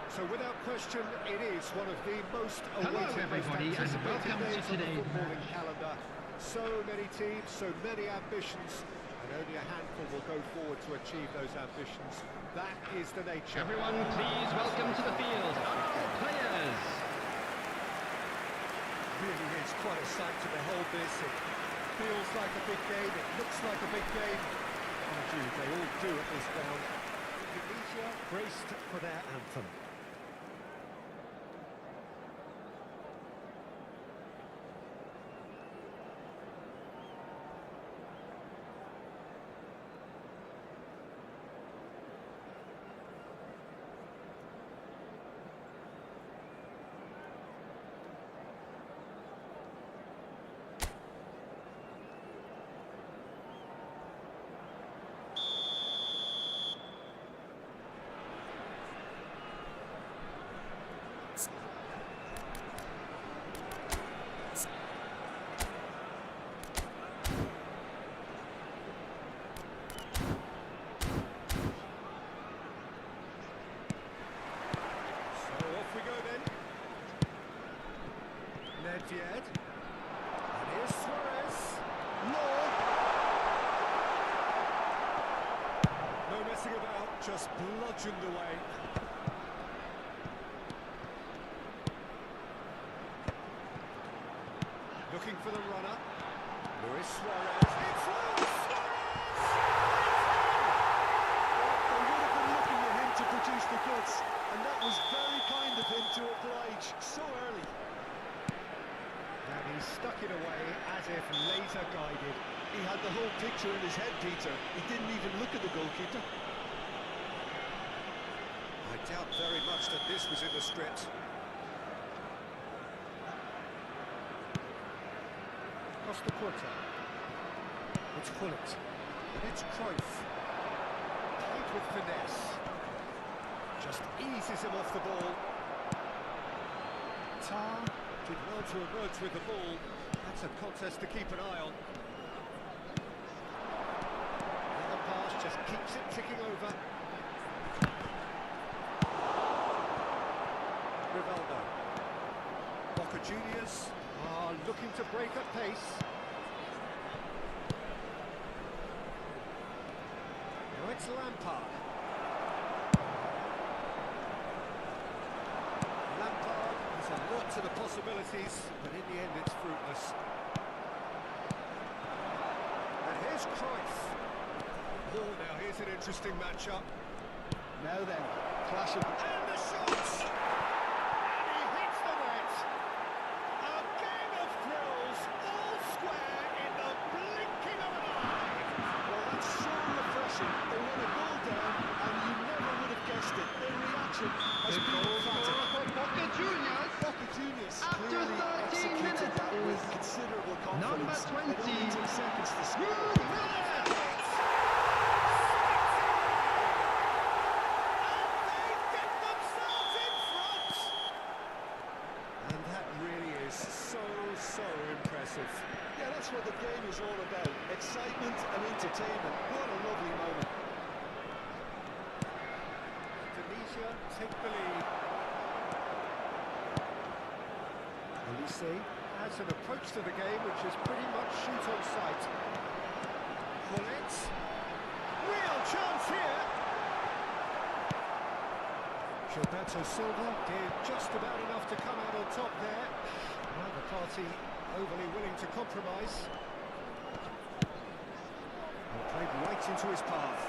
So without question, it is one of the most Hello awaited, everybody, most and anticipated welcome to days on the today's footballing calendar. So many teams, so many ambitions, and only a handful will go forward to achieve those ambitions. That is the nature. Everyone, please welcome to the field our players. Really is quite a sight to behold this. It feels like a big game, it looks like a big game. Indeed, they all do at this ground. Tunisia braced for their anthem. Yet. And here's Suarez. Law. No messing about, just bludgeoned away. Looking for the runner. Luis Suarez. It's Luis Suarez! They would have been looking at him to produce the goods, and that was very kind of him to oblige so early. And he stuck it away as if laser guided. He had the whole picture in his head, Peter. He didn't even look at the goalkeeper. I doubt very much that this was in the script. Costa Curta. It's Hullet. And it's Cruyff. Played with finesse. Just eases him off the ball. Tar did well to emerge with the ball. That's a contest to keep an eye on. And the pass just keeps it ticking over. Rivaldo. Boca Juniors are looking to break at pace. Now it's Lampard. Alert to the possibilities, but in the end it's fruitless. And here's Cruyff. Oh, now here's an interesting matchup. Now then, clash of... And the shots! And he hits the net! A game of thrills, all square in the blinking of an eye! Well, that's so refreshing. They won a goal down, and you never would have guessed it. Their reaction has been emphatic. Boca Juniors. Boca Juniors After clearly 13 minutes executed that with is considerable number confidence. 20. It only took seconds to score. And that really is so impressive. Yeah, that's what the game is all about. Excitement and entertainment. What a lovely moment. Tunisia take the lead. Elise has an approach to the game which is pretty much shoot on sight. Hullet. Real chance here. Gilberto Silva did just about enough to come out on top there. Neither party overly willing to compromise. And played right into his path.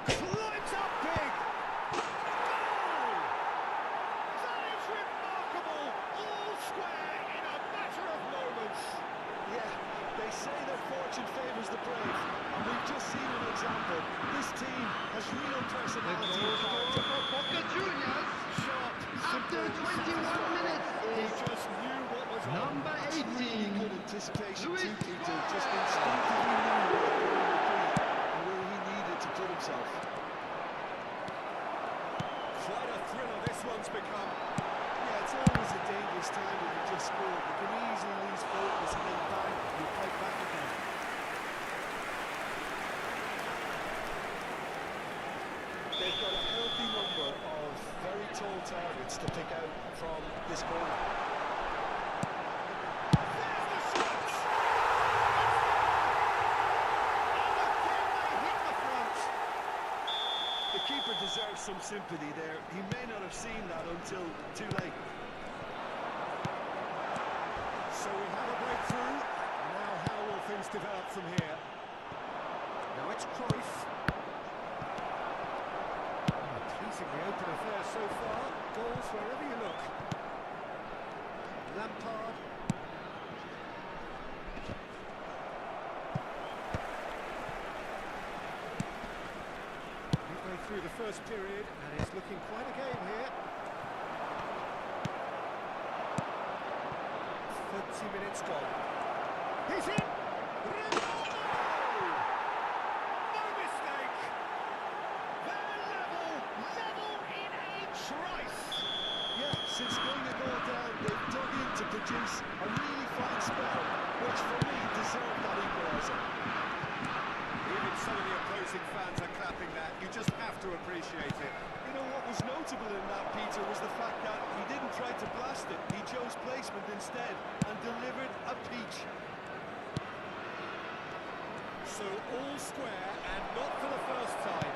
Climbs up big! Goal! That is remarkable! All square in a matter of moments. Yeah, they say that fortune favours the brave, and we've just seen an example. This team has real personality and character. Boca Juniors. Sharp, After simple, 21 minutes he is just knew what was on. number That's really 18. good anticipation Luis too, Peter. Just Suarez. instinctively knew where the goal would be and where he needed to put himself. Quite a thriller this one's become. Yeah, it's always a dangerous time when you just scored. You can easily lose focus and then bang, you fight back again. They've got a healthy number of very tall targets to pick out from this corner. There's the shot! And again they hit the front. The keeper deserves some sympathy there. He may not have seen that until too late. So we have a breakthrough. Now how will things develop from here? Now it's Cruyff. Pleasingly open affair so far. Goals wherever you look. Lampard. Midway through the first period, and it's looking quite a game here. 30 minutes gone. He's in! Ronaldo! No mistake! They're level in a trice! Yeah, since going a goal down, they've dug in to produce a really fine spell, which for me deserved that equaliser. Even some of the opposing fans are clapping that. You just have to appreciate it. You know, what was notable in that, Peter, was the fact that he didn't try to blast it. He chose placement instead and delivered a peach. So all square, and not for the first time.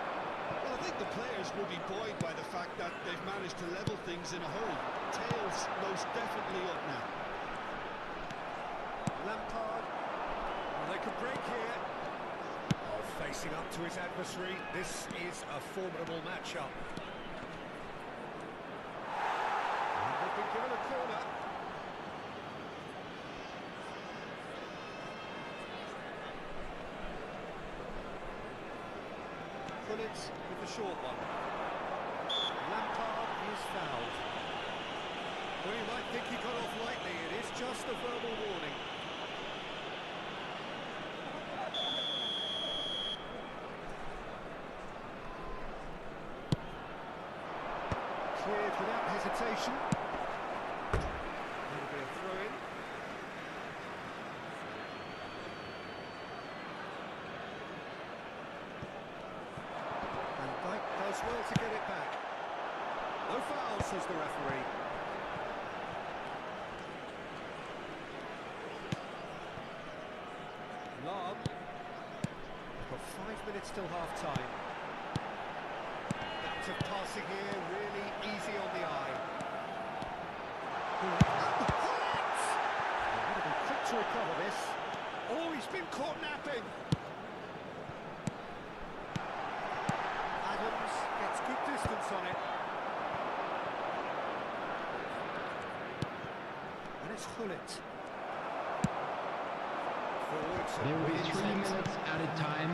Well, I think the players will be buoyed by the fact that they've managed to level things in a hurry. Tails most definitely up now. Lampard. Well, they could break here. Oh, facing up to his adversary. This is a formidable matchup. And they've been given a corner. Pullets with the short one. Lampard is fouled. Well, you might think he got off lightly. It is just a verbal warning. Cleared without hesitation. That'll be a throw-in. Does well to get it back. No foul, says the referee. Lam. Got 5 minutes till half-time. Bit of passing here, really easy on the eye. He'll be quick to recover this. Oh, he's been caught napping. Gets good distance on it. And it's Hullet. Forward. There will be 3 minutes added time.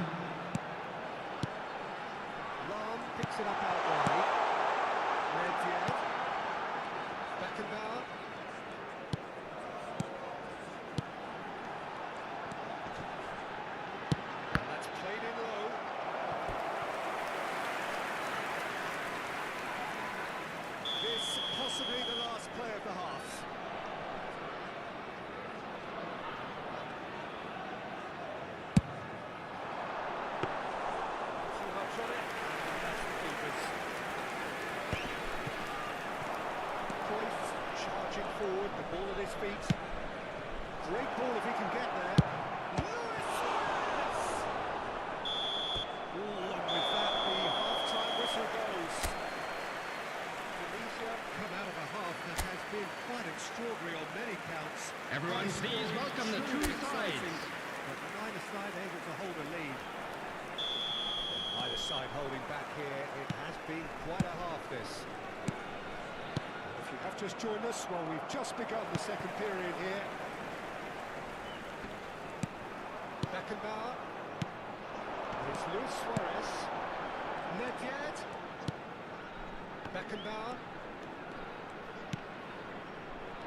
Lam picks it up out wide. Nedved. Beckenbauer. And that's played in low. This possibly the last play of the half. Too much on it, and that's the keepers. Cruyff charging forward, the ball at his feet. Great ball if he can get there. Luis Suarez! Oh, and with that, the half-time whistle goes. Come out of a half that has been quite extraordinary on many counts. Everyone, please welcome the two sides. But neither side able to hold a lead. Neither side holding back here. It has been quite a half, this. If you have just joined us, well, we've just begun the second period here. Beckenbauer. It's Luis Suarez. Nedved. Beckenbauer.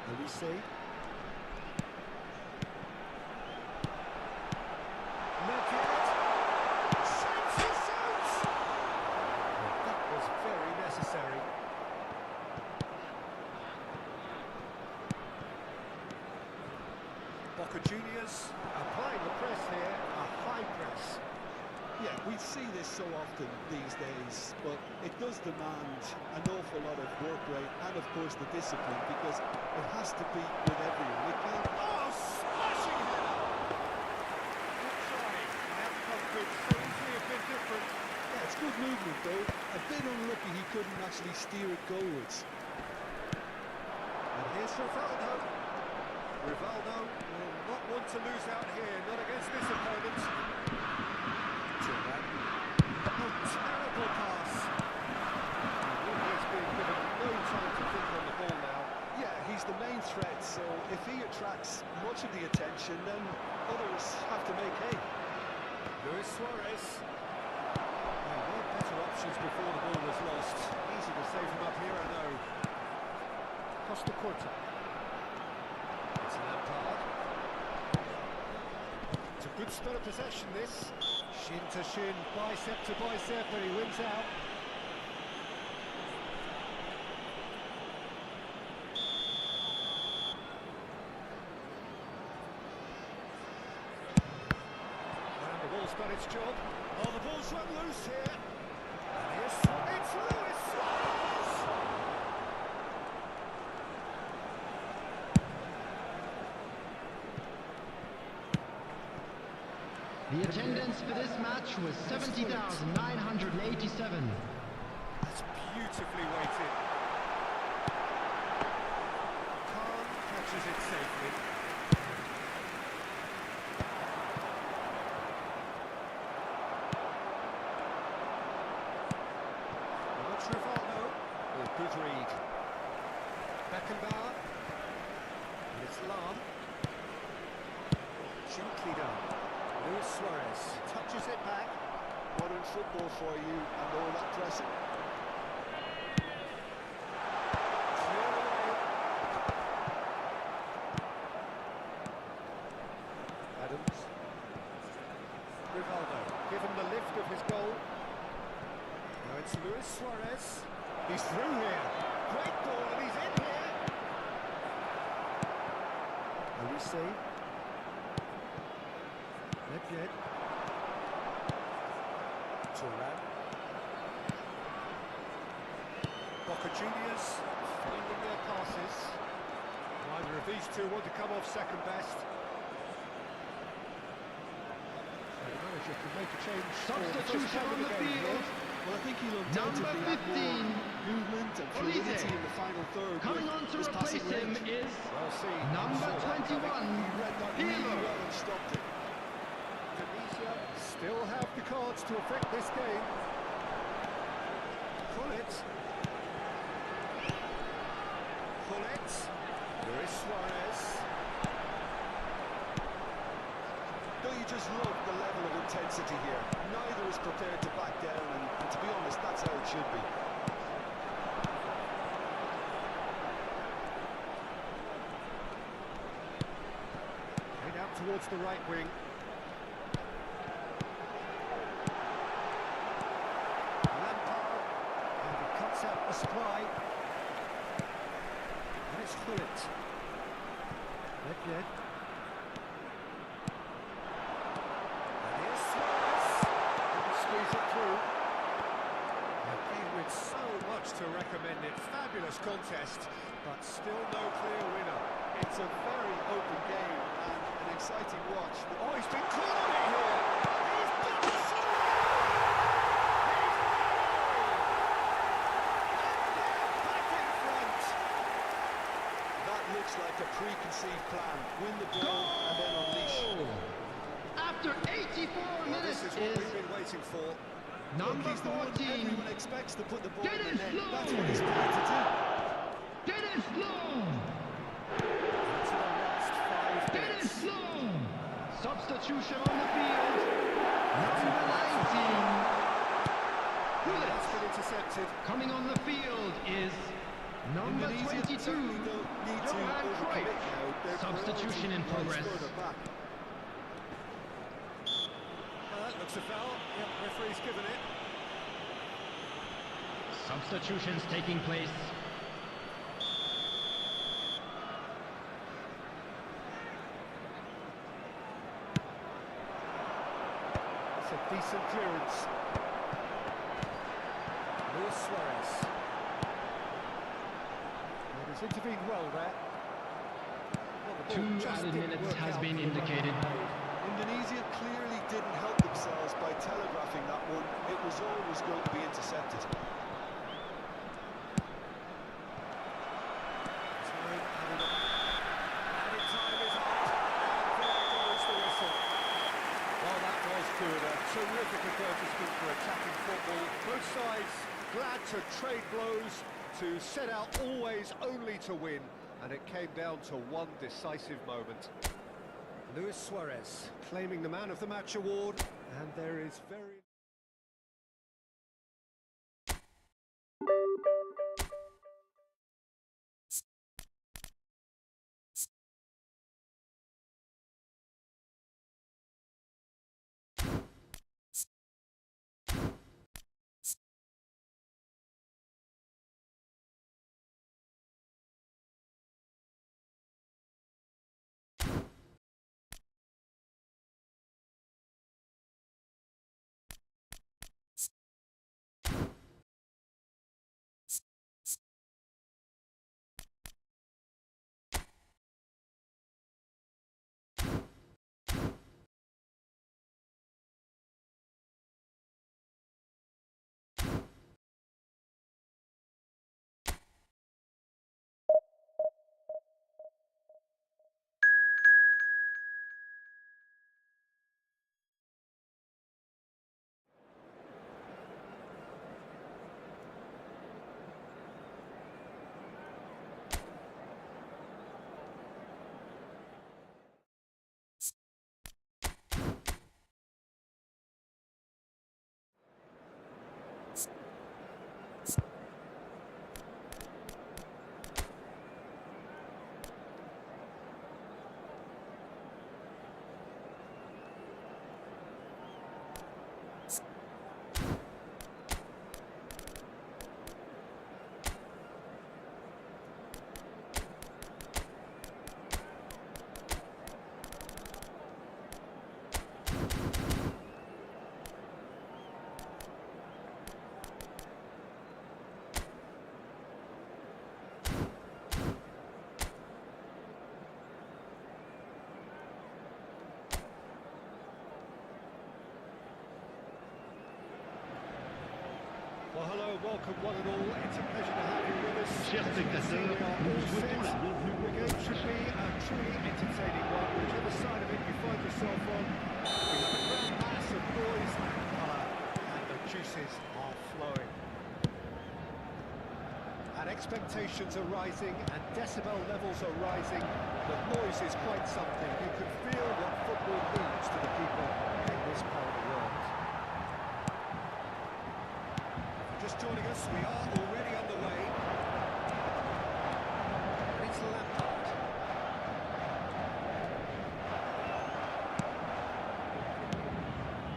Olise. Nedved. Shoots, he shoots! Well, that was very necessary. Boca Juniors applying the press here, a high press. Yeah, we see this so often these days, but it does demand an awful lot of work rate and, of course, the discipline, because it has to be with everyone. It can't... Oh, smashing header! Good try. The outcome could so easily have been different. Yeah, it's good movement, though. A bit unlucky he couldn't actually steer it goalwards. And here's Rivaldo. Rivaldo will not want to lose out here, not against this opponent. Oh, terrible pass. He's been given no time to think on the ball now. Yeah, he's the main threat, so if he attracts much of the attention, then others have to make hay. Luis Suarez. There were better options before the ball was lost. Easy to save him up here, I know. Costa Curta. It's Lampard. It's a good spell of possession, this. Shin to shin, bicep to bicep, and he wins out. And the ball's done its job. Oh, the ball's run loose here. And here's it's Luis Suarez! The attendance for this match was 70,987. That's beautifully weighted. Khan catches it safely. Watch Rivaldo. Oh, good read. Beckenbauer. And it's Lahm. Gently done. Luis Suarez touches it back. Modern football for you, and all that pressing. Clear away. Adams. Rivaldo, give him the lift of his goal. Now it's Luis Suarez. He's through here. Great ball, and he's in here. Olise. Nedved. Turan. Boca Juniors finding their passes. Neither of these two want to come off second best. So the manager can make a change. Substitution on the field. Well, I think he'll Number undoubtedly have 15. more movement and fluidity in the final third. Coming with on to his replace passing him range. is Well seen. number Saw that 21, coming. He read that really Pirlo. well and stopped it. Tunisia still have the cards to affect this game. Gullit. Gullit. Luis Suarez. Don't you just love the level of intensity here? Neither is prepared to back down, and to be honest, that's how it should be. Head out towards the right wing. Lampard. And he cuts out the supply. And it's Gullit. Nedved. And here's Suarez. Couldn't squeeze it through. A game with so much to recommend it. Fabulous contest, but still no clear winner. It's a very open game and an exciting watch. Oh, he's been caught on it here. He's done it so well. Back in front. That looks like a preconceived plan. Win the ball and then unleash. After 84 Well, minutes this is what is we've been waiting for. number He's the one 14, everyone expects to put the ball in the Dennis net. Lowe. That's what he's trying to do. Dennis Lowe. To the last 5 Dennis minutes. Lowe. Substitution on the field. Number 19. That's Gullit. been intercepted. Coming on the field is number Indonesia 22, certainly don't need to Johan overcommit Cruyff. now. Their Substitution in priority lies progress. further back. That looks a foul. Yep, referee's given it. Substitutions taking place. That's a decent clearance. Luis Suarez. Well, he's intervened well there. Well, the ball 2 just added didn't minutes work has out been for the moment. indicated. Indonesia clearly didn't help themselves by telegraphing that one. It was always going to be intercepted. Added time is up. And there goes the whistle. Well, that was good. A terrific advertisement for attacking football. Both sides glad to trade blows, to set out always only to win. And it came down to one decisive moment. Luis Suarez claiming the Man of the Match award. And there is very... Well, hello, welcome one and all. It's a pleasure to have you with us. Chers spectateurs, nous souhaitons la bienvenue The game should be a truly entertaining one, whichever side of it you find yourself on. We have a grand mass of noise and colour, and the juices are flowing. And expectations are rising, and decibel levels are rising. The noise is quite something. You can feel what football means to the people in this part of the world. Just joining us, we are already underway. It's Lampard.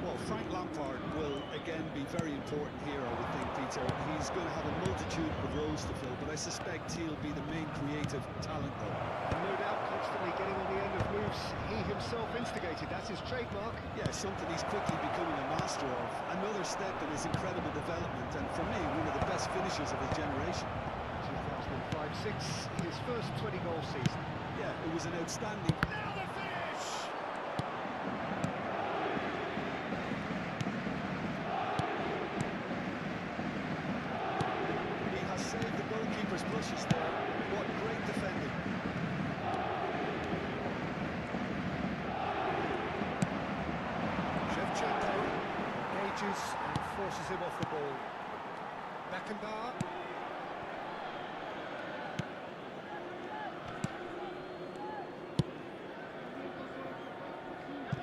Well, Frank Lampard will again be very important here, I would think, Peter. He's going to have a multitude of roles to fill, but I suspect he'll be the main creative talent, though. And no doubt constantly getting on the end of moves he himself instigated. That's his trademark. Yeah, something he's quickly becoming a master of. Another step in his incredible development, and for me, one of the best finishers of his generation. 2005-06, his first 20-goal season. Yeah, it was an outstanding... Now the finish! He has saved the goalkeeper's brushes there. What great defending. Shevchenko engages and forces him off the ball. Beckenbauer.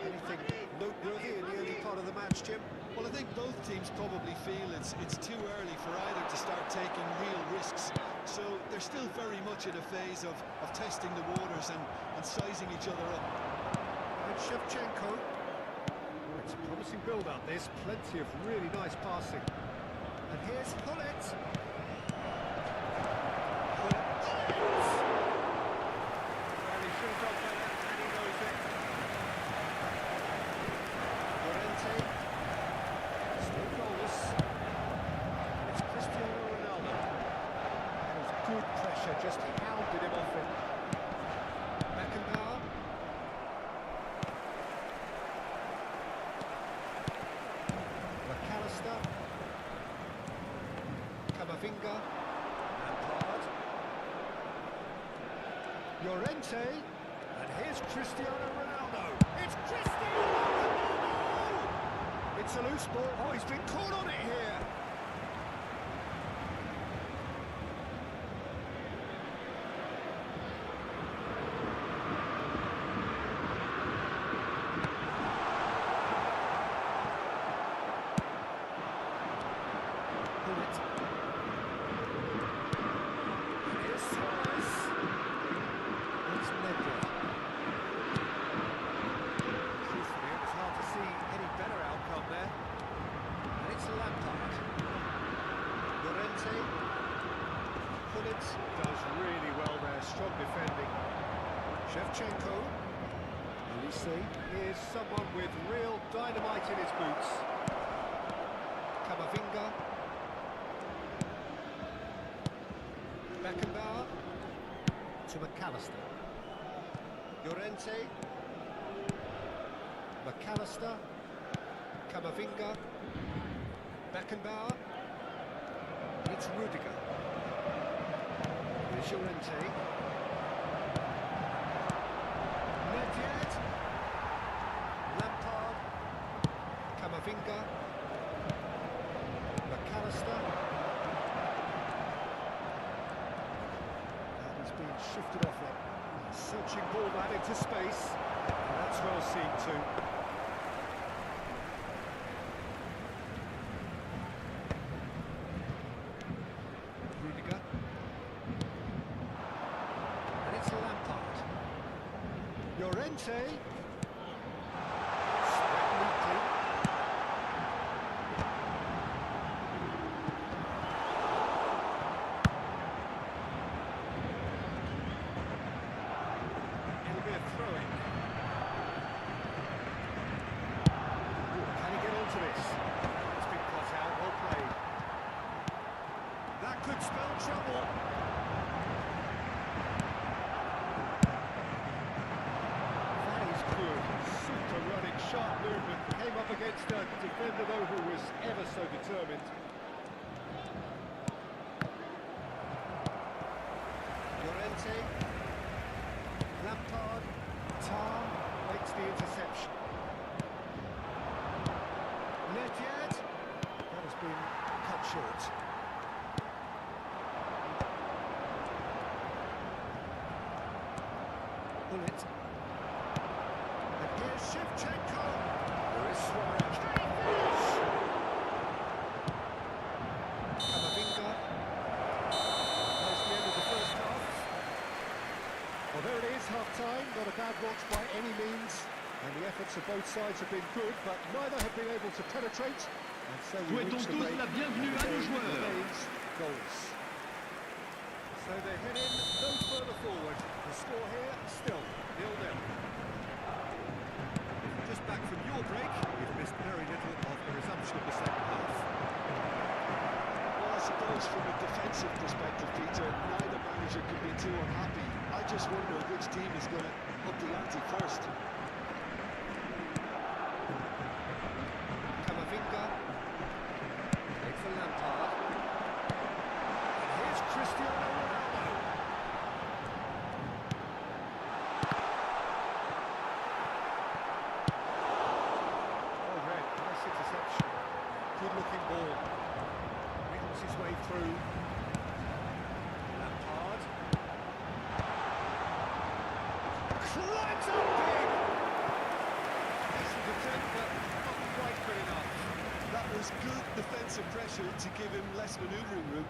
Anything noteworthy in the early part of the match, Jim? Well, I think both teams probably feel it's too early for either to start taking real risks. So they're still very much in a phase of testing the waters and sizing each other up. And Shevchenko. Oh, it's a promising build-up, this. Plenty of really nice passing. And here's Hullet. Well, he should have done better, and he knows it. Llorente. just hounded him off it. Beckenbauer. McAllister. Camavinga. Lampard. Llorente. And here's Cristiano Ronaldo. It's Cristiano Ronaldo! It's a loose ball. Oh, he's been caught on it here. Does really well there, strong defending. Shevchenko. Elise. Here's someone with real dynamite in his boots. Camavinga. Beckenbauer. To McAllister. Llorente. McAllister. Camavinga. Beckenbauer. It's Rudiger. Llorente. Nedved. Lampard. Camavinga. McAllister. And he's being shifted off it. Searching ball that into space. And that's well seen too. Rudiger. Lampard. Llorente. It'll be a throw-in. Can he get onto this? It's been cut out, well played. That could spell trouble. Super running, sharp movement, came up against a defender though who was ever so determined. Llorente. Lampard. Tar makes the interception. Nedved. That has been cut short. Bullet. Here's Shevchenko. There is Suarez. Camavinga. That's the end of the first half. Well, there it is, half-time. Not a bad watch by any means. And the efforts of both sides have been good, but neither have been able to penetrate. And so we reach the break. La bienvenue à nos joueurs. Goals. So they head in no further forward. The score here still 0-0. Just back from your break, you've missed very little of the resumption of the second half. Well, I suppose from a defensive perspective, Peter, neither manager can be too unhappy. I just wonder which team is going to up the ante first. Camavinga. Wait for Lampard. And here's Cristiano Ronaldo. Interception. Good-looking ball. Wheels his way through. Lampard. Climbs up big! Decent attempt, but not quite good enough. That was good defensive pressure to give him less manoeuvring room.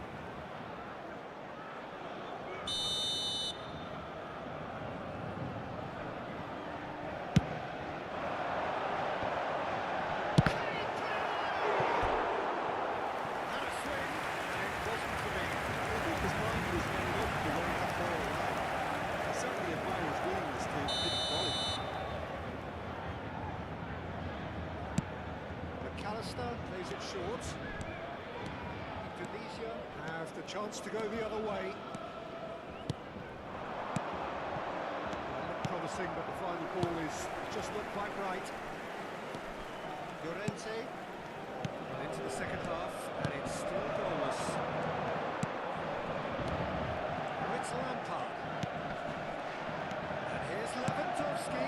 McAllister plays it short. Tunisia have the chance to go the other way. promising, but the final ball is just not quite right. Llorente, well, into the second half, and it's still goalless. Now it's Lampard. And here's Lewandowski.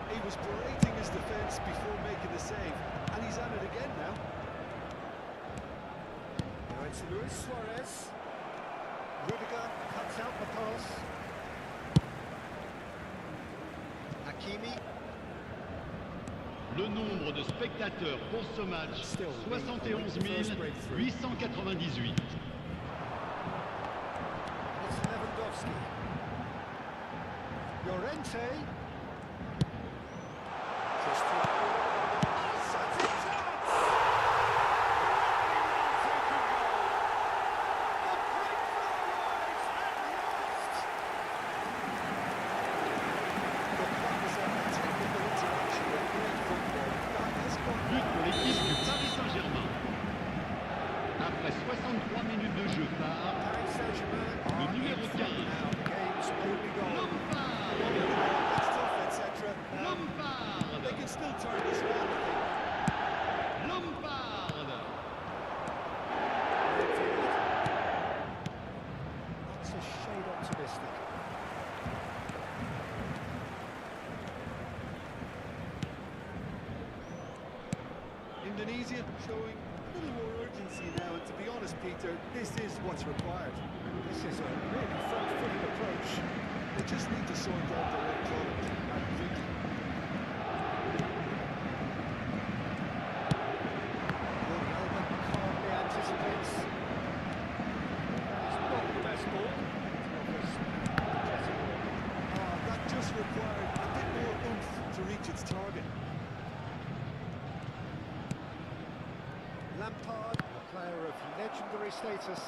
He was berating his defence before making the save, and he's at it again now. Now it's Luis Suarez. Rudiger cuts out the pass. Hakimi. Le nombre de spectateurs pour ce match, 71 898. It's Lewandowski. Llorente. But pour l'équipe du Paris Saint-Germain. Après 63 minutes de jeu par le numéro 15. Lampard. They can still turn this around, I think. Lampard. That's a shade optimistic. Indonesia showing a little more urgency now, and to be honest, Peter, this is what's required. This is a really front-footed approach. They just need to sort out their own product and quickly. Jordi Alba calmly anticipates. It's not the best ball. That just required a bit more oomph to reach its target. Lampard, a player of legendary status.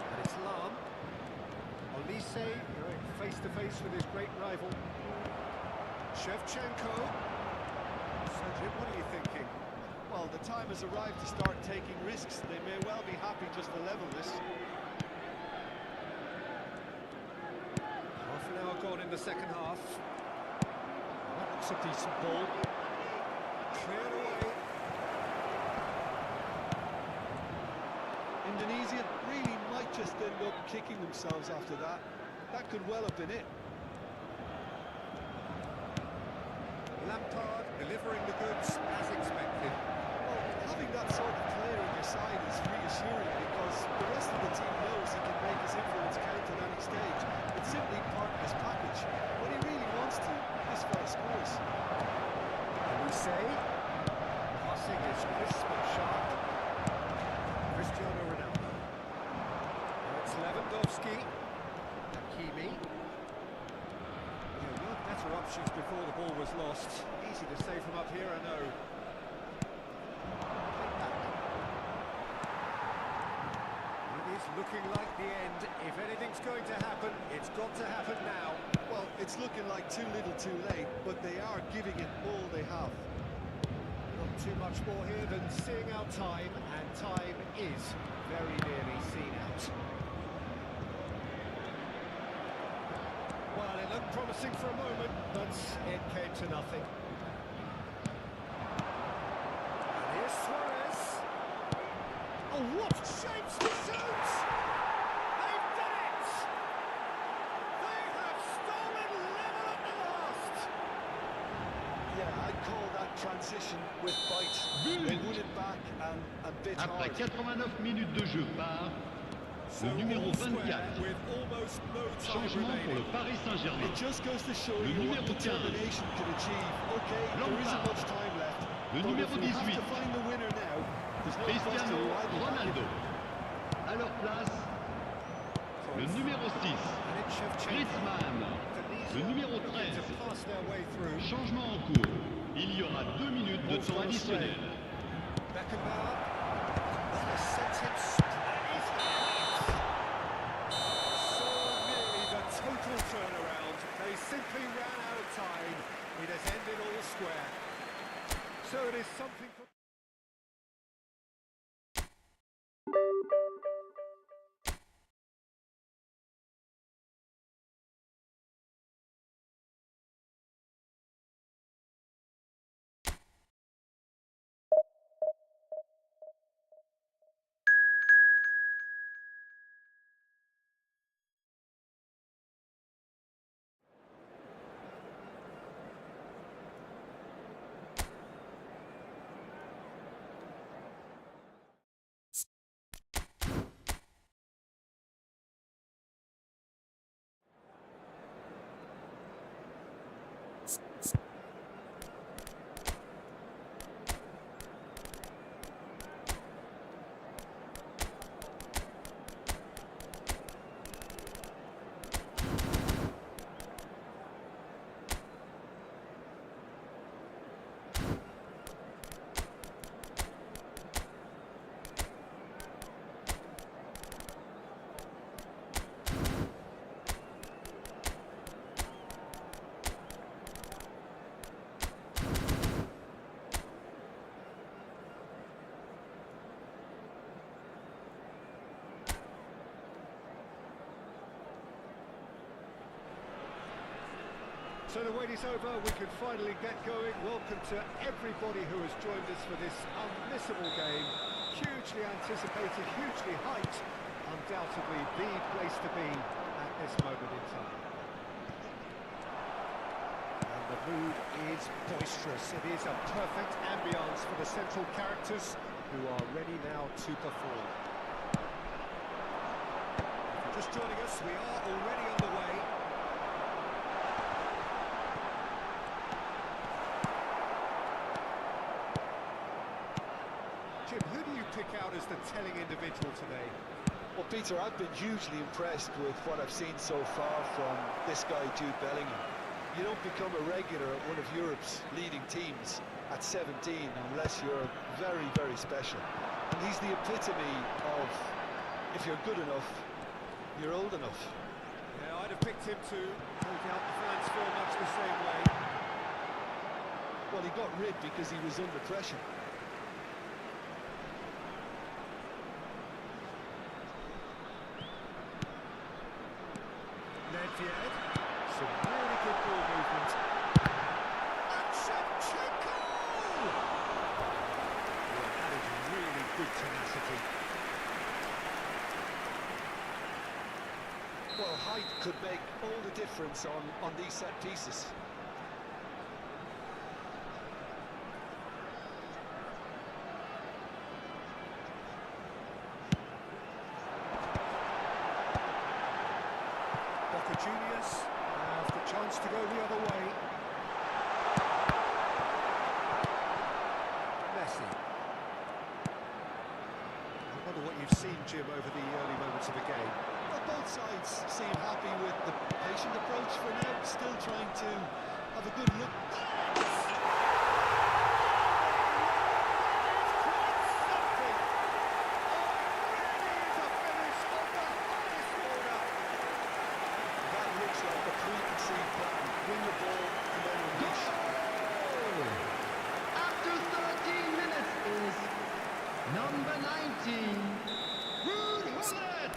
And it's Lam. Olise going face-to-face with his great rival. Shevchenko. So, Jim, what are you thinking? Well, the time has arrived to start taking risks. They may well be happy just to level this. Half an hour gone in the second half. That looks a decent ball. Cleared away. Indonesia really might just end up kicking themselves after that. That could well have been it. Lampard delivering the goods as expected. Well, having that sort of player on your side is reassuring because the rest of the team knows he can make his influence count at any stage. It's simply part of his package. When he really wants to, this fella scores. Olise. Passing is crisp and sharp. Cristiano Ronaldo. Now it's Lewandowski. Hakimi. There were better options before the ball was lost. Easy to say from up here, I know. It is looking like the end. If anything's going to happen, it's got to happen now. Well, it's looking like too little too late, but they are giving it all they have. Not too much more here than seeing out time, and time is very nearly seen out. Well, it looked promising for a moment, but it came to nothing. And here's Suarez. Oh, what shapes to shoot! They've done it! They have stolen level at the last! Yeah, I'd call that transition with bite. They won it back and a bit Après hard. 89 minutes de jeu par le numéro 24. With almost no time Changement pour remaining. le Paris Saint-Germain. It just goes to show Le you what numéro 15. determination can achieve. Okay, there isn't Lampard. much time left. Le but numéro if we have 18. to find the winner now, there's no Cristiano question why they Ronaldo. À leur place, le numéro 6. And it's Shevchenko. Griezmann. Le numéro 13. To pass their way through. Changement en cours. Il y aura 2 minutes de temps additionnel. Beckenbauer. That has sent him and he's out. So nearly the total turnaround. They simply ran out of time. It has ended all square. So it is something for So the wait is over, we can finally get going. Welcome to everybody who has joined us for this unmissable game. Hugely anticipated, hugely hyped. Undoubtedly the place to be at this moment in time. And the mood is boisterous. It is a perfect ambience for the central characters who are ready now to perform. If you're just joining us, we are already underway. Jim, who do you pick out as the telling individual today? Well, Peter, I've been hugely impressed with what I've seen so far from this guy, Jude Bellingham. You don't become a regular at one of Europe's leading teams at 17 unless you're very, very special. And he's the epitome of, if you're good enough, you're old enough. Yeah, I'd have picked him to make out the fans feel much the same way. Well, he got rid because he was under pressure. Some really good ball movement. And Shevchenko! Yeah, that is really good tenacity. Well, height could make all the difference on these set pieces. Juniors have the chance to go the other way. Messi. I wonder what you've seen, Jim, over the early moments of the game. Well, both sides seem happy with the patient approach for now, still trying to have a good look. Number 19, Ruud Gullit!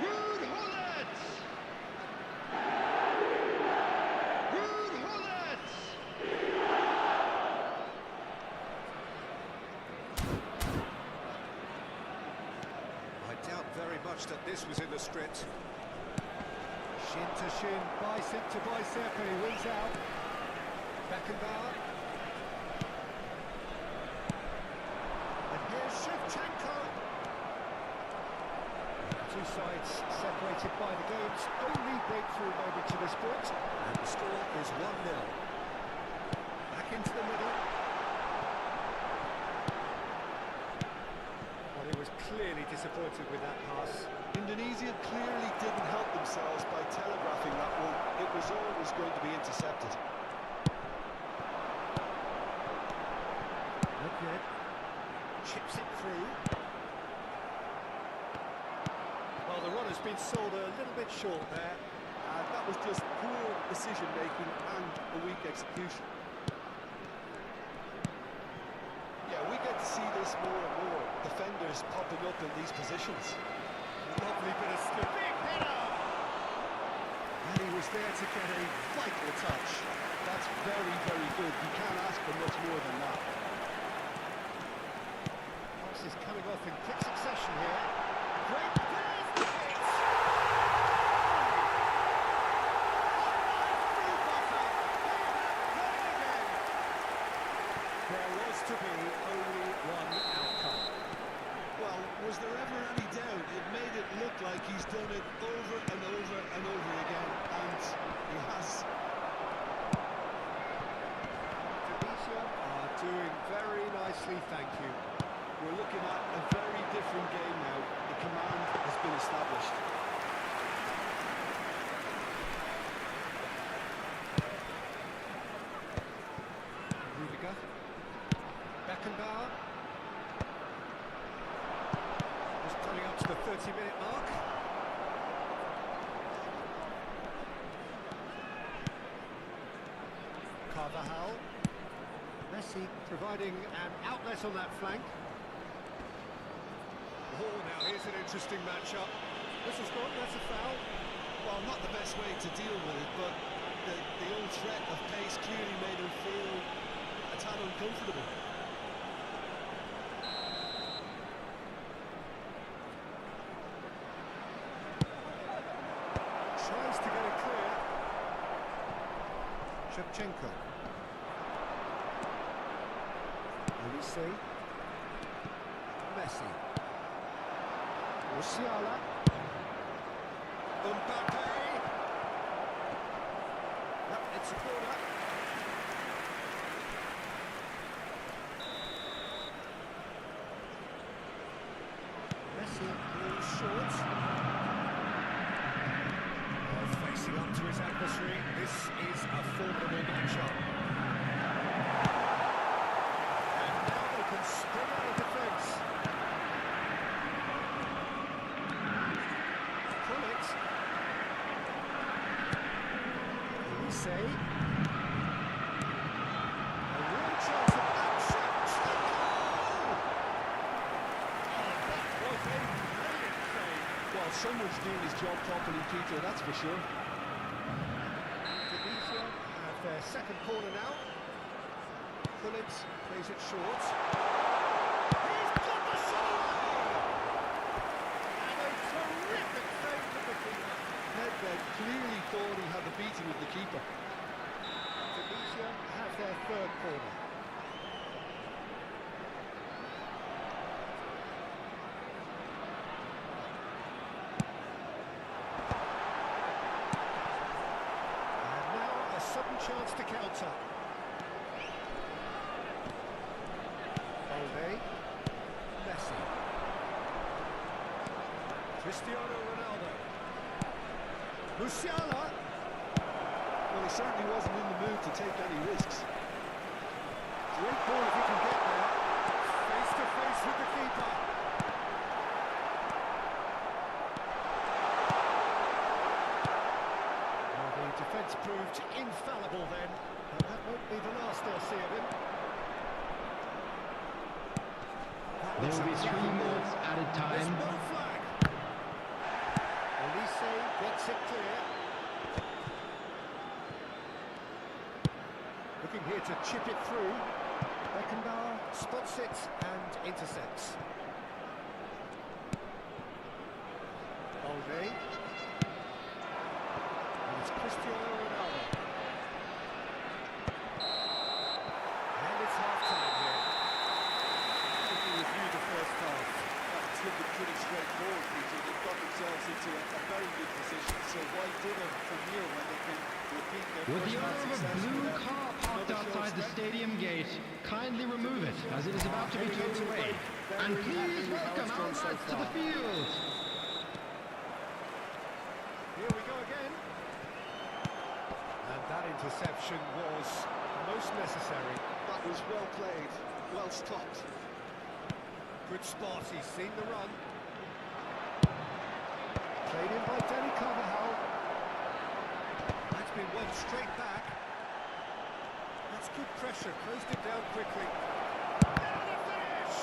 Ruud Gullit! Ruud Gullit! I doubt very much that this was in the script. Shin to shin, bicep to bicep, and he wins out. Beckenbauer. Shevchenko. Two sides separated by the game's only breakthrough moment to this point, and the score is 1-0. Back into the middle. Well, he was clearly disappointed with that pass. Indonesia clearly didn't help themselves by telegraphing that one. It was always going to be intercepted. Okay. Chips it through. Well, the run has been sold a little bit short there. That was just poor decision-making and a weak execution. Yeah, we get to see this more and more. Defenders popping up in these positions. Lovely bit of slip. Big header! And he was there to get a vital touch. That's very, very good. You can't ask for much more than that. Is coming off in quick succession here. Great pass! There was to be only one outcome. Well, was there ever any doubt? It made it look like he's done it over and over and over again, and he has. DIVISI are doing very nicely, thank you. We're looking at a very different game now. The command has been established. Rudiger. Beckenbauer. Just coming up to the 30-minute mark. Carvajal. Messi providing an outlet on that flank. Oh, now here's an interesting matchup. This is gone, that's a foul. Well, not the best way to deal with it, but the old threat of pace clearly made him feel a tad uncomfortable. Tries to get it clear. Shevchenko. Olise. Messi. Musiala. Mbappe. Yep, it's a corner. Messi is short. Facing up to his adversary. This is a formidable matchup. And now they can spring out of defence. Pull it. Say. A real chance of action. Oh, that was a brilliant save. Well, someone's doing his job properly, Peter, that's for sure. DIVISI have their second corner now. Pullins plays it short. He's got the shot! And a terrific save from the keeper. Nedved clearly thought he had the beating of the keeper. DIVISI have their third corner. And now a sudden chance to counter. Balde. Messi. Cristiano Ronaldo. Musiala! Well, he certainly wasn't in the mood to take any risks. Great ball if he can get there. Face to face with the keeper. Well, the defence proved infallible then, and that won't be the last they'll see of him. There will be 3 minutes added There's time. no flag. Olise gets it clear. Looking here to chip it through. Beckenbauer spots it and intercepts. Balde. And it's Cristiano Ronaldo. And it's half-time here. If you review the first half, it's looking pretty straightforward, Peter. They've got themselves into a very good position, so why dither from here when they can repeat their With first the half owner of a success blue without car parked another outside the short stadium gate, kindly remove it as it is about to be towed away. And please welcome our lads to the field. Here we go again. And that interception was most necessary. That was well played, well stopped. Good spot, he's seen the run. Played in by Danny Carvajal. That's been won straight back. That's good pressure, closed it down quickly. And a finish!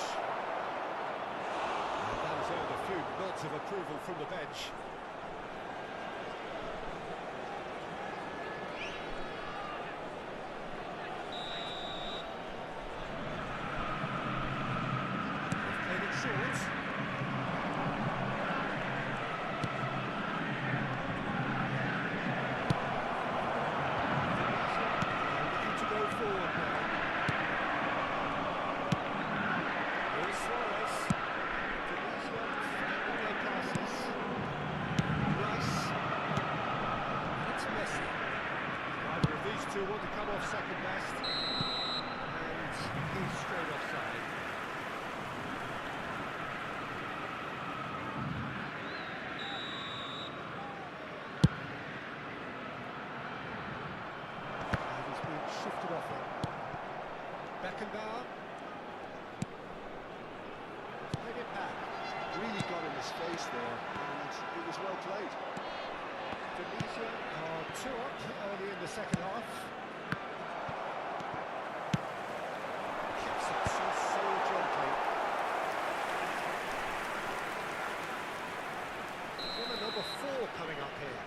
And that has earned a few nods of approval from the bench. They've played it short. Looking to go forward now. Here's Suarez. DIVISI finding their passes. Rice. And it's Messi. Either of these two want to come off second best. And he's straight offside. And he's been shifted off it. Beckenbauer. Played it back. Really got in his face there, and it was well played. DIVISI are 2 up early in the second half. Keeps it so gently. Corner number 4 coming up here.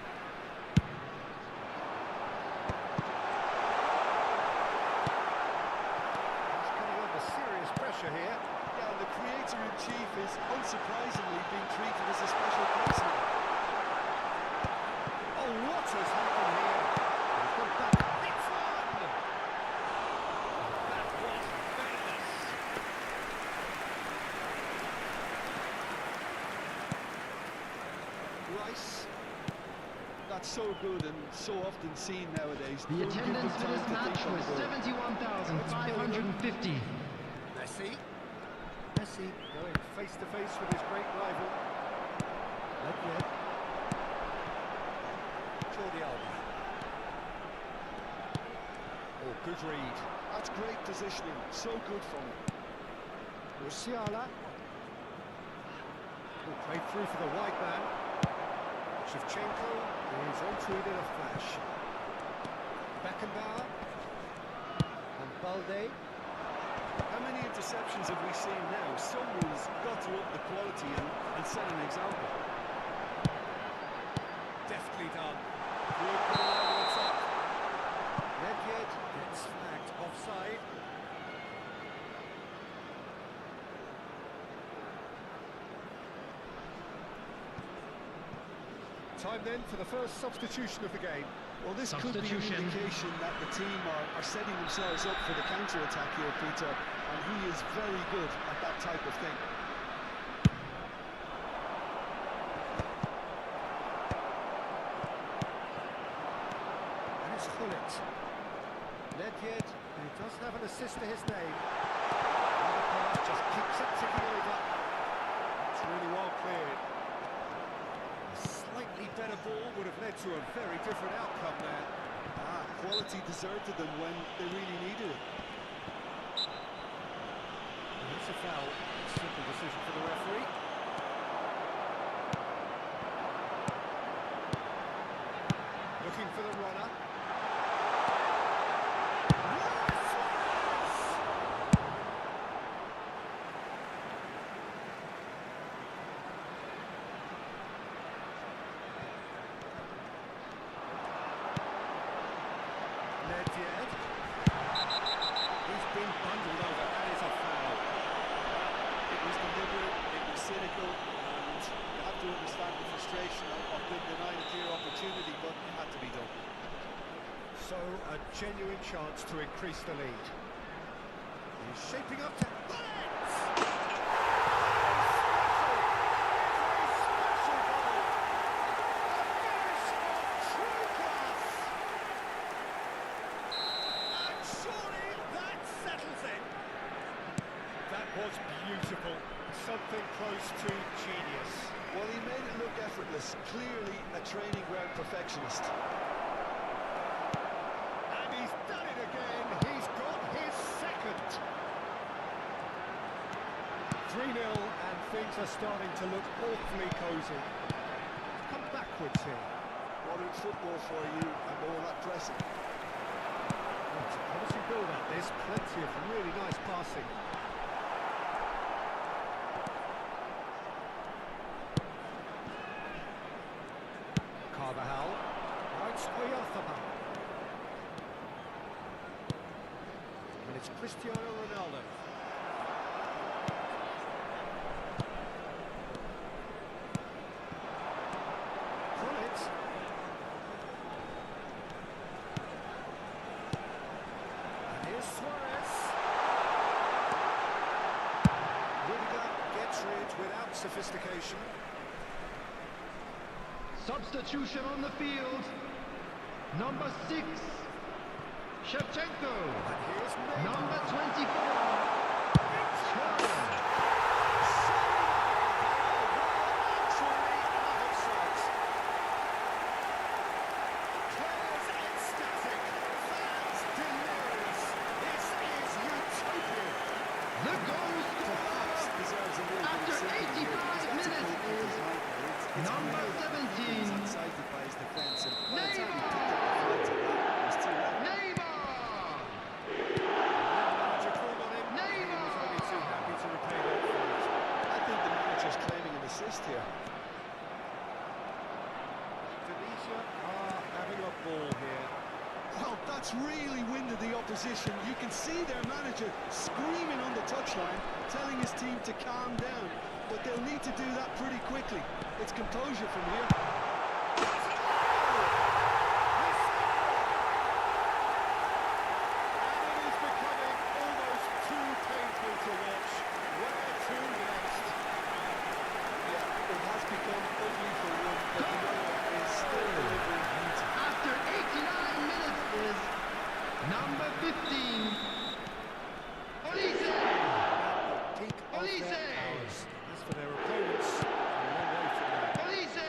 commander-in-chief is unsurprisingly being treated as a special case now. Oh, what has happened here? He's got back. It's on! That was famous. Rice. That's so good and so often seen nowadays. The Don't give them attendance for time this to match think on was goal. 71,550. Messi. Messi going face to face with his great rival. Ledger. Jordi Alba. Oh, good read. That's great positioning. So good from him. Musiala. Oh, played through for the wide man. Shevchenko is onto it in a flash. Beckenbauer. And Balde. How many interceptions have we seen now? Someone's got to up the quality and set an example. Deftly done. Good ball over the top. Nedved gets flagged offside. Time then for the first substitution of the game. Well, this could be an indication that the team are setting themselves up for the counter-attack here, Peter, and he is very good at that type of thing. And it's Hullet. Nedved, who does have an assist to his name. And the pass just keeps it ticking over. It's really well cleared. A slightly better ball would have led to a very different outcome there. Quality deserted them when they really needed it. And it's a foul. Simple decision for the referee. Looking for the runner. Nedved. He's been bundled over. That is a foul. It was deliberate, it was cynical, and you have to understand the frustration of being denied a clear opportunity, but it had to be done. So, a genuine chance to increase the lead. He's shaping up to... Was beautiful, something close to genius. Well, he made it look effortless, clearly a training ground perfectionist. And he's done it again, he's got his second. 3-0 and things are starting to look awfully cosy. Come backwards here. Modern football for you and all that pressing. It's a promising build up, there's plenty of really nice passing. Carvajal, right Oyarthabal. And it's Cristiano Ronaldo. Hullet. And here's Suarez. Rudiger gets rid without sophistication. Substitution on the field. Number 6, Shevchenko. And here's Neymar. Number 24, Suarez. Players ecstatic, fans delirious. This is utopia. The goal Perhaps scorer deserves a little bit of after sympathy here, 85 because that's a minutes goal is it's number really 17, he's excited by his defence, and by the time he Neymar. picked up the flight of that, it was too late. Neymar. Manager called on him. He was Neymar. only too happy to repay that fault. I think the manager's claiming an assist here. Tunisia are having a ball here. Well, that's It's really winded the opposition. You can see their manager screaming on the touchline, telling his team to calm down. But they'll need to do that pretty quickly. It's composure from here. Number 15, Olise! Olise! As for their opponents, a long way from that. Olise!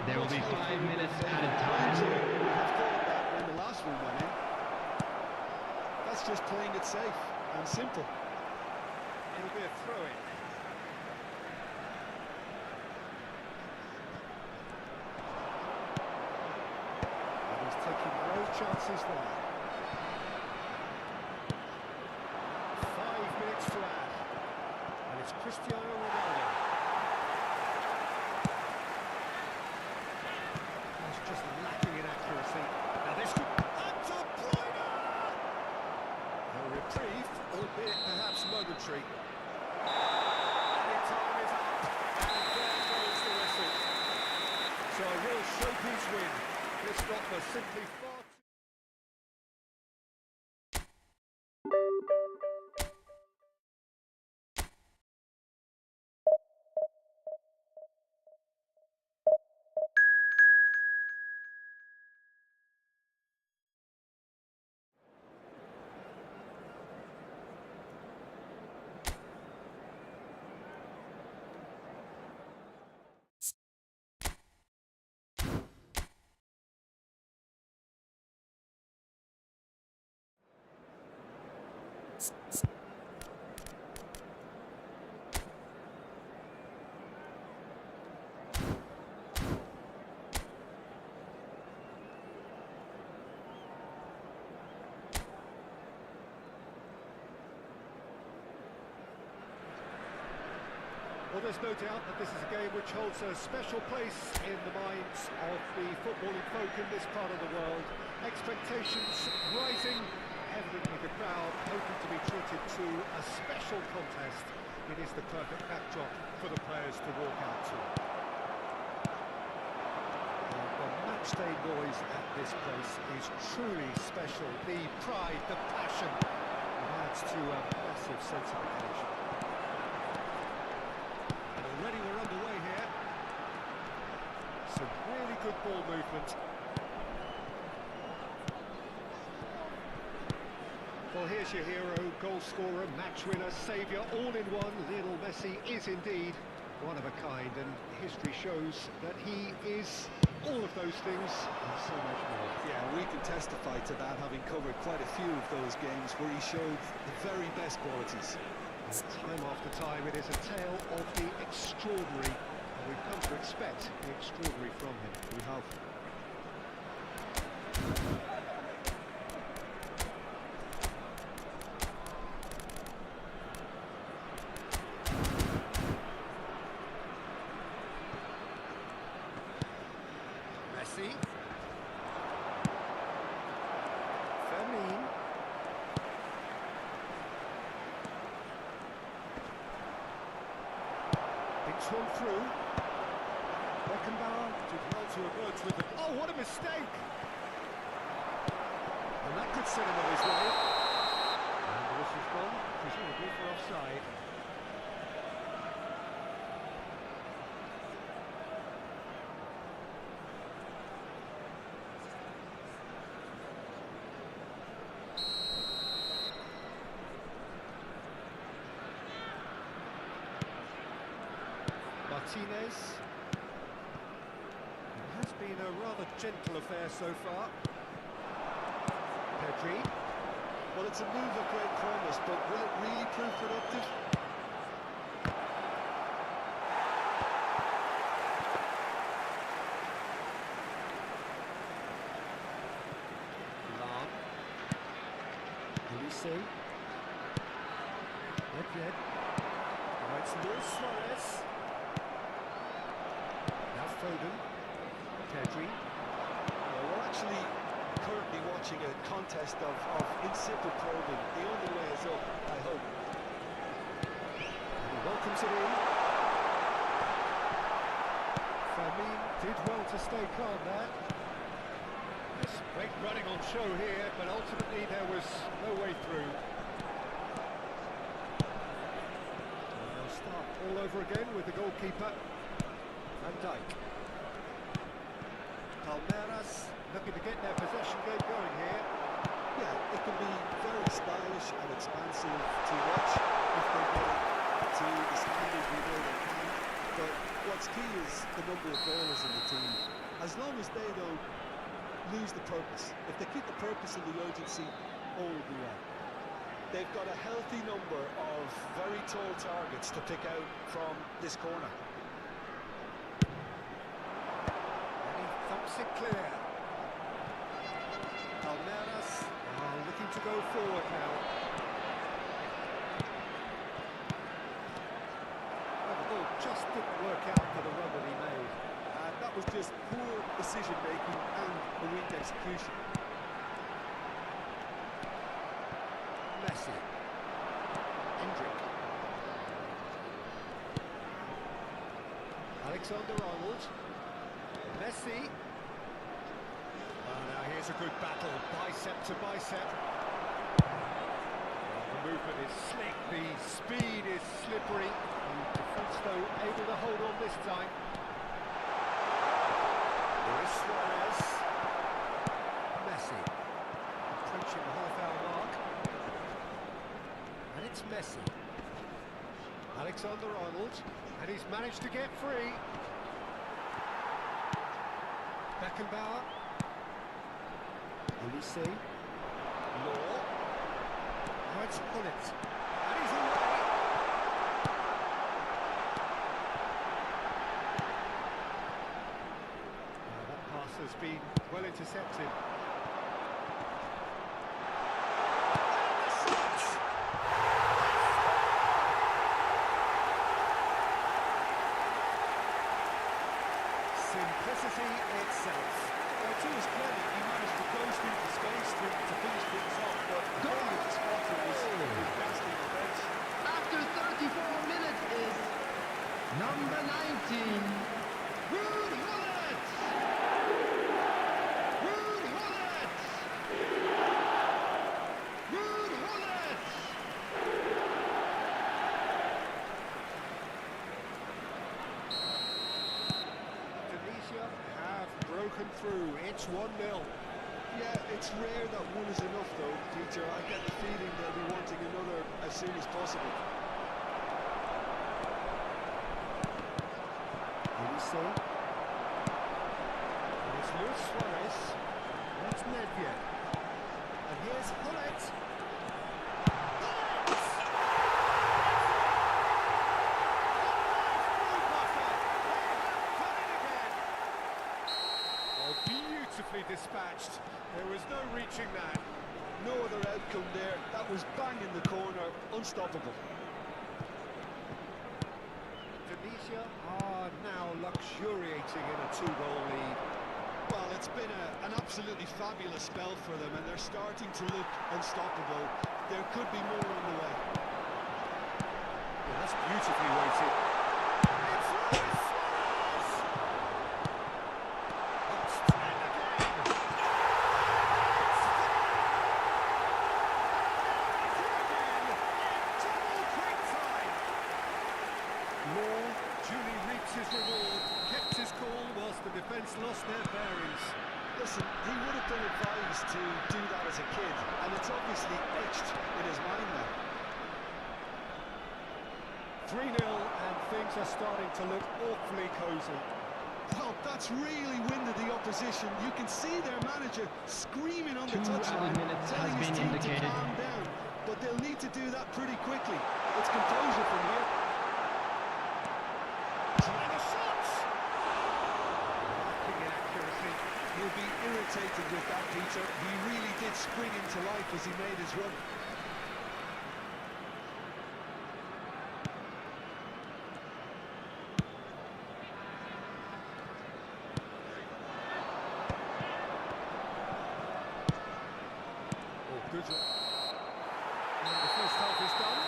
There will be 5 minutes added time. We have thought that when the last one went in. That's just playing it safe and simple. It'll be a throw-in. And he's taking no chances there. 5 minutes to add. And it's Cristiano Ronaldo. That's just lacking in accuracy. Now this could... That's a pointer! A reprieve, albeit perhaps momentary. And time is up. And there goes the whistle. So a real showpiece win. This lot was simply far too... Well, there's no doubt that this is a game which holds a special place in the minds of the footballing folk in this part of the world. Expectations rising, evidently the crowd hoping to be treated to a special contest. It is the perfect backdrop for the players to walk out to. The matchday noise at this place is truly special. The pride, the passion, it adds to a massive sense of occasion. Already we're underway here. Some really good ball movement. Well, here's your hero, goal scorer, match winner, saviour, all in one. Lionel Messi is indeed one of a kind, and history shows that he is all of those things and so much more. Yeah, we can testify to that, having covered quite a few of those games where he showed the very best qualities. Time after time, it is a tale of the extraordinary, and we've come to expect the extraordinary from him. We have. Messi. Fermin. It's one through. Beckenbauer did well to emerge with it. Oh, what a mistake! And that could set him on his way. And the whistle's gone, presumably for offside. Martinez. It has been a rather gentle affair so far. Pedri. Well, it's a move of great promise, but will it really prove productive? Lam. Olise. Nedved. Oh, it's Luis Suarez. Now Foden. Pedri. Well, actually, currently watching a contest of insipid probing. The only way is up, I hope. He welcomes it in. Fermin did well to stay calm there. Yes, great running on show here, but ultimately there was no way through. And they'll start all over again with the goalkeeper, Van Dijk. Palmeiras looking to get their possession game going here. Yeah, it can be very stylish and expansive to watch if they get it to the standard we know they can. But what's key is the number of ballers in the team. As long as they don't lose the purpose, if they keep the purpose and the urgency, all will be well. They've got a healthy number of very tall targets to pick out from this corner. And he thumps it clear. Palmeiras are looking to go forward now. Well, the ball just didn't work out for the run that he made. That was just poor decision-making and a weak execution. Messi. Hendrick. Alexander-Arnold. Messi. Oh, now here's a good battle, bicep to bicep. Well, the movement is slick, the speed is slippery. The defence, though, able to hold on this time. Luis Suarez. Messi. Approaching the half-hour mark. And it's Messi. Alexander-Arnold. And he's managed to get free. Beckenbauer. Olise. Law. Now it's Hullet. And he's away. That pass has been well intercepted. Simplicity itself. Well, to his credit, he managed to ghost into space to finish things off, but brilliant spotting was ghastly defence. After 34 minutes is number 19, Ruud Gullit! Ruud Gullit! Ruud Gullit! Tunisia have broken through. It's 1-0. Yeah, it's rare that one is enough, though, Peter. I get the feeling they'll be wanting another as soon as possible. Olise. And it's Luis Suarez. And it's Nedved. And here's Hullet. Beautifully dispatched. There was no reaching that. No other outcome there. That was bang in the corner, unstoppable. Tunisia are now luxuriating in a 2-goal lead. Well, it's been an absolutely fabulous spell for them, and they're starting to look unstoppable. There could be more on the way. Yeah, that's beautifully weighted. It's Luis Suarez! Outstanding again! Law duly reaps his reward, kept his cool whilst the defence lost their bearings. Listen, he would have been advised to do that as a kid, and it's obviously etched in his mind now. 3-0 and things are starting to look awfully cosy. Well, that's really winded the opposition. You can see their manager screaming on the 2 touchline, added minutes has telling his been team indicated. to calm down. But they'll need to do that pretty quickly. It's composure from here. Trying the shots! Lacking in accuracy. He'll be irritated with that, Peter. He really did spring into life as he made his run. Good. And the first half is done.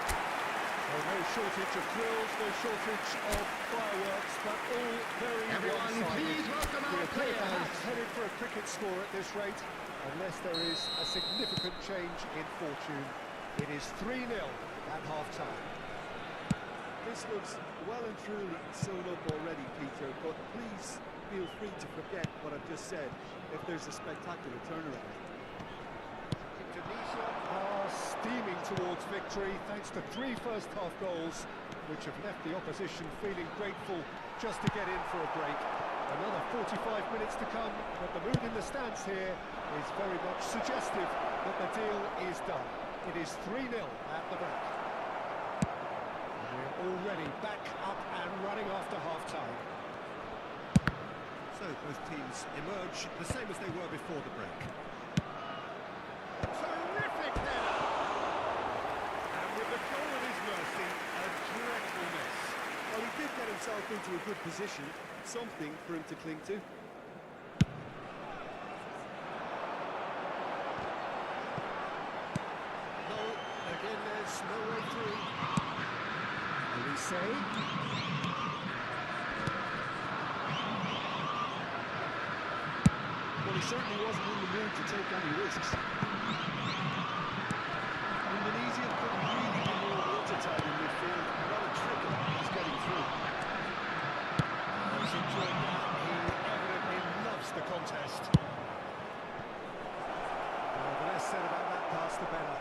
So no shortage of thrills, no shortage of fireworks, but all very Everyone, one-sided. please welcome our We appear players. perhaps headed for a cricket score at this rate, unless there is a significant change in fortune. It is 3-0 at half-time. This looks well and truly sewn up already, Peter, but please feel free to forget what I've just said if there's a spectacular turnaround. Indonesia are steaming towards victory thanks to 3 first-half goals, which have left the opposition feeling grateful just to get in for a break. Another 45 minutes to come, but the mood in the stands here is very much suggestive that the deal is done. It is 3-0 at the break. We're already back up and running after half-time. So both teams emerge the same as they were before the break. Terrific header! And with the goal at his mercy, a dreadful miss. Well, he did get himself into a good position, something for him to cling to. No, again there's no way through. Elise. Well, he certainly wasn't in the mood to take any risks. Indonesia couldn't really be more watertight in midfield. Not a trick is getting through. He's enjoying that. He evidently loves the contest. Well, the less said about that pass, the better.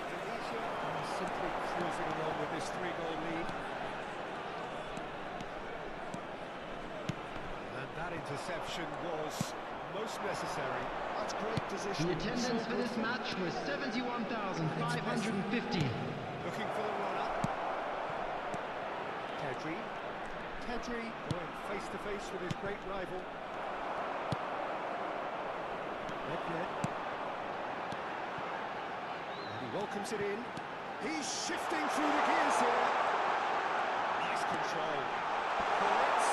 Indonesia are simply cruising along with this 3-goal lead. And that interception was most necessary. That's great position. The attendance for this match was 71,550. Looking for the run-up. Tedri going face-to-face with his great rival. And he welcomes it in. He's shifting through the gears here. Nice control. Correct.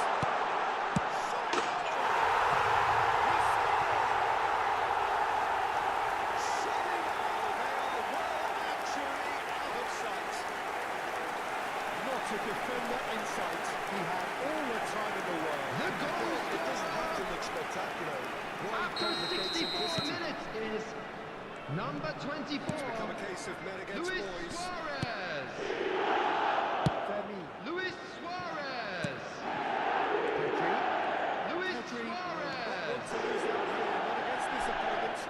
To defender in sight, he had all the time in the world. The goal! It doesn't have to look spectacular. After 64 minutes is number 24, It's become a case of men against Luis boys. Suarez. Femi. Luis Suarez. Pedri. Luis Pedri. Suarez. Not one to lose out here, not against this opponent.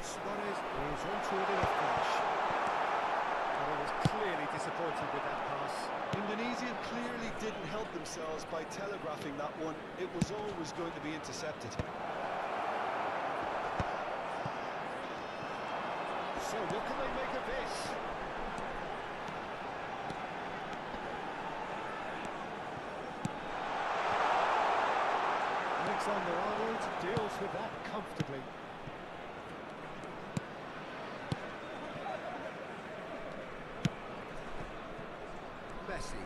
Suarez is onto it in a flash. And he was clearly disappointed with that pass. Indonesia clearly didn't help themselves by telegraphing that one. It was always going to be intercepted. So what can they make of this? Alexander-Arnold deals with that comfortably. Messi.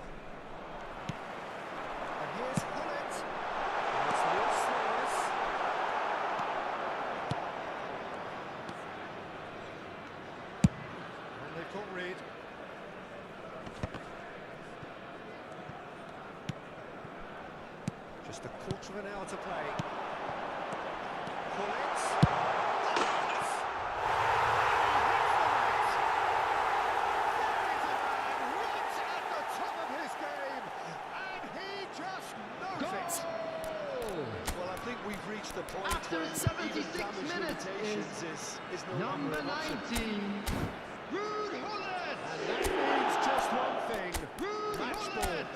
And here's Hullet. And it's Luis Suarez. And they've got rid. Just a quarter of an hour to play. Hullet. Well, I think we've reached the point After where 76 even damage minutes limitations is no Number longer an option. 19, Ruud Gullit. And that means just one thing. Ruud Match ball. Gullit.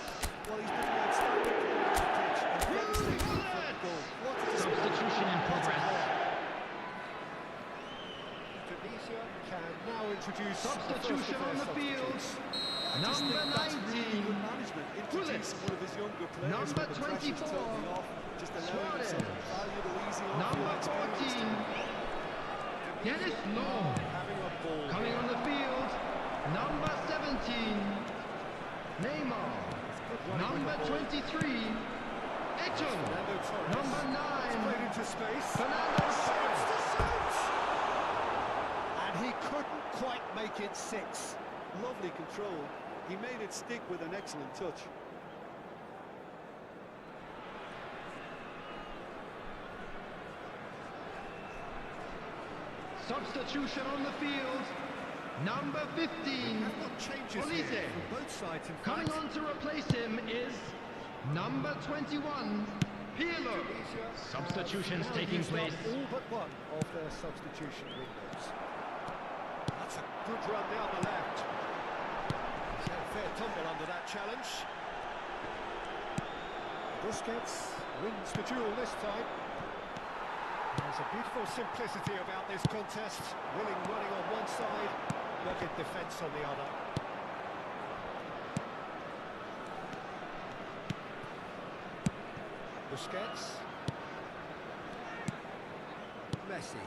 Well, he's been an outstanding player on the pitch and devastating Gullit. for the goal. What a Substitution in progress. Denise Tunisia can now introduce Substitution on the field. Number 19. Introducing one of his younger players. Number when the pressure's 24. totally off, just allowing him some Suarez. valuable, easy on-field Number experience. 14. Dennis Law. Having a ball. Coming on the field. Number 17. Neymar. Good running Number with the ball. 23. Eto. Fernando Torres. Number 9. Played into space. Fernando Shoots Torres. to shoot! And he couldn't quite make it 6. Lovely control. He made it stick with an excellent touch. Substitution on the field. Number 15. Have got changes Olise. here from both sides, in Coming fact. on to replace him is number 21. Pirlo. Substitutions Now taking used up place. all but one of their substitution windows. That's a good run down the left. He's had a fair tumble under that challenge. Busquets wins the duel this time. There's a beautiful simplicity about this contest. Willing running on one side, rugged defence on the other. Busquets. Messi.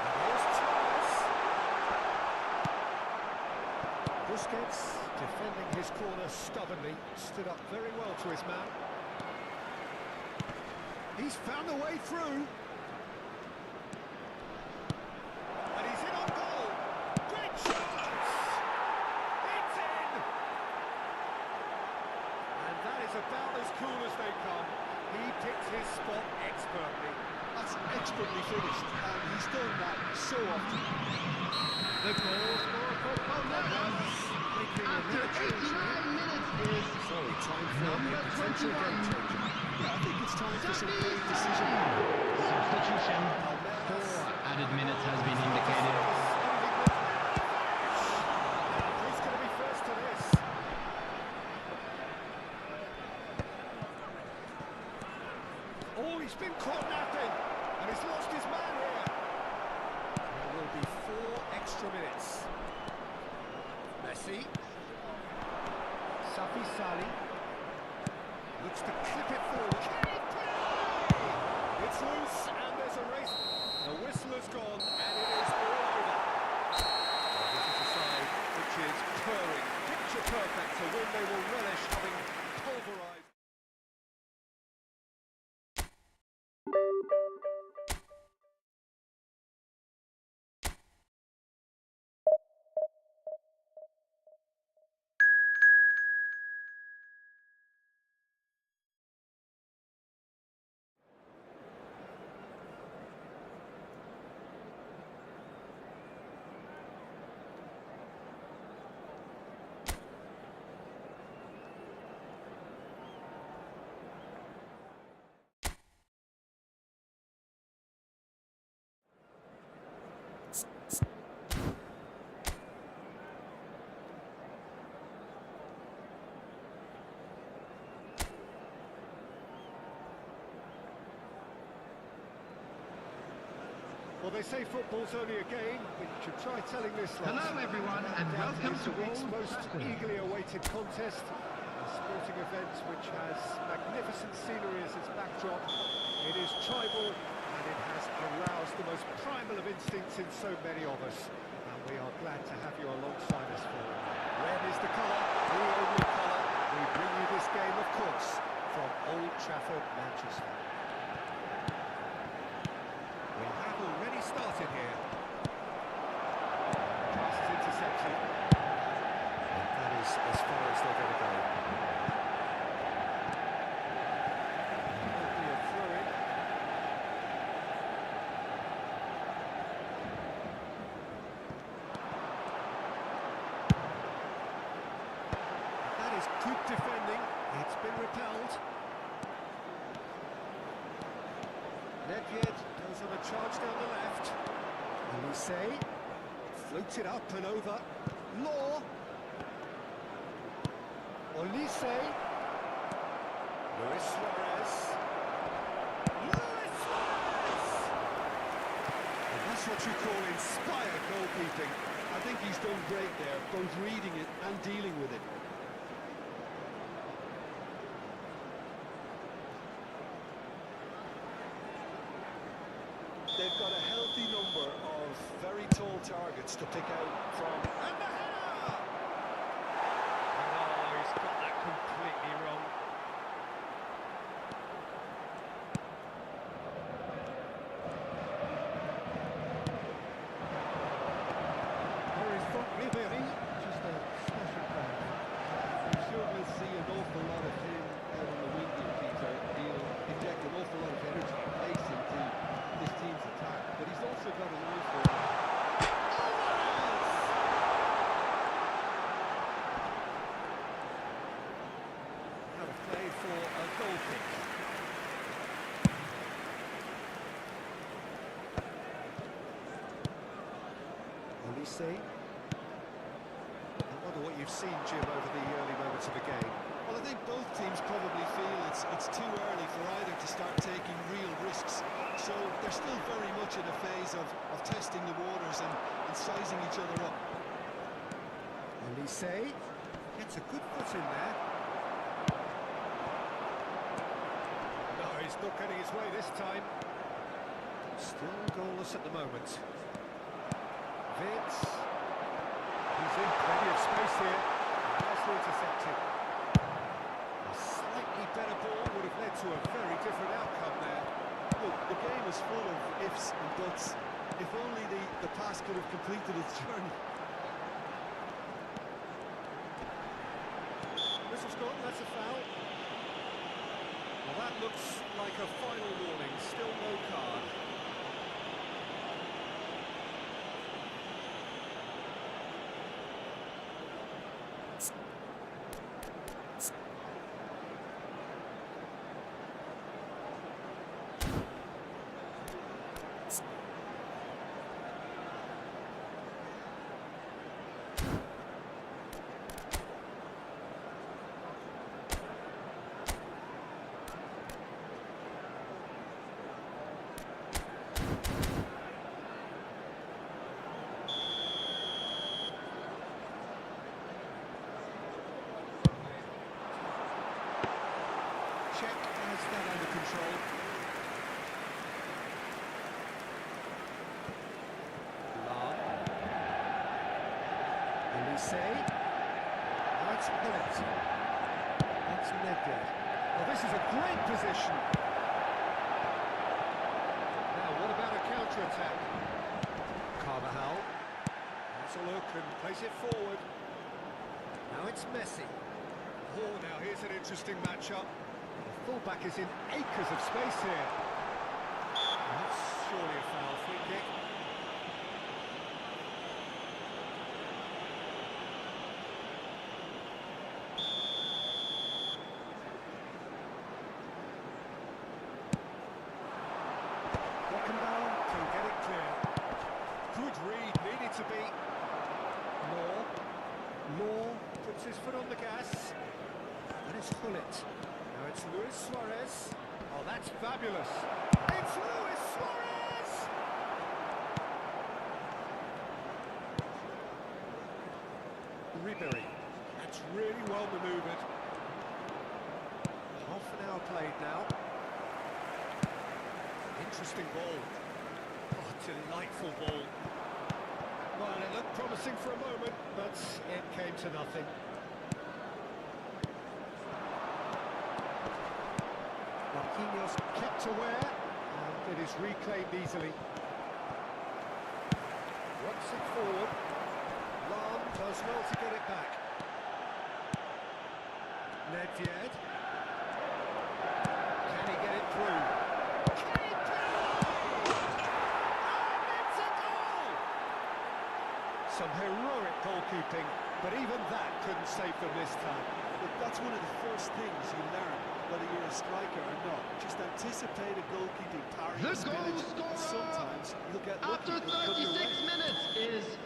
And here's Torres. Busquets defending his corner stubbornly, stood up very well to his man. He's found a way through. And he's in on goal. Great chance! It's in! And that is about as cool as they come. He picked his spot expertly. That's expertly finished, and he's done that so often. The goal scorer for Palmeiras after 89 minutes is So, time for number a potential 21. game changer. Yeah, I think it's time for some big decision. Substitution. 4 added minutes has been indicated. He's going to be first to this. Oh, he's been caught napping, and he's lost his man here. There will be 4 extra minutes. Messi. Safi Sali. Looks to clip it forward. It's loose, and there's a race. The whistle has gone, and it is all over. Well, this is a side which is purring, picture perfect, a win they will relish, having pulverised. Well, they say football's only a game, but you should try telling this lot. Hello everyone and welcome to the week's Old most Trafford. eagerly awaited contest, a sporting event which has magnificent scenery as its backdrop. It is tribal and it has aroused the most primal of instincts in so many of us, and we are glad to have you alongside us for it. Red is the colour, the only colour. We bring you this game, of course, from Old Trafford, Manchester. We have already started here. Pass is intercepted. And that is as far as they're going to go. That'll be a throw-in. That is good defending. It's been repelled. Nedved goes on a charge down the left. Olise floats it up and over. Law. Olise. Luis Suarez. Luis Suarez! That's what you call inspired goalkeeping. I think he's done great there, both reading it and dealing with it. They've got a healthy number of very tall targets to pick out from. And the header! Oh, he's got that completely wrong. There is Ribéry, just a special player. I'm sure we'll see an awful lot of him out on the wing here, Peter. He'll inject an awful lot of energy and pace into this team's attack, but he's also got an eye for it. Out of play for a goal kick. Olise. I wonder what you've seen, Jim, over the early moments of the game. Well, I think both teams probably feel it's too early for either to start taking real risks. So they're still very much in a phase of testing the waters and sizing each other up. Olise gets a good foot in there. No, he's not getting his way this time. Still goalless at the moment. Vince. He's in plenty of space here. Nicely intercepted. A slightly better ball would have led to a very different outcome there. Look, the game is full of ifs and buts. If only the pass could have completed its journey. Whistle's gone, that's a foul. Well, that looks like a final warning, still no card. Check has that under control. Olise. That's Bullet. That's Nedved. Well, this is a great position. Now, what about a counter-attack? Carvajal. That's a look and plays it forward. Now it's Messi. Oh, now here's an interesting matchup. The fullback is in acres of space here. That's surely a foul, free kick. Rockenbauer can get it clear. Good read, needed to be. Law puts his foot on the gas. And it's Bullet. Now it's Luis Suarez. Oh, that's fabulous. It's Luis Suarez! Ribéry. That's really well manoeuvred. Half an hour played now. Interesting ball. Oh, delightful ball. Well, it looked promising for a moment, but it came to nothing. Marquinhos kept aware, and it is reclaimed easily. Works it forward. Lam does well to get it back. Nedved. Can he get it through? Can he do it? And it's a goal! Some heroic goalkeeping, but even that couldn't save them this time. Look, that's one of the first things you learn, whether you're a striker or not. Just anticipate a goalkeeping parry. The spillage, goal and scorer sometimes you'll get lucky. After it'll come your 36 way. minutes is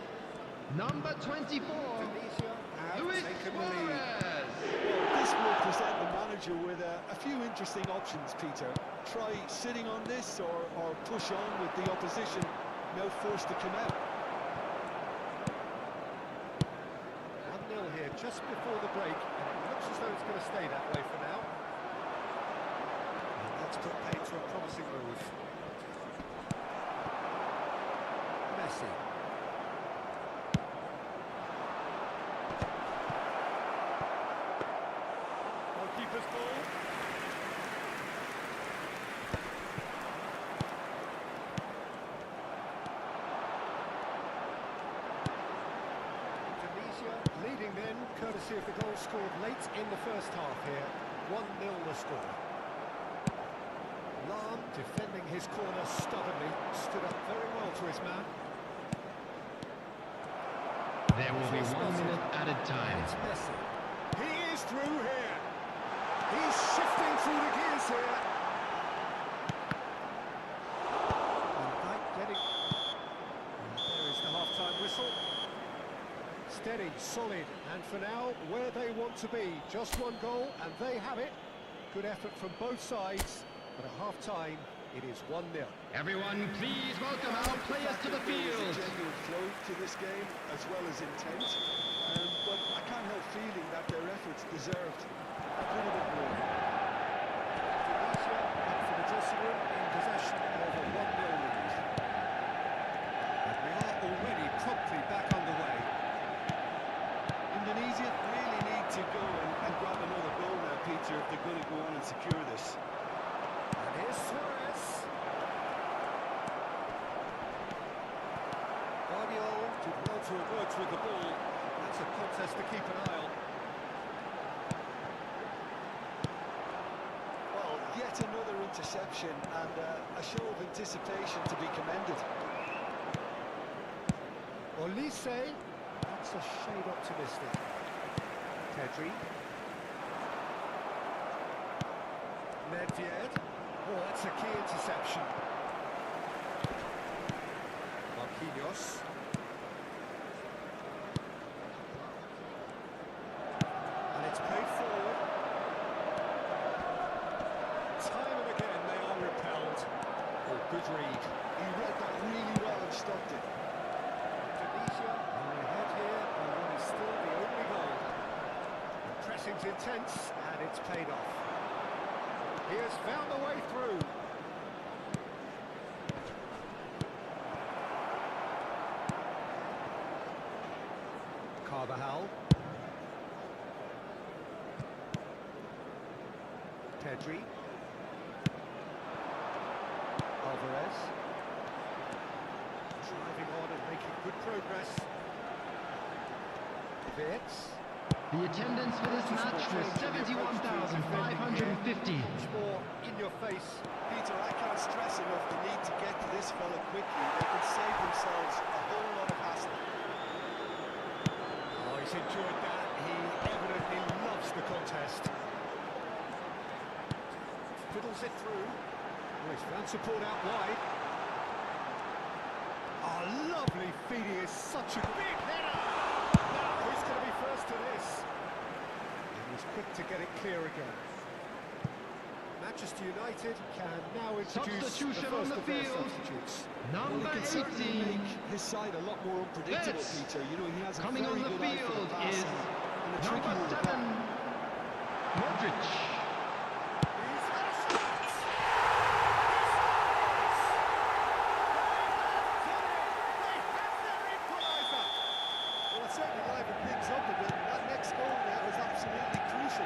number 24, Tunisia have Luis taken the lead. Suarez. Well, this will present the manager with a few interesting options, Peter. Try sitting on this or push on with the opposition. now forced to come out. 1-0 here just before the break, and it looks as though it's going to stay that way for now. And that's put paid to a promising move. Messi. Goalkeeper's ball. Leading then, courtesy of the goal scored late in the first half here. 1-0 the score. Lam, defending his corner stubbornly, stood up very well to his man. There will be 1 minute added time. It's Messi. He is through here. He's shifting through the gears here. And back getting... And there is the half-time whistle. Steady, solid, and for now, where they want to be. Just one goal, and they have it. Good effort from both sides, but at half-time, it is 1-0. Everyone, please welcome our players to the There field. was a genuine flow to this game, as well as intent. But I can't help feeling that their efforts deserved a little bit more. Tunisia up for the dressing room in possession of a 1-0 lead. And we are already promptly back underway. Indonesia really need to go and grab another goal now, Peter, if they're going to go on and secure this. And here's Suarez. Guardiola did well to emerge with the ball. That's a contest to keep an eye on. Well, yet another interception and a show of anticipation to be commended. Olise, that's a shade optimistic. Pedri. Nedved. Oh, that's a key interception. Marquinhos. And it's played forward. Time and again they are repelled. Oh, good read. He read that really well and stopped it. Tunisia are ahead here on what is still the only goal. The pressing's intense and it's paid off. He has found the way through. Carvajal. Pedri. Alvarez. Driving on and making good progress. Vitz. The attendance for this match was 71,550. Much more in your face. Peter, I can't stress enough the need to get to this fella quickly. They can save themselves a whole lot of hassle. Oh, he's enjoyed that. He evidently loves the contest. Fiddles it through. Oh, he's found support out wide. Oh, lovely feed. He is such a big header. Now, who's going to be first to this? And he's quick to get it clear again. Manchester United can now introduce Substitution the on first the of their field. substitutes. Well, Number he can certainly 18. make his side a lot more unpredictable, Vitz. Peter. You know, he has a Coming very on the good eye for field the pass is and a tricky number one to 7, block. Modric. He's had a shot. Well, it certainly livened things up a bit. That next goal now is absolutely crucial.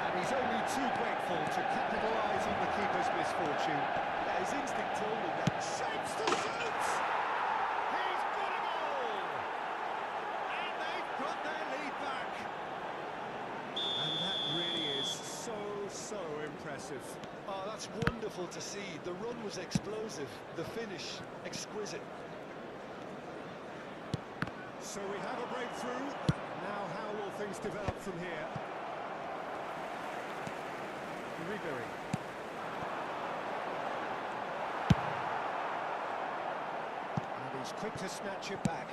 And he's only too grateful to capitalise on the keeper's misfortune. Yeah, his instinct told him that. Shapes to shoot! He's got a goal! And they've got their lead back. And that really is so impressive. Oh, that's wonderful to see. The run was explosive, the finish exquisite. So we have a breakthrough. Now how will things develop from here? Ribery. And he's quick to snatch it back.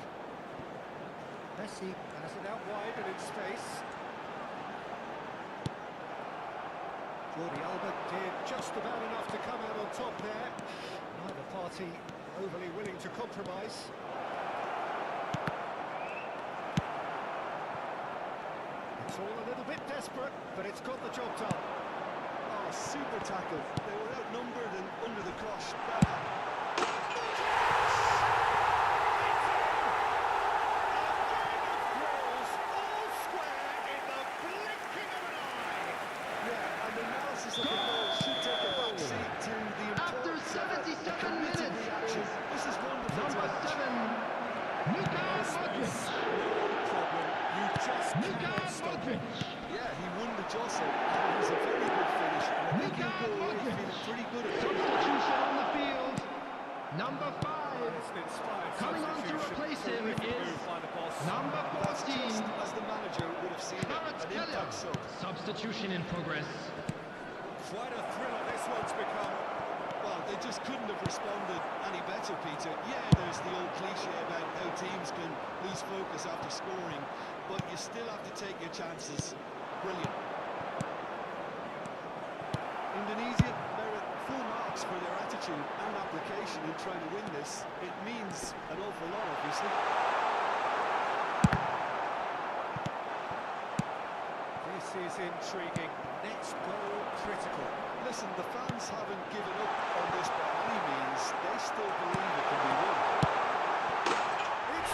Messi has it out wide and in space. Jordi Alba did just about enough to come out on top there. Neither party he overly willing to compromise? It's all a little bit desperate, but it's got the job done. Oh, super tackle. They were outnumbered and under the cosh. After 77 minutes, This is wonderful. number 7, Luka Modric. You just Luka cannot stop him. Modric. Yeah, he won the jostle, and it was a very good finish. And I think Luka he'll go away Modric. feeling pretty good at it. Substitution on the field. Number 5. It's an inspired Coming on to substitution. replace him Terrific is move by the boss. number That's 14. just as the manager would have seen it. An impact sub. Substitution in progress. Quite a thriller this one's become. Well, they just couldn't have responded any better, Peter. Yeah, there's the old cliche about how teams can lose focus after scoring, but you still have to take your chances. Brilliant. Indonesia merit full marks for their attitude and application in trying to win this. It means an awful lot, obviously. This is intriguing. Next goal critical. Listen, the fans haven't given up on this by any means. They still believe it can be won. It's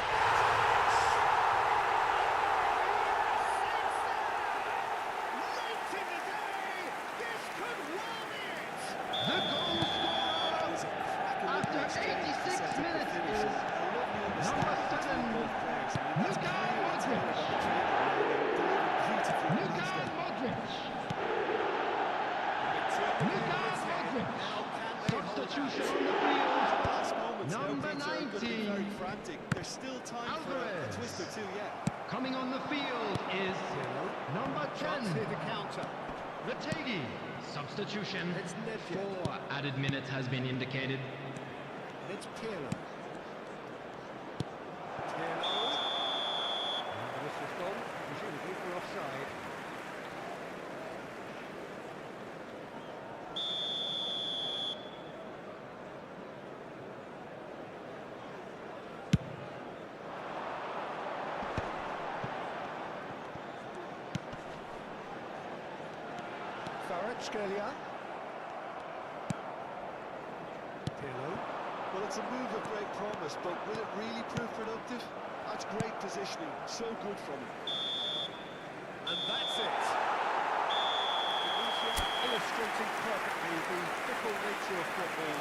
late in the day. This could well be it. The goal scorer That is a cracking after exchange to 86 set up the minutes finish. is A lovely number understanding between 7, both players. I mean, that's Luka clearly a Modric. tale of the trade delivered beautifully. Luka Modric. Luka Modric. Substitution on the field. Last moments now, Number Peter, are going to be 19. very frantic. There's still time for a Alvarez. twist or two yet. Coming on the field is number 10, Chance here to counter. Retegi. Substitution. It's Nedved. 4 added minutes has been indicated. It's Pirlo. Pirlo. And the whistle's gone, presumably for offside. Kvaratskhelia. Pirlo. Well, it's a move of great promise, but will it really prove productive? That's great positioning. So good from him. And that's it. Tunisia illustrating perfectly the fickle nature of football.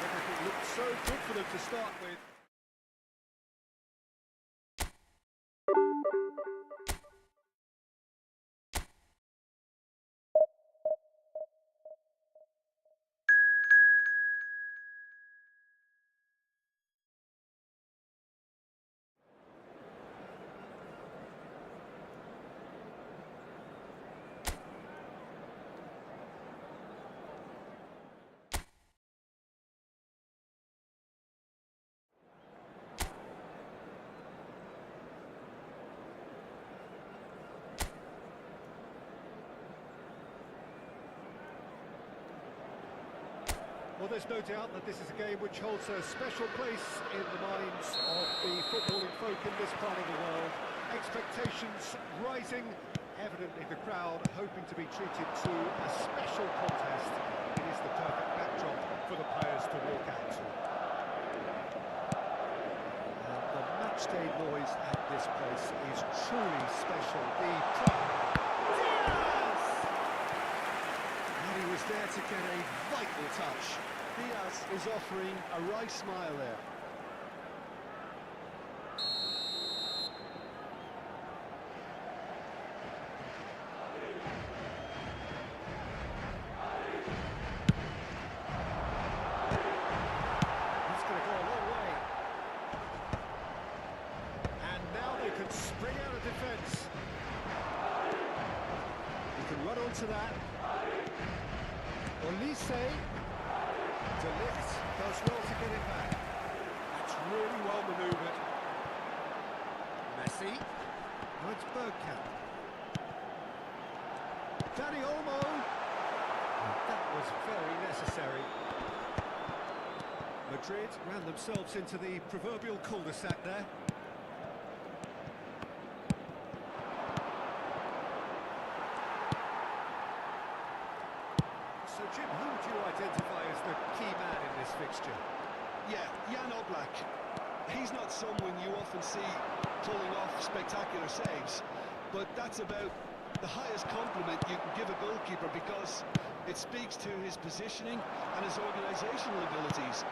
Everything looked so good for them to start with. Well, there's no doubt that this is a game which holds a special place in the minds of the footballing folk in this part of the world. Expectations rising, evidently the crowd hoping to be treated to a special contest. It is the perfect backdrop for the players to walk out to. And the matchday noise at this place is truly special. The Diaz! And he was there to get a vital touch. Diaz is offering a wry smile there. He's going to go a long way. And now they can spring out of defence. He can run onto that. Olise. De Ligt does well to get it back. That's really well manoeuvred. Messi. Now it's Bergkamp. Dani Olmo. That was very necessary. Madrid ran themselves into the proverbial cul-de-sac there. So, Jim, who would you identify as the key man in this fixture? Yeah, Jan Oblak. He's not someone you often see pulling off spectacular saves, but that's about the highest compliment you can give a goalkeeper because it speaks to his positioning and his organisational abilities.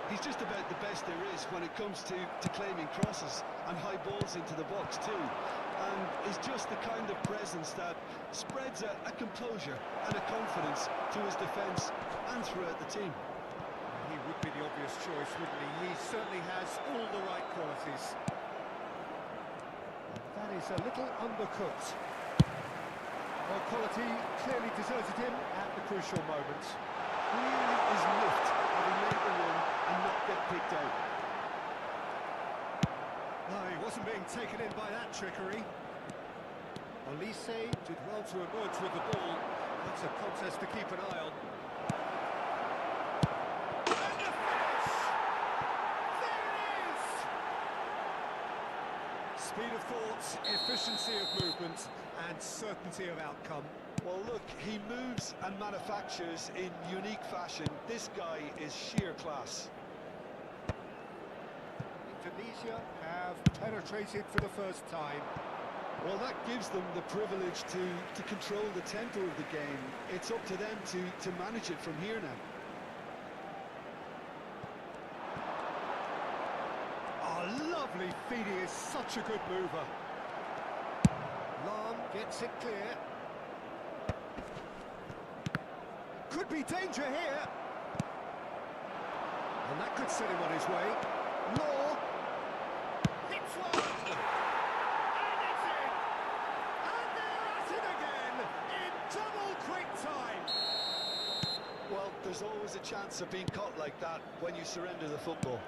He's just about the best there is when it comes to claiming crosses and high balls into the box too. And is just the kind of presence that spreads a composure and a confidence to his defence and throughout the team. He would be the obvious choice, wouldn't he? He certainly has all the right qualities. That is a little undercooked. Well, quality clearly deserted him at the crucial moment. Really is lift having made the run and not get picked out. No, he wasn't being taken in by that trickery. Olise did well to emerge with the ball. That's a contest to keep an eye on. And the finish! There it is! Speed of thought, efficiency of movement, and certainty of outcome. Well, look, he moves and manufactures in unique fashion. This guy is sheer class. Indonesia have penetrated for the first time. Well, that gives them the privilege to control the tempo of the game. It's up to them to manage it from here now. Oh, lovely feed. He is such a good mover. Lam gets it clear. Could be danger here. And that could set him on his way. Law hits one. And it's in. And they're at it again in double quick time. Well, there's always a chance of being caught like that when you surrender the football.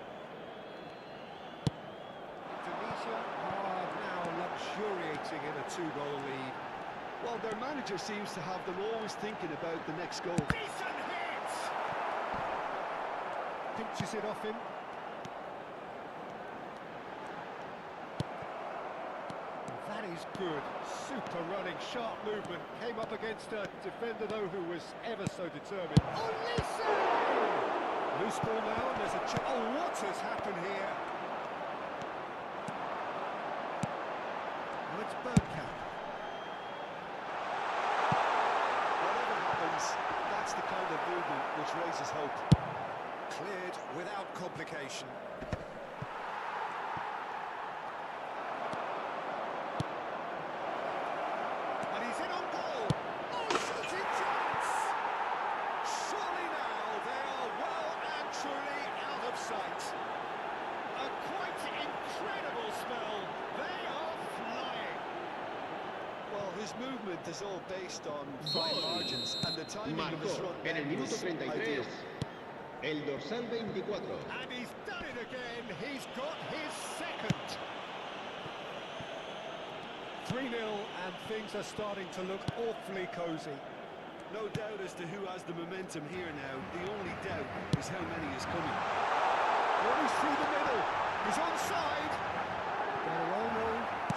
Indonesia are now luxuriating in a 2-goal lead. Well, their manager seems to have them always thinking about the next goal. Decent hit! Pinches it off him. That is good. Super running, sharp movement. Came up against a defender, though, who was ever so determined. Olise! Loose ball now, and there's a chance. Oh, what has happened here? Well, it's Bergkamp. Whatever happens, that's the kind of movement which raises hope. Cleared without complication. And he's in on goal. Oh, shooting chance! Surely now they are well and truly out of sight. A quite incredible spell. They are flying. Well, his movement is all based on fine margins, and the timing of his Marcó run en el then minuto is 33 ideal. el dorsal 24. And he's done it again. He's got his second. 3-0, and things are starting to look awfully cosy. No doubt as to who has the momentum here now. The only doubt is how many is coming. Oh, he's through the middle. He's onside. Barolo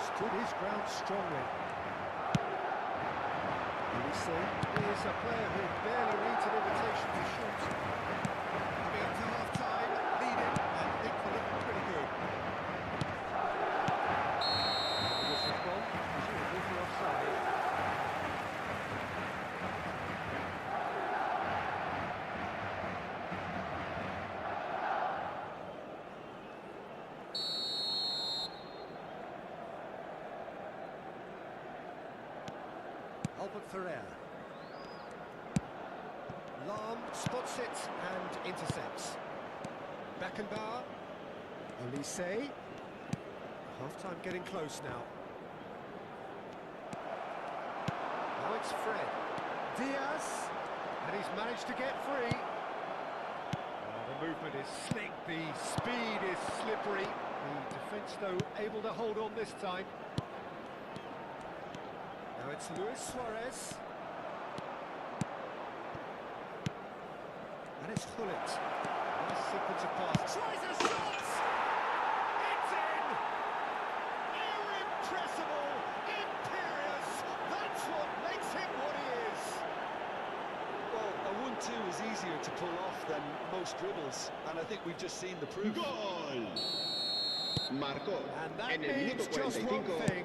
stood his ground strongly. Olise is a player who barely needs an invitation to shoot. Coming up to half-time, leading, and things are looking pretty good. This is gone, presumably for offside. Albert Ferrer. Lam spots it and intercepts. Beckenbauer. Olise. Half-time getting close now. Now it's Fred. Diaz. And he's managed to get free. Oh, the movement is slick, the speed is slippery. The defence, though, able to hold on this time. Now it's Luis Suarez. And it's Hullet. Nice sequence of passes. Tries a shot! It's in! Irrepressible! Imperious! That's what makes him what he is! Well, a 1-2 is easier to pull off than most dribbles, and I think we've just seen the proof. Gol. Marcó And that en el means minuto just one 45 thing.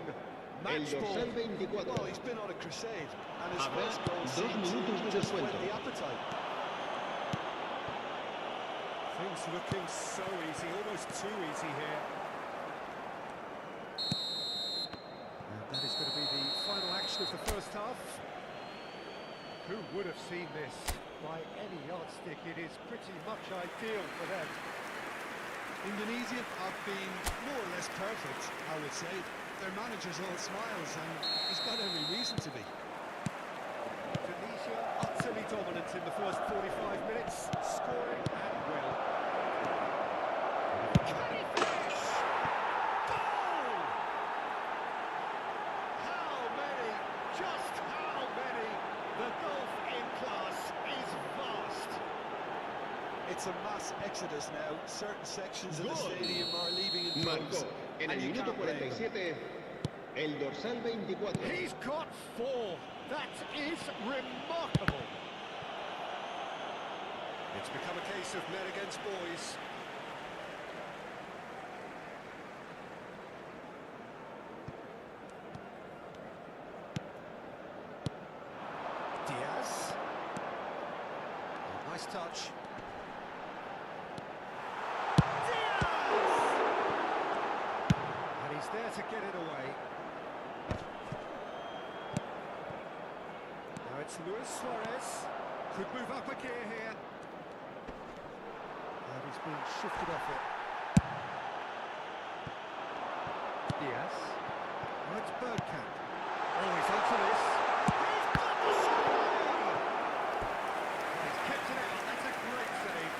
el Match ball. dorsal 24. Well, he's been on a crusade, and his Habrá first goal 2 seemed minutos to de just whet descuento. the appetite. Things looking so easy, almost too easy here. And that is going to be the final action of the first half. Who would have seen this? By any yardstick, it is pretty much ideal for them. Indonesia have been more or less perfect, I would say. Their manager's all smiles, and he's got every reason to be. Tunisia utterly dominant in the first 45 minutes, scoring at will. Can he finish? Goal! How many? Just how many? The gulf in class is vast. It's a mass exodus now. Certain sections of the Gol. stadium are leaving in droves, Marcó en el and you minuto can't blame them. 47 el dorsal 24. He's got 4. That is remarkable. It's become a case of men against boys. Diaz. Oh, nice touch. And he's there to get it away. Now it's Luis Suarez. Could move up a gear here. And he's being shifted off it. Diaz. Now it's Bergkamp. Oh, he's onto this. He's got the save! He's kept it out. That's a great save.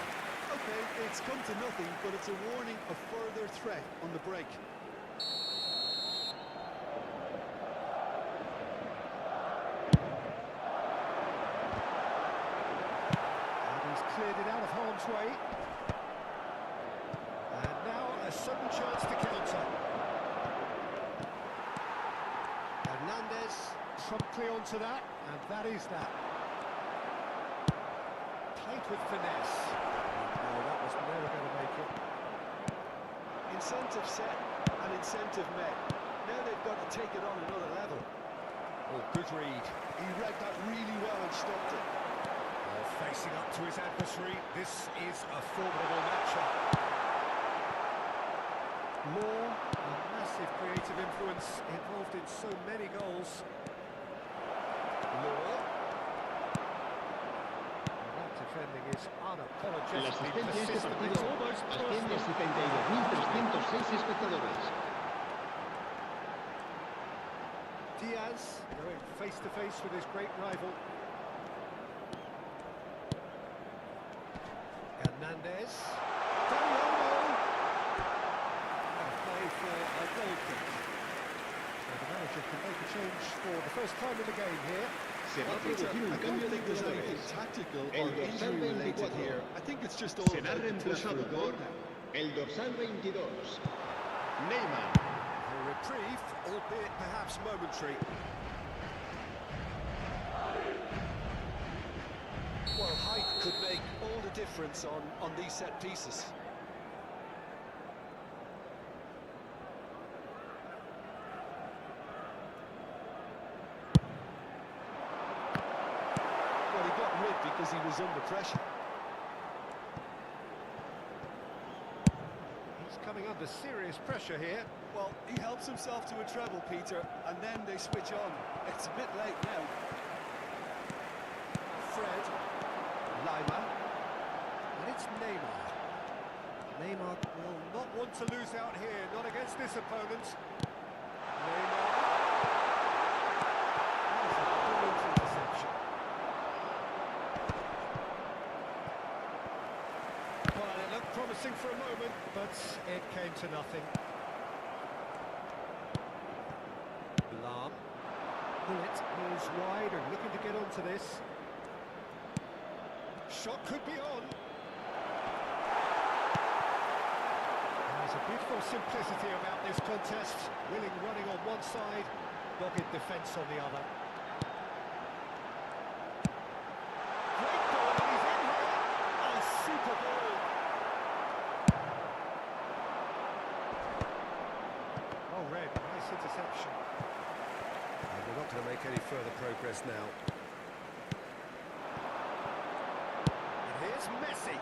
Okay, it's come to nothing, but it's a warning of further threat on the break. And he's cleared it out of harm's way. And now a sudden chance to counter. Hernandez promptly onto that, and that is that. Played with finesse. No, that was never going to make it. Incentive set and incentive met. Now they've got to take it on another level. Oh, good read. He read that really well and stopped it. Oh, facing up to his adversary, this is a formidable matchup. Law, a massive creative influence involved in so many goals. Law. That defending is La unapologetically asistencia a este persistent. partido It's almost asciende a personal. 72.306 espectadores. Diaz going face to face with his great rival. Hernandez. Dariolo. And play for a goal kick. So the manager can make a change for the first time in the game here. Se va a Peter, producir un I don't cambio de think there's anything jugadores. tactical El or dorsal injury related 24. here. I think it's just all Será about the push for reemplazado a goal por now. el dorsal 22. Neymar. A reprieve, albeit perhaps momentary. Well, height could make all the difference on these set pieces. Well, he got rid because he was under pressure. He's coming under serious pressure here. Well, he helps himself to a treble, Peter, and then they switch on. It's a bit late now. Fred. Lima. And it's Neymar. Neymar will not want to lose out here, not against this opponent. Neymar. That is a brilliant interception. Well, it looked promising for a moment, but it came to nothing. Lam. Bullet moves wide and looking to get onto this. Shot could be on. Youthful simplicity about this contest. Willing running on one side, dogged defence on the other. Great ball, and he's in here. Oh, super ball. Oh, Red, nice interception. And we're not going to make any further progress now. And here's Messi.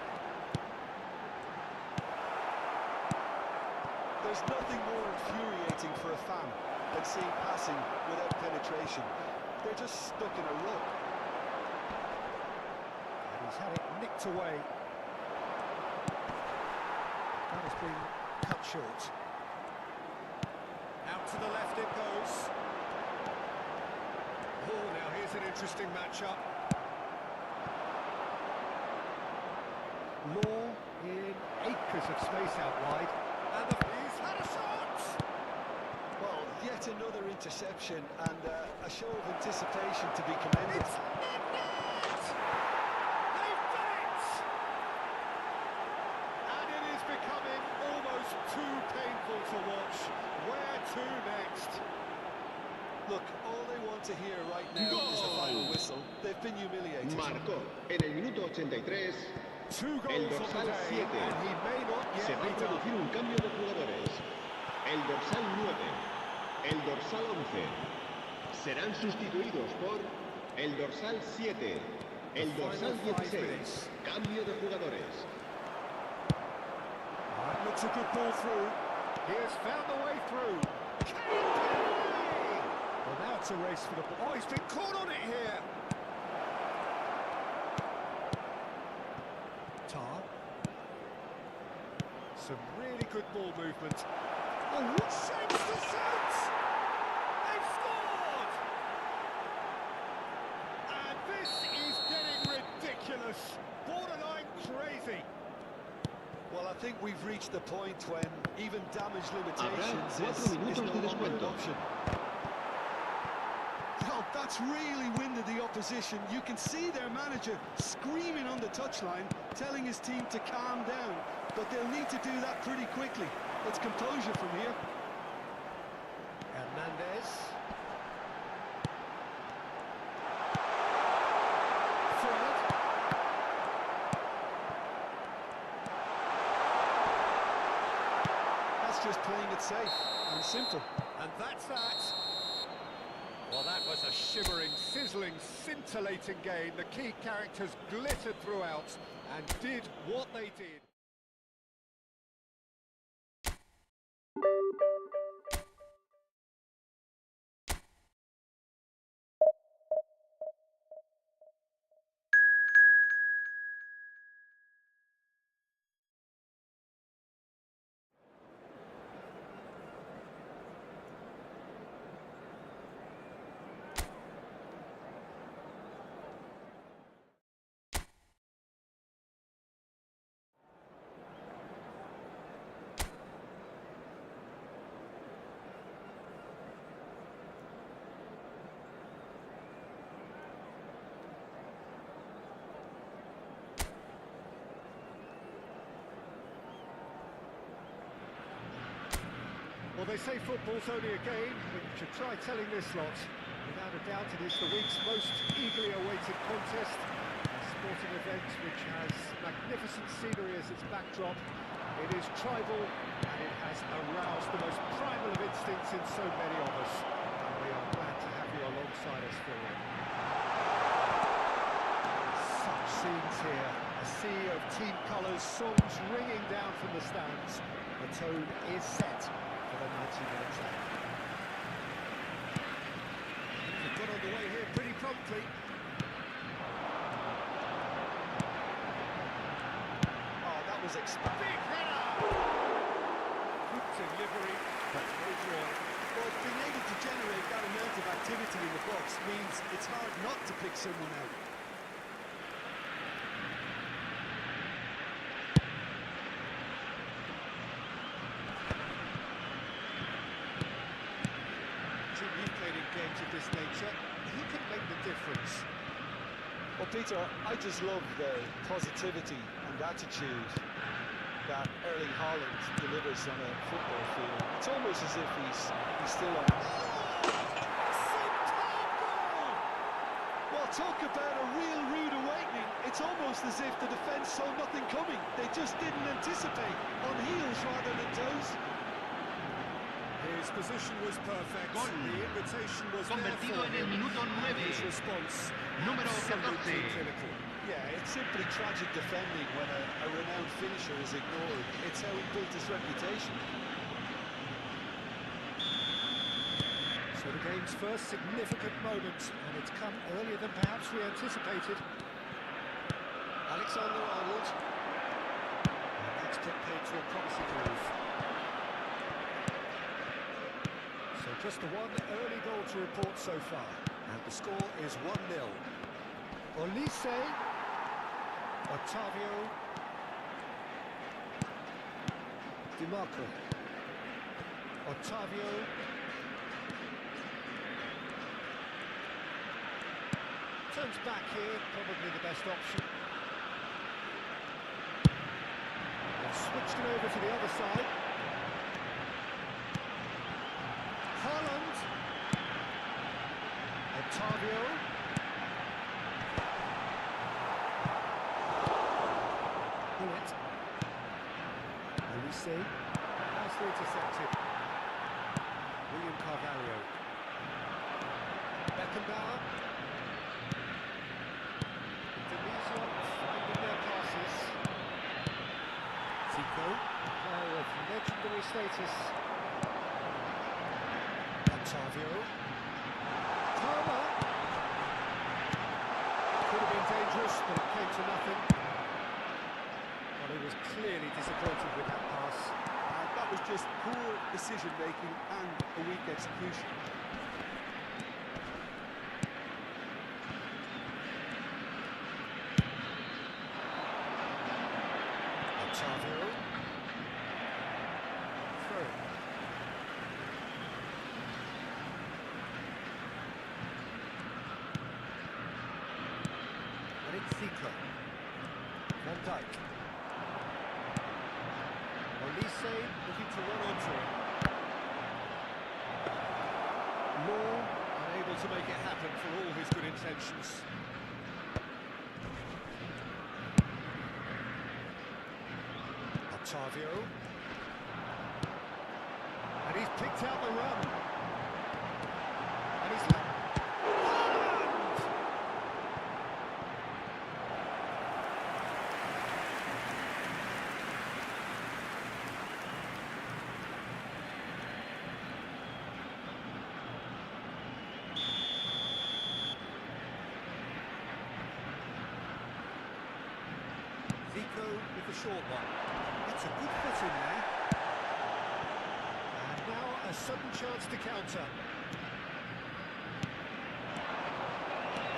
There's nothing more infuriating for a fan than seeing passing without penetration. They're just stuck in a rut. And he's had it nicked away. That has been cut short. Out to the left it goes. Oh, now here's an interesting matchup. Law in acres of space out wide. And he's had a shot! Well, yet another interception and a show of anticipation to be commended. It's nicked! They've done it! And it is becoming almost too painful to watch. Where to next? Look, all they want to hear right now is the final whistle. They've been humiliated. Marcó en el minuto 83 Two el goals on the dorsal day, 7. and he may not Se yet va a be done. producir un cambio de jugadores. El dorsal 9, el dorsal 11 serán sustituidos por el dorsal 7, el dorsal 16. Cambio de jugadores. That looks a good ball through. He has found the way through. Well, now it's a race for the ball. Oh, he's been caught on it here. Tar. Some really good ball movement. Oh, what shapes to shoot! They've scored! And this is getting ridiculous. Borderline crazy. Well, I think we've reached the point when even damage Habrá limitations 4 is minutos no de longer an descuento. option. Well, that's really winded the opposition. You can see their manager screaming on the touchline, telling his team to calm down. But they'll need to do that pretty quickly. It's composure from here. Hernandez. That's just playing it safe and simple. And that's that. Well, that was a shimmering, sizzling, scintillating game. The key characters glittered throughout and did what they did. Well, they say football's only a game, but you should try telling this lot. Without a doubt, it is the week's most eagerly awaited contest. A sporting event which has magnificent scenery as its backdrop. It is tribal, and it has aroused the most primal of instincts in so many of us. And we are glad to have you alongside us for it. Such scenes here. A sea of team colours, songs ringing down from the stands. The tone is set for the 90-minute attack. They've got on the way here pretty promptly. Oh, that was expected. Big header! Good delivery, but no draw. Well, being able to generate that amount of activity in the box means it's hard not to pick someone out. Team you've played in games of this nature, who can make the difference? Well, Peter, I just love the positivity and attitude that Erling Haaland delivers on a football field. It's almost as if he's still on. Well, talk about a real rude awakening. It's almost as if the defence saw nothing coming. They just didn't anticipate. On heels rather than toes. His position was perfect. Gol. The invitation was Convertido there for en el him. minuto And 9. his response, Número absolutely 14. clinical. Yeah, it's simply tragic defending when a renowned finisher is ignored. It's how he built his reputation. So the game's first significant moment, and it's come earlier than perhaps we anticipated. Alexander-Arnold. And that's paid to a promising move. So just the one early goal to report so far, and the score is 1-0. Olise, Otavio, Di Marco, Otavio, turns back here, probably the best option. They've switched it over to the other side. Haaland, Otavio, Bullet, Olise, nicely intercepted. William Carvalho, Beckenbauer, Indonesia finding their passes. Zico, player of legendary status. Otavio, Palmer, could have been dangerous, but it came to nothing. Well, he was clearly disappointed with that pass. And that was just poor decision-making and a weak execution. Otavio, through. And it's Zico. Van Dijk. Olise looking to run onto it. Law unable to make it happen for all his good intentions. Otavio. And he's picked out the run. And he's let... Haaland! Zico with the short one. That's a good foot in there. And now a sudden chance to counter.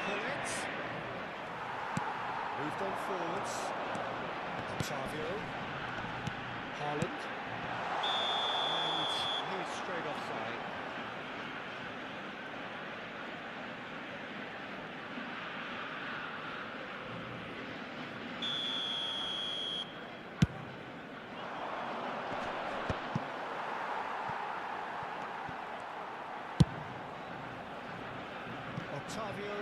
Bullet. Moved on forwards. Otavio. Haaland. And he's straight offside. Otavio,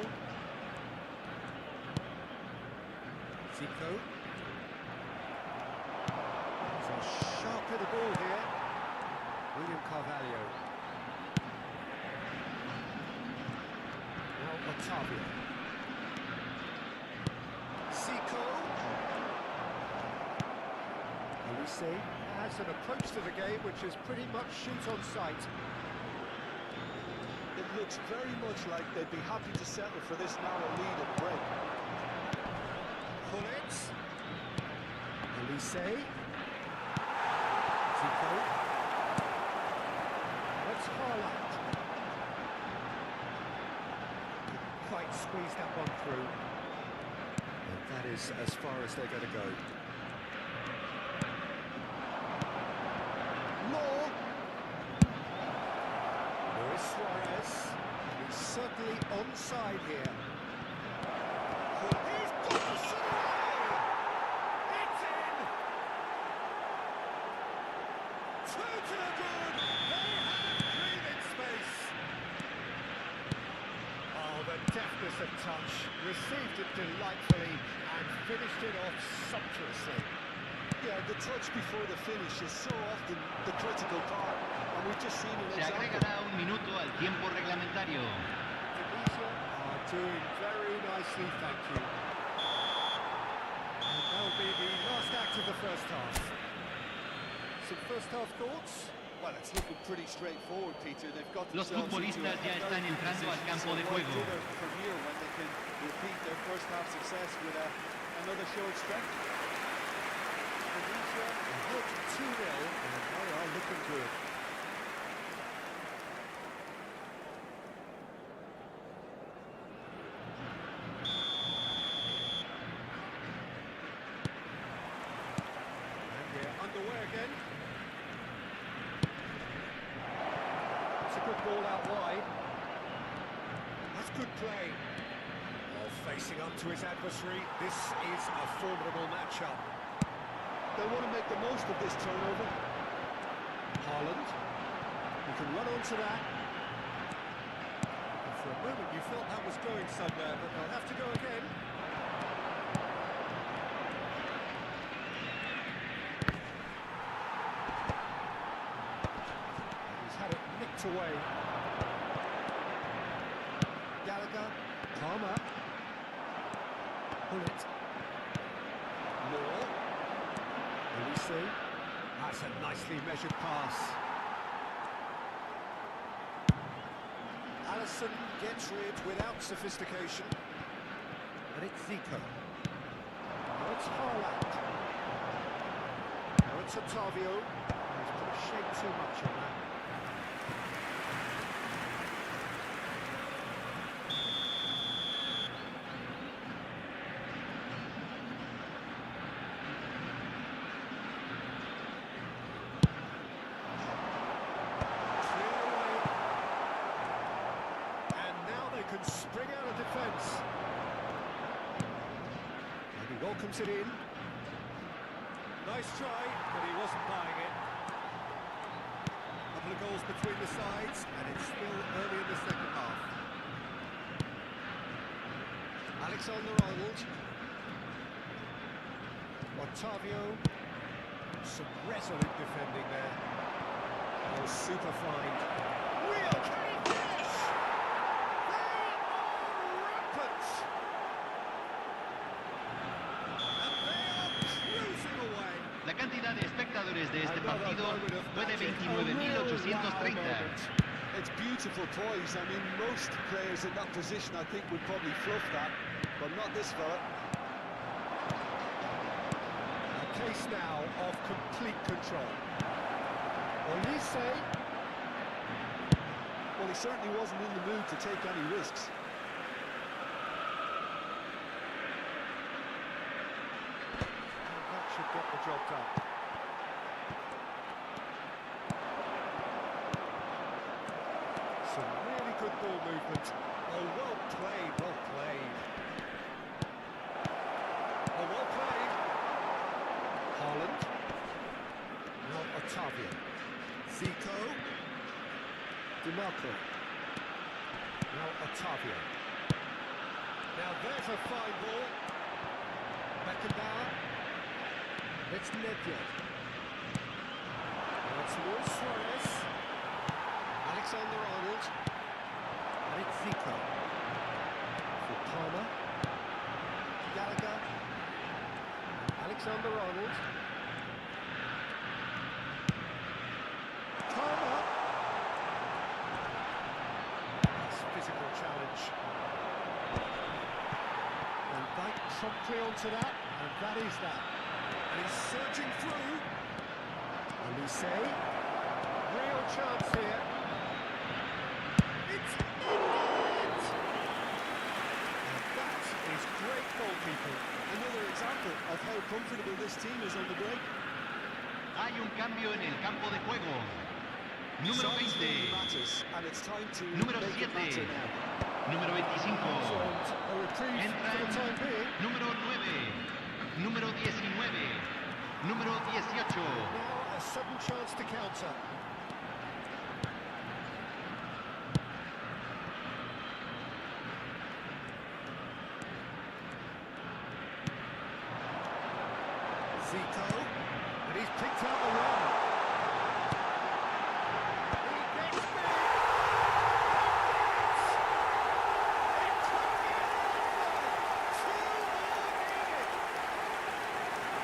Zico. So sharp with the ball here. William Carvalho. Now Otavio. Zico. Olise has an approach to the game which is pretty much shoot on sight. It looks very much like they'd be happy to settle for this narrow lead at break. Bullet. Olise. Zico. That's Haaland. Quite squeezed that one through. And that is as far as they're going to go. Law. Luis Suarez. He's certainly onside here. He's got the shot away! It's in! Two to the good. They have breathing space. Oh, the deftness of touch. Received it delightfully and finished it off sumptuously. Yeah, the touch before the finish is so often the critical part, and we've just seen an Se example. agregará un minuto al tiempo reglamentario. Divisi are doing very nicely, thank you. And that'll be the last act of the first half. Some first half thoughts? Well, it's looking pretty straightforward, Peter. They've got Los themselves into futbolistas a ya very están good entrando al position, campo so de why juego. dither from here when they can repeat their first half success with another show of strength. Divisi are ahead 2-0 and they are looking good. And we're underway again. It's a good ball out wide. That's good play. Well, facing up to his adversary, this is a formidable matchup. They want to make the most of this turnover. Haaland, you can run onto that. And for a moment you felt that was going somewhere, but they'll have to go again. And he's had it nicked away. Gallagher, Palmer, Bullet, Moore. Elise, that's a nicely measured pass. Alisson gets rid without sophistication. And it's Zico. Now it's Haaland. Now it's Otavio. He's put a shade too much on that. Can spring out of defence. And he welcomes it in. Nice try, but he wasn't buying it. Couple of goals between the sides, and it's still early in the second half. Alexander-Arnold. Otavio. Some resolute defending there. Oh, super find. Real finish! La cantidad de espectadores de este partido fue de 29.830. It's beautiful poise. I mean, most players in that position, I think, would probably fluff that, but not this fella. A case now of complete control. Elise. Well, he certainly wasn't in the mood to take any risks. That should get the job done. Some really good ball movement. Oh, well played, well played. Oh, well played. Haaland. Now Otavio. Zico. DiMarco. Now Otavio. Now there's a fine ball. Beckenbauer. It's Nedved. Now it's Luis Suarez. Alexander-Arnold. And it's Zico. For Palmer. Gallagher. Alexander-Arnold. Palmer. Nice physical challenge. And Dijk promptly onto that, and that is that. And he's surging through. Elise. Real chance here. It's in it! And that is great goalkeeping. Another example of how comfortable this team is on the break. Hay un cambio en el campo de juego. Número Size 20. really matters, and it's time to Número make it 7. matter now. Número 25. And a reprieve for the time being. Número 9. Número 19. Número 18. Now a sudden chance to counter. Zico, and he's picked out the run. He gets me.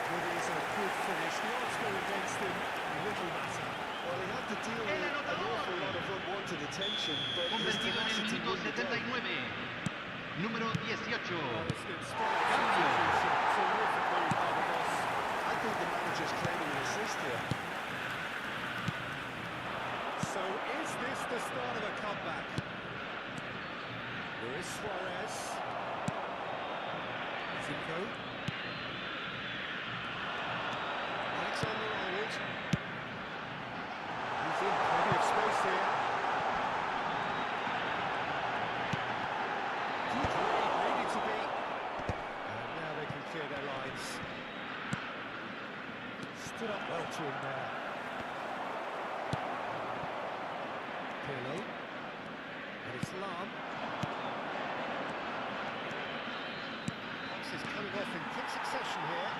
It is a good finish. The odds go against him. Little matter. Well, he had to deal with an awful lot of unwanted attention, but his Convertido en el tenacity minuto won the day. 79. Número 18. Cambio. I think the manager's claiming an assist here. So is this the start of a comeback? Luis Suarez. Zico. Alexander-Arnold. He's in plenty of space here. Good read, needed to be. And now they can clear their lines. Stood up well to him there. Pirlo. And it's Lam. Passes coming off in quick succession here.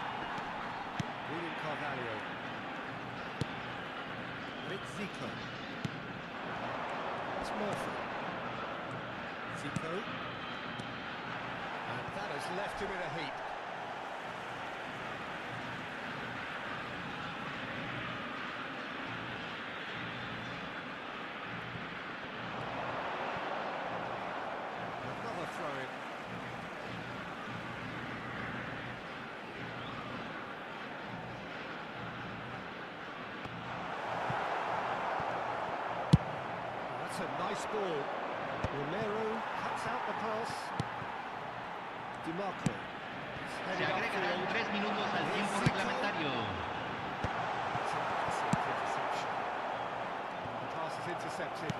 William Carvalho. And it's Zico. It's Murphy. Zico. And that has left him in a heap. Another throw-in. That's a nice ball. Romero cuts out the pass. Di Marco. Se agregarán 3 minutos al tiempo reglamentario. It's an excellent interception. The pass is intercepted.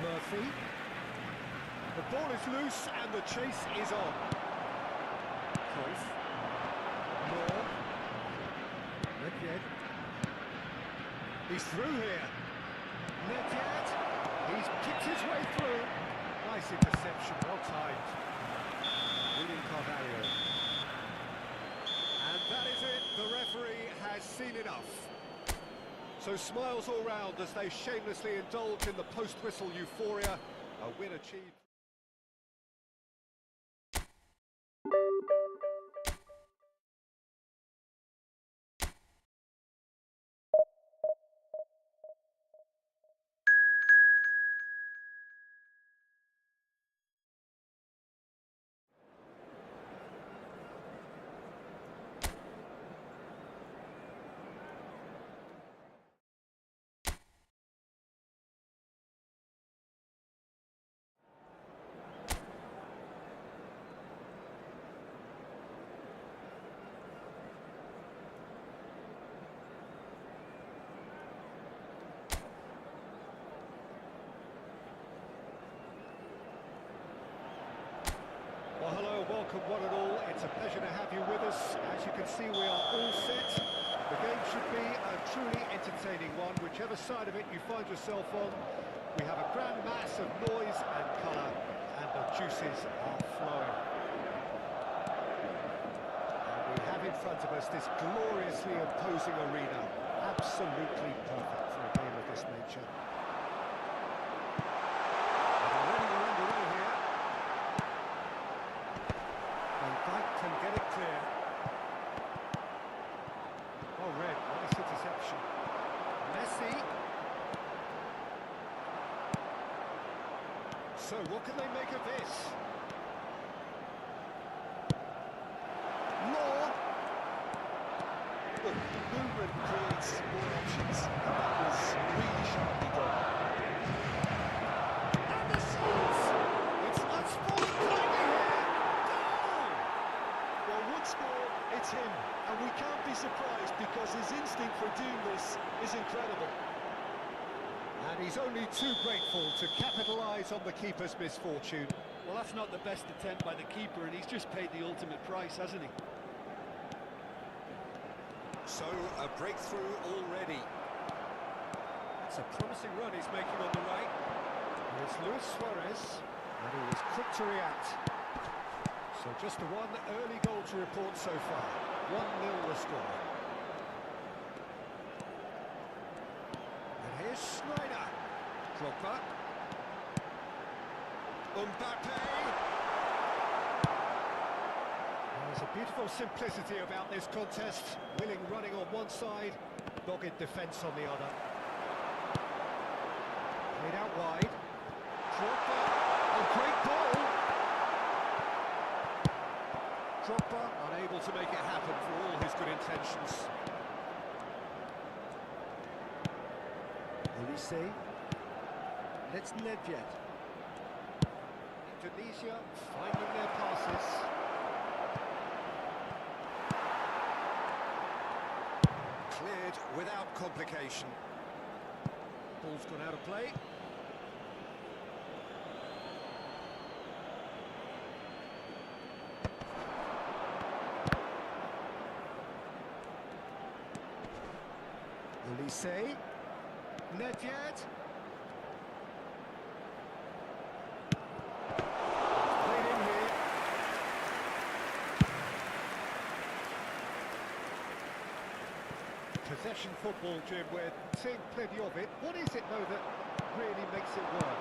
Murphy. The ball is loose and the chase is on. Cruyff. Moore. Nedved. He's through here. Nedved. He's kicked his way through. Nice interception, well timed. William Carvalho. And that is it. The referee has seen enough. So smiles all round as they shamelessly indulge in the post-whistle euphoria. A win achieved. Well, hello, welcome one and all. It's a pleasure to have you with us. As you can see, we are all set. The game should be a truly entertaining one, whichever side of it you find yourself on. We have a grand mass of noise and colour, and the juices are flowing. And we have in front of us this gloriously imposing arena, absolutely perfect for a game of this nature. And already we're underway here. Van Dijk can get it clear. Oh, red, nice interception. Messi. So, what can they make of this? Law. Look, the movement creates more options, and that was really sharply done. And the shots! It's unsporting kindly here! Goal! Well, once more, it's him, and we can't be surprised because his instinct for doing this is incredible. And he's only too grateful to capitalise on the keeper's misfortune. Well, that's not the best attempt by the keeper, and he's just paid the ultimate price, hasn't he? So, a breakthrough already. It's a promising run he's making on the right. Here's Luis Suarez, and he was quick to react. So just the one early goal to report so far. 1-0 the score. And here's Schneider. Drogba. Mbappe. There's a beautiful simplicity about this contest. Willing running on one side, dogged defence on the other. Played out wide. Drogba. A great ball. Drogba unable to make it happen for all his good intentions. Olise. Let's Nedved. Indonesia finding their passes. Cleared without complication. Ball's gone out of play. Olise. Nedved. Played in here. Possession football, Jim, we're seeing plenty of it. What is it, though, that really makes it work?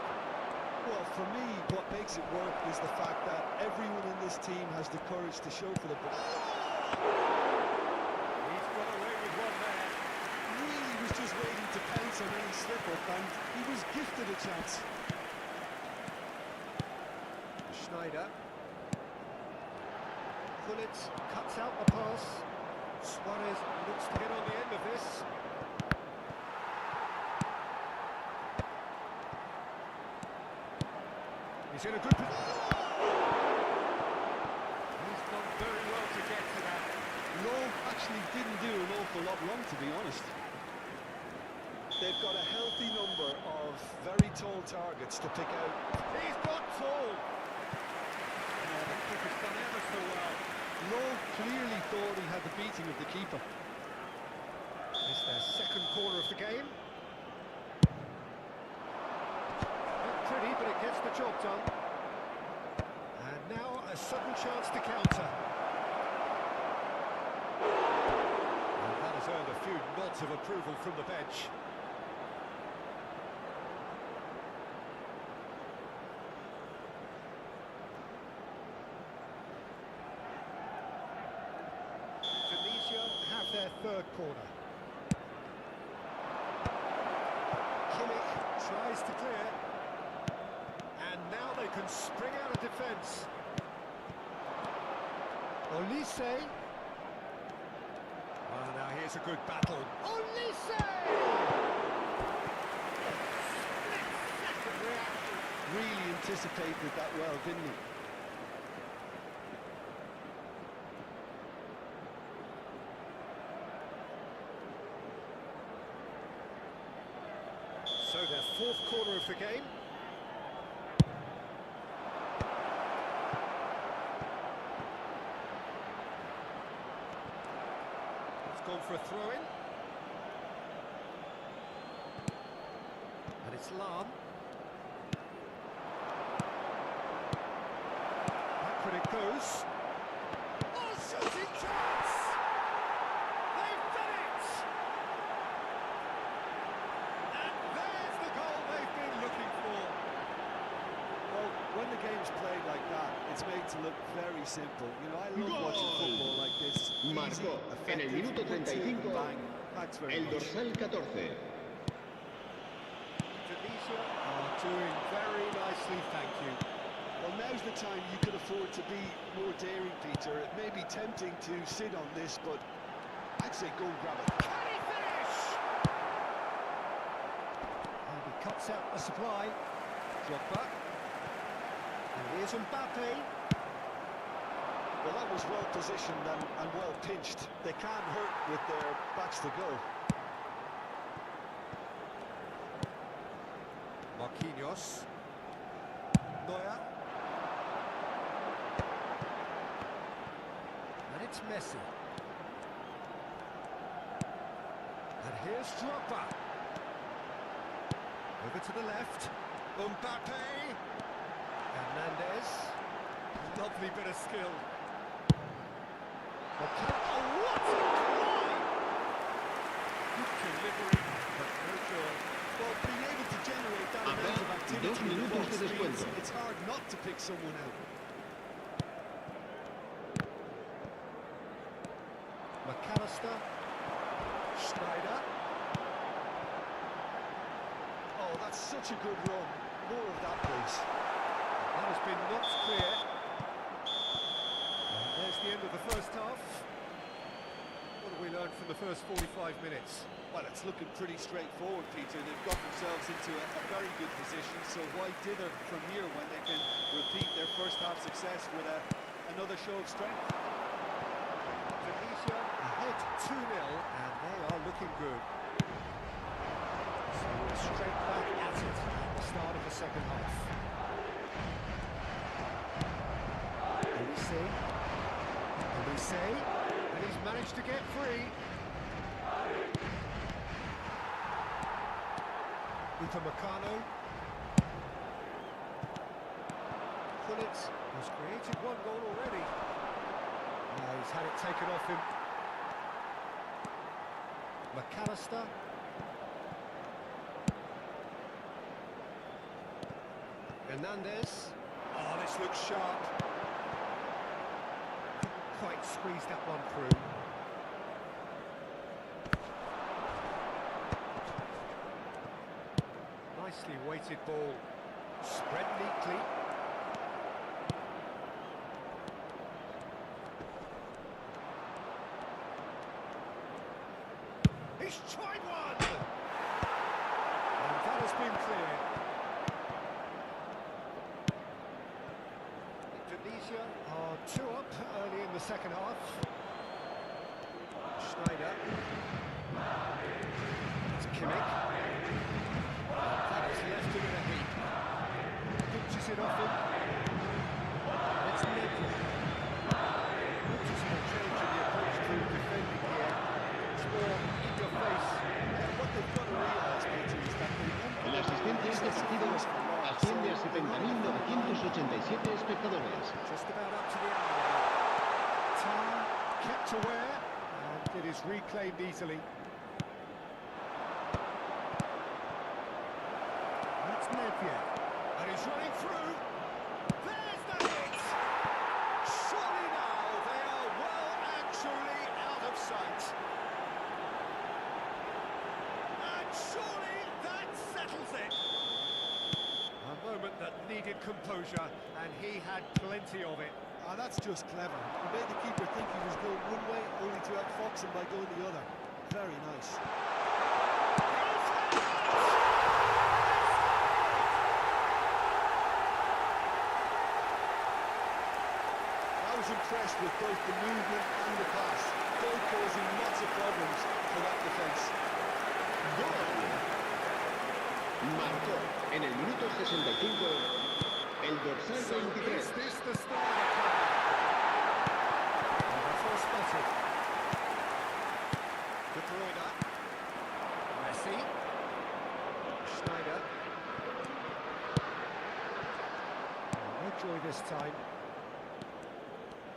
Well, for me, what makes it work is the fact that everyone in this team has the courage to show for the ball. He's got away with one there. Really was just waiting to pounce on any slip-up, and he was gifted a chance. Schneider. Gullit cuts out the pass. Suarez looks to get on the end of this. He's in a good position. He's done very well to get to that. Lowe actually didn't do an awful lot wrong, to be honest. They've got a healthy number of very tall targets to pick out. He's got tall. Oh, the keeper's done ever so well. Lowe clearly thought he had the beating of the keeper. It's their second corner of the game. Not pretty, but it gets the job done. And now a sudden chance to counter. And that has earned a few nods of approval from the bench. Their third corner. Kimmich tries to clear, and now they can spring out of defence. Olise. Well, now here's a good battle. Olise! Split-second reaction. Really anticipated that well, didn't he? So their fourth corner of the game. It's gone for a throw-in. And it's Lahm. Back when it goes. Oh, shooting chance! They've done it! And there's the goal they've been looking for. Well, when the game's played like that, it's made to look very simple. You know, I love watching football like this. Marcó en el minuto 35 Thanks very el much. dorsal 14. Indonesia are doing very nicely, thank you. Well, now's the time you could afford to be more daring, Peter. It may be tempting to sit on this, but I'd say go and grab it. Can he finish? And he cuts out the supply. Drogba. And here's Mbappe. Well, that was well positioned and well pinched. They can't hurt with their backs to go. Marquinhos. Neuer. And it's Messi. Here's Drogba. Over to the left. Mbappe. Hernandez. Lovely bit of skill. Oh, what a try! Good delivery, but no goal. Well, being able to generate that Habrá amount of activity 2 in the minutos box de means descuento. it's hard not to pick someone out. McAllister. Schneider. Oh, that's such a good run. More of that, please. That has been knocked clear. And there's the end of the first half. What have we learned from the first 45 minutes? Well, it's looking pretty straightforward, Peter. They've got themselves into a very good position, so why dither from here when they can repeat their first half success with another show of strength? Tunisia ahead 2-0, and they are looking good. So we're straight back at it at the start of the second half. Elise, and he's managed to get free. Upamecano. Gullit has created one goal already. He's had it taken off him. McAllister. Hernandez. Oh, this looks sharp. Couldn't quite squeeze that one through. Nicely weighted ball. Spread neatly. He's tried one! And that has been cleared. Indonesia are 2 up early in the second half. Schneider. It's Kimmich. That has left him in a heap. Pinches it off him. It's Nedved. Noticing a change in the approach to defending here. It's more in your face. What they've got to realise, Peter, is that they El asistente a este partido asciende a 70.987 espectadores. Just about up to the hour. Time kept aware, and it is reclaimed easily. That's Nedved, and he's running through. There's the hit! Surely now they are well and truly out of sight. And surely that settles it. A moment that needed composure, and he had plenty of it. Ah, that's just clever. He made the keeper think he was going one way, only to outfox him by going the other. Very nice. I was impressed with both the movement and the pass, both causing lots of problems for that defence. ¡Gol! Marcó en el minuto 65 el dorsal So 23. is this the start of the comeback? And that's all spotted. De Bruyne. Messi. Schneider. No joy this time.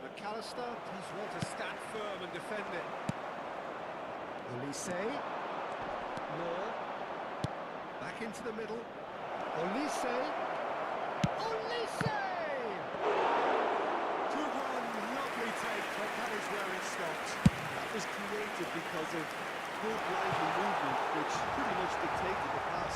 McAllister does well to stand firm and defend it. Elise. Moore. Back into the middle. Olise. Olise! Good run, lovely take, but that is where it stopped. That was created because of good lively movement, which pretty much dictated the pass.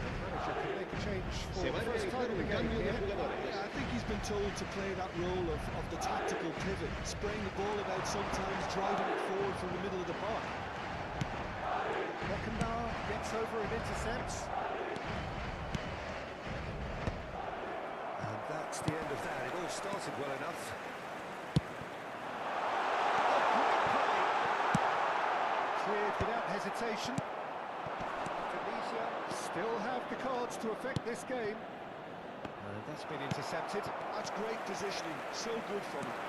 The manager can make a change for Se va the a first time realizar in the un game cambio de here. jugadores. Yeah, I think he's been told to play that role of the tactical pivot, spraying the ball about sometimes, driving it forward from the middle of the park. Beckenbauer gets over and intercepts. And that's the end of that. It all started well enough. Oh, great play! Cleared without hesitation. Tunisia still have the cards to affect this game. And that's been intercepted. That's great positioning, so good from him.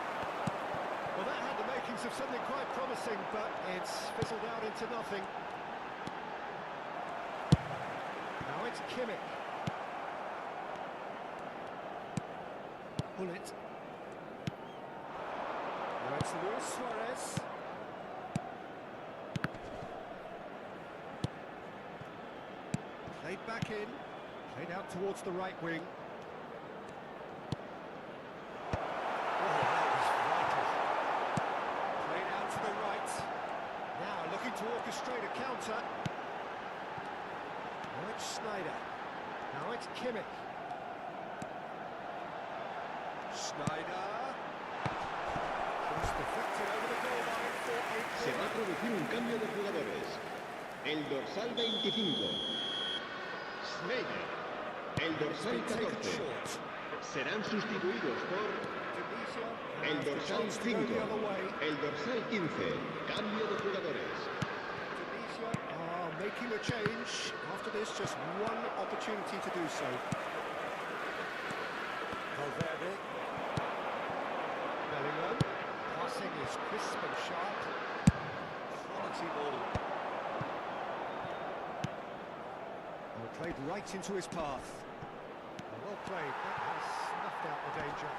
Well, that had to make makings of something quite promising, but it's fizzled out into nothing. Now it's Kimmich. Bullet. Now it's Luis Suarez. Played back in. Played out towards the right wing. To orchestrate a counter. Now it's Snyder. Now it's Kimmich. Snyder. Just deflected over the goal line for a Se va a producir un cambio de jugadores. El dorsal 25. Snyder. El dorsal 14. Serán sustituidos por el dorsal 5. El dorsal 15. Cambio de jugadores. Making a change. After this, just one opportunity to do so. Valverde. Bellingham. Passing is crisp and sharp. Quality ball. Well, played right into his path. Well played. That has snuffed out the danger.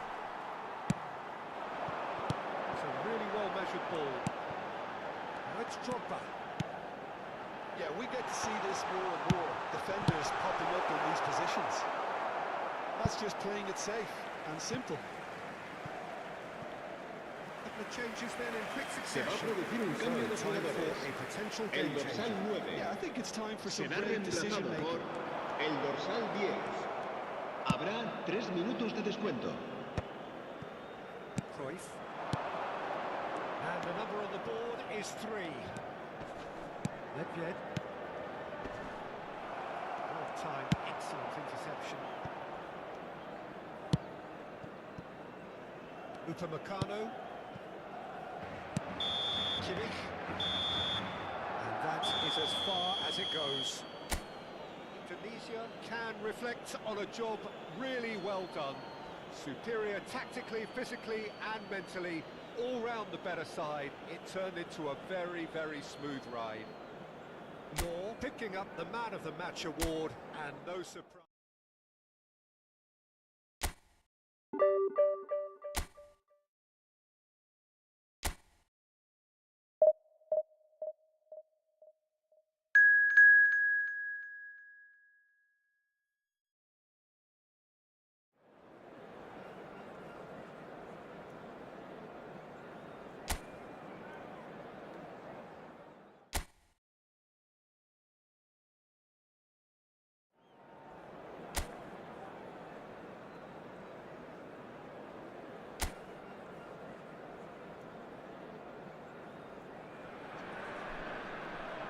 It's a really well-measured ball. Now it's Drogba. Yeah, we get to see this more and more. Defenders popping up in these positions. That's just playing it safe and simple. Couple of changes then in quick Se va a succession. producir un cambio de Time for jugadores. a potential El game dorsal changer. 9. Yeah, I think it's time for some Será brave decision reemplazado por making. el dorsal 10. Habrá 3 minutos de descuento. Cruyff. And the number on the board is 3. Ledved. Well timed, excellent interception. Upamecano. Kimmich. And that is as far as it goes. Indonesia can reflect on a job really well done. Superior tactically, physically and mentally. All round the better side. It turned into a very, very smooth ride. Moore picking up the Man of the Match award, and no surprise.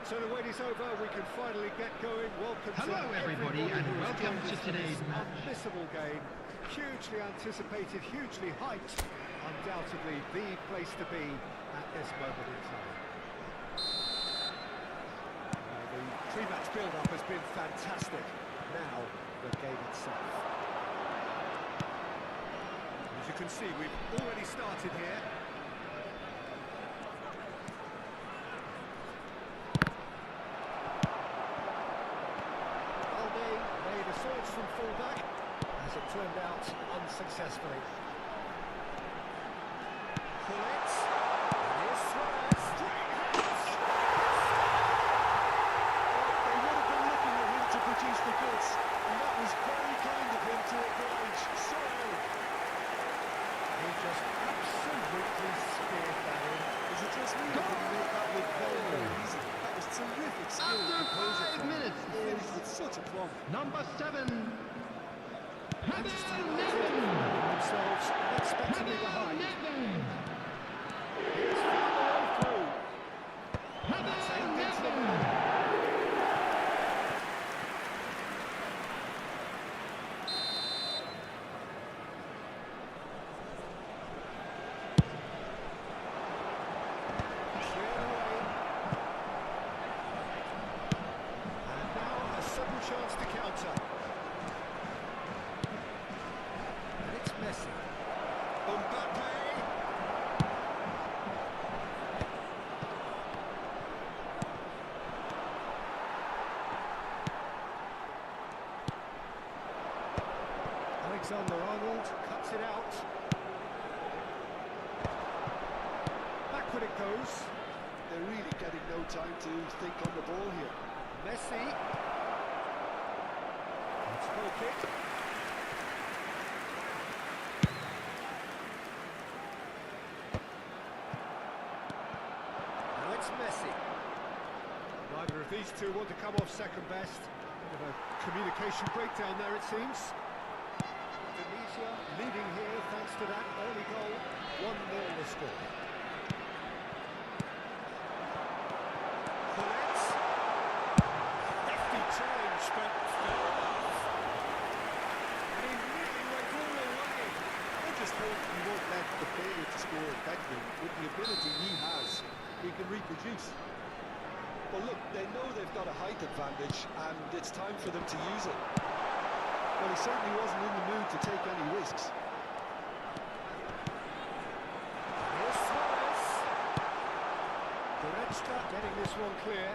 So the wait is over, we can finally get going. Welcome Hello to everybody and who's welcome joined to us for today's this match. unmissable game. Hugely anticipated, hugely hyped. Undoubtedly the place to be at this moment in time. The pre-match build-up has been fantastic. Now, the game itself. As you can see, we've already started here. From full-back, as it turned out, unsuccessfully. Bullet, and here's Suarez. They would have been looking at him to produce the goods, and that was very kind of him to oblige so early. He just absolutely speared that in. Is it just me that didn't make that look very, very easy? That was terrific skill and composure After 5 from him. minutes He finished with such a plum. Number 7. Manchester United finding themselves unexpectedly behind. He's found the way through. That's aimed into the man. Cleared away. And now a sudden chance to counter. It's Messi. Mbappe. Alexander-Arnold cuts it out. Backward it goes. They're really getting no time to think on the ball here. Messi. It's goal kick. Now it's Messi. Neither of these two want to come off second best. Bit of a communication breakdown there, it seems. Tunisia leading here thanks to that early goal. 1-0 the score. Collette. Hefty challenge, but fair enough. And he really went all the way. I just hope he won't let the failure to score affect him. With the ability he has, he can reproduce. Well, look, they know they've got a height advantage, and it's time for them to use it. Well, he certainly wasn't in the mood to take any risks. Here's Suarez. Goretzka getting this one clear.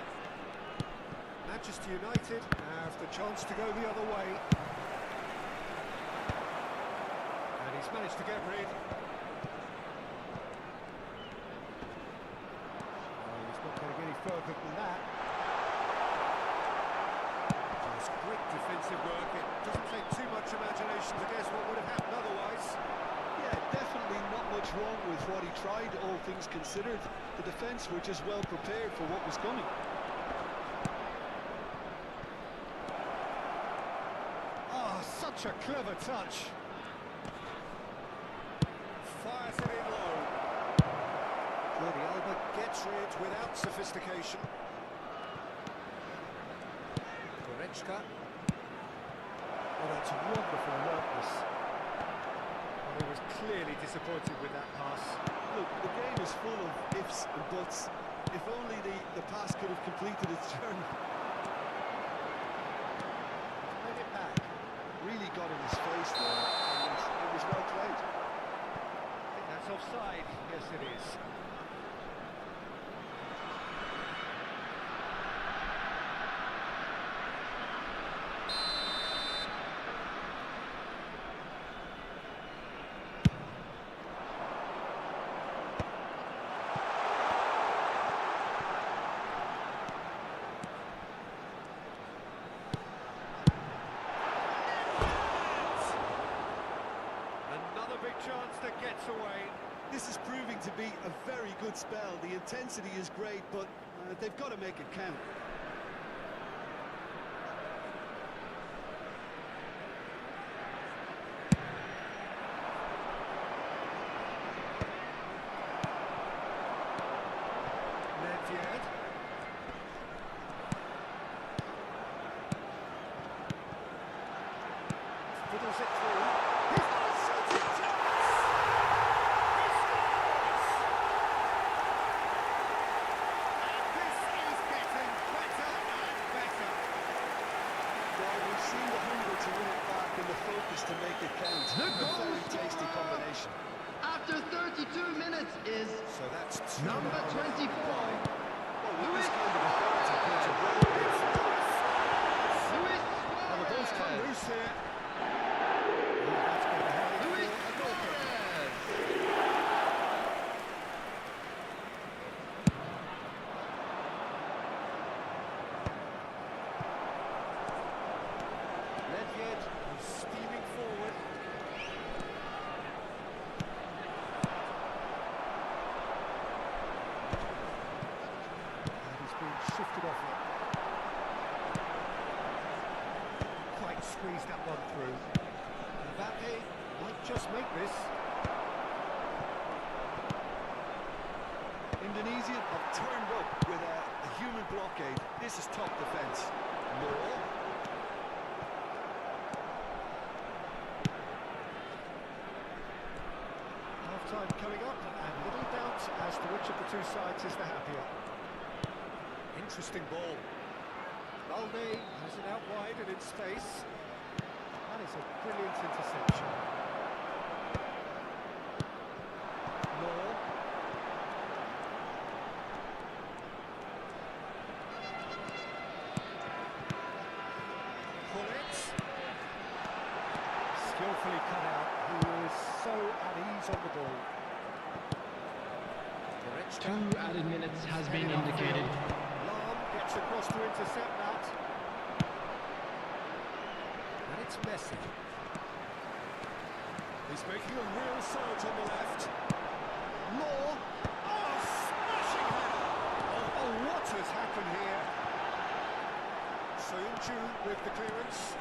Manchester United have the chance to go the other way. And he's managed to get rid. Further than that. Just great defensive work. It doesn't take too much imagination to guess what would have happened otherwise. Yeah, definitely not much wrong with what he tried, all things considered. The defence were just well prepared for what was coming. Oh, such a clever touch. Fires it in low. Jordi Alba gets rid without sophistication. Goretzka. Oh, that's wonderful alertness. And he was clearly disappointed with that pass. Look, the game is full of ifs and buts. If only the pass could have completed its journey. Played it back. Really got in his face there, and it was well played. I think that's offside. Yes, it is. Chance that gets away. This is proving to be a very good spell. The intensity is great, but they've got to make it count. Nedved. Fiddles it through. To make it count. The A goal very tasty scorer combination. after 32 minutes is So that's number 24. Well, with Luis this kind of authority, Peter, Luis And the ball's come Suarez. loose here. Luis Suarez. Nedved is steaming forward. And he's been shifted off it. Quite squeezed that one through. Mbappe might just make this. Indonesia have turned up with a human blockade. This is top defence. Moore. Half-time coming up, and little doubt as to which of the two sides is the happier. Interesting ball. Balde has it out wide and in space. That is a brilliant interception. Moore. Collette. Skillfully lovely cutout. He is so at ease on the ball. 2 added minutes has been indicated. Lam gets across to intercept that. And it's Messi. He's making a real surge on the left. Law. Oh, smashing header! Oh, what has happened here? Soyuncu with the clearance.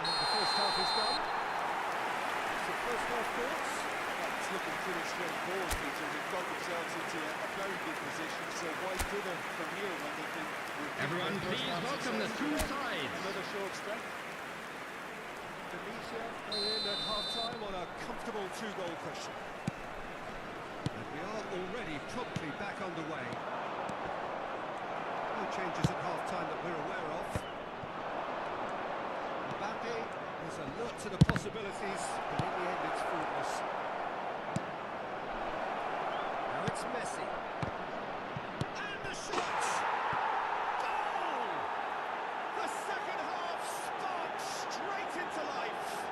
And the first half is done. So first half thoughts? It's looking pretty straightforward, Peter. They've got themselves into a very good position, so why dither from here when they can... Everyone, please welcome the two sides. Another show of strength. Tunisia are in at half-time on a comfortable 2-goal cushion. And we are already promptly back underway. No changes at half-time that we're aware of. Mbappe is alert to the possibilities, but in the end it's fruitless. Now it's Messi. And the shot! Goal! The second half sparks straight into life.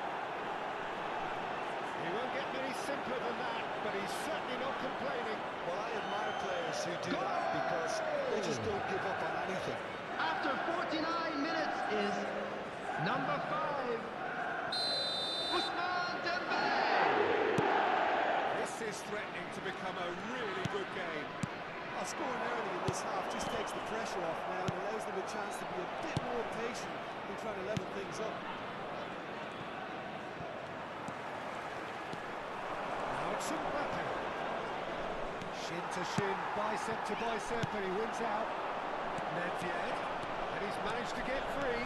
He won't get many simpler than that, but he's certainly not complaining. Well, I admire players who do that because they just don't give up on anything. After 49 minutes is number 5, Ousmane Dembélé. This is threatening to become a really good game. Scoring early in this half just takes the pressure off now and allows them a chance to be a bit more patient in trying to level things up. Now it's Mbappe. Shin to shin, bicep to bicep, and he wins out. Nedved, and he's managed to get free.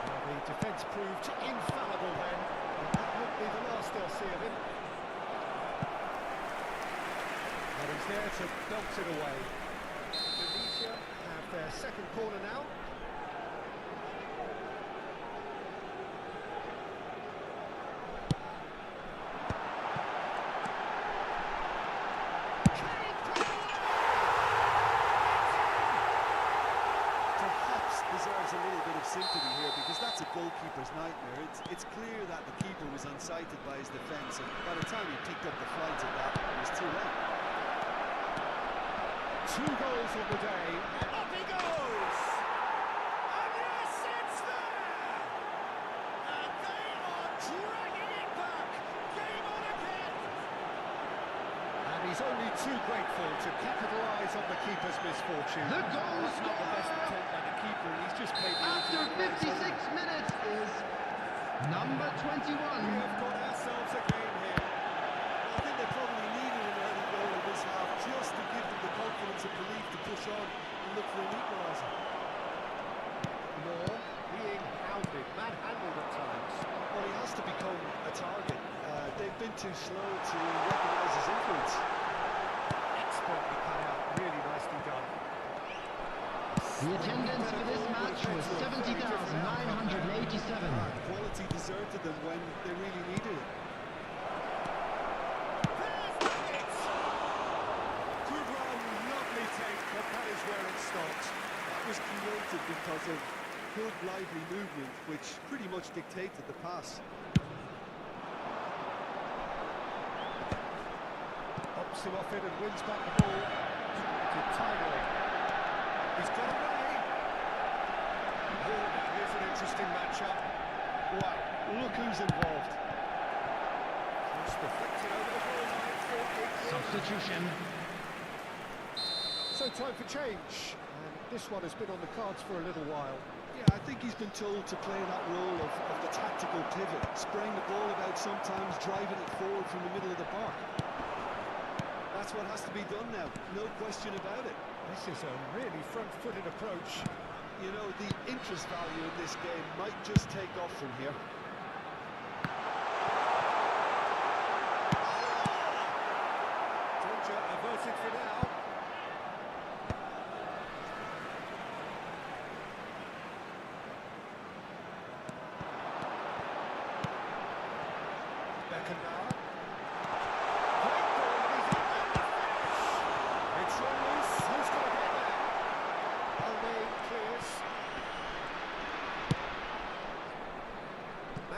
Well, the defence proved infallible then, but that won't be the last they'll see of him. And he's there to belt it away. Tunisia have their second corner now. Deserves a little bit of sympathy here because that's a goalkeeper's nightmare. It's clear that the keeper was unsighted by his defence, and by the time he picked up the flight of that, it was too late. 2 goals on the day, and up he goes! And yes, it's there! And they are dragging it back! Game on again! And he's only too grateful to capitalise on the keeper's misfortune. The goal That's not the best scorer attempt by the keeper, and he's just played the after 56 minutes is number 21. We have got ourselves a game here. I think they probably needed an early goal in this half just to give them the confidence and belief to push on and look for an equaliser. Law being hounded, manhandled at times. Well, he has to become a target. They've been too slow to recognise his influence. Expertly cut out, really nicely done. The attendance for this match was 70,987. Quality deserted them when they really needed it. There's the hit! Good run, lovely take, but that is where it stopped. That was created because of good, lively movement, which pretty much dictated the pass. Hops him off it and wins back the ball. To Tidal. He's got away. Oh, here's an interesting matchup. Wow, look who's involved. Just deflected over the goal line for a Substitution. So time for change. And this one has been on the cards for a little while. Yeah, I think he's been told to play that role of the tactical pivot, spraying the ball about sometimes, driving it forward from the middle of the park. That's what has to be done now, no question about it. This is a really front-footed approach. You know, the interest value in this game might just take off from here. Danger averted for now. Beckenbauer. Great ball, he's in there to finish.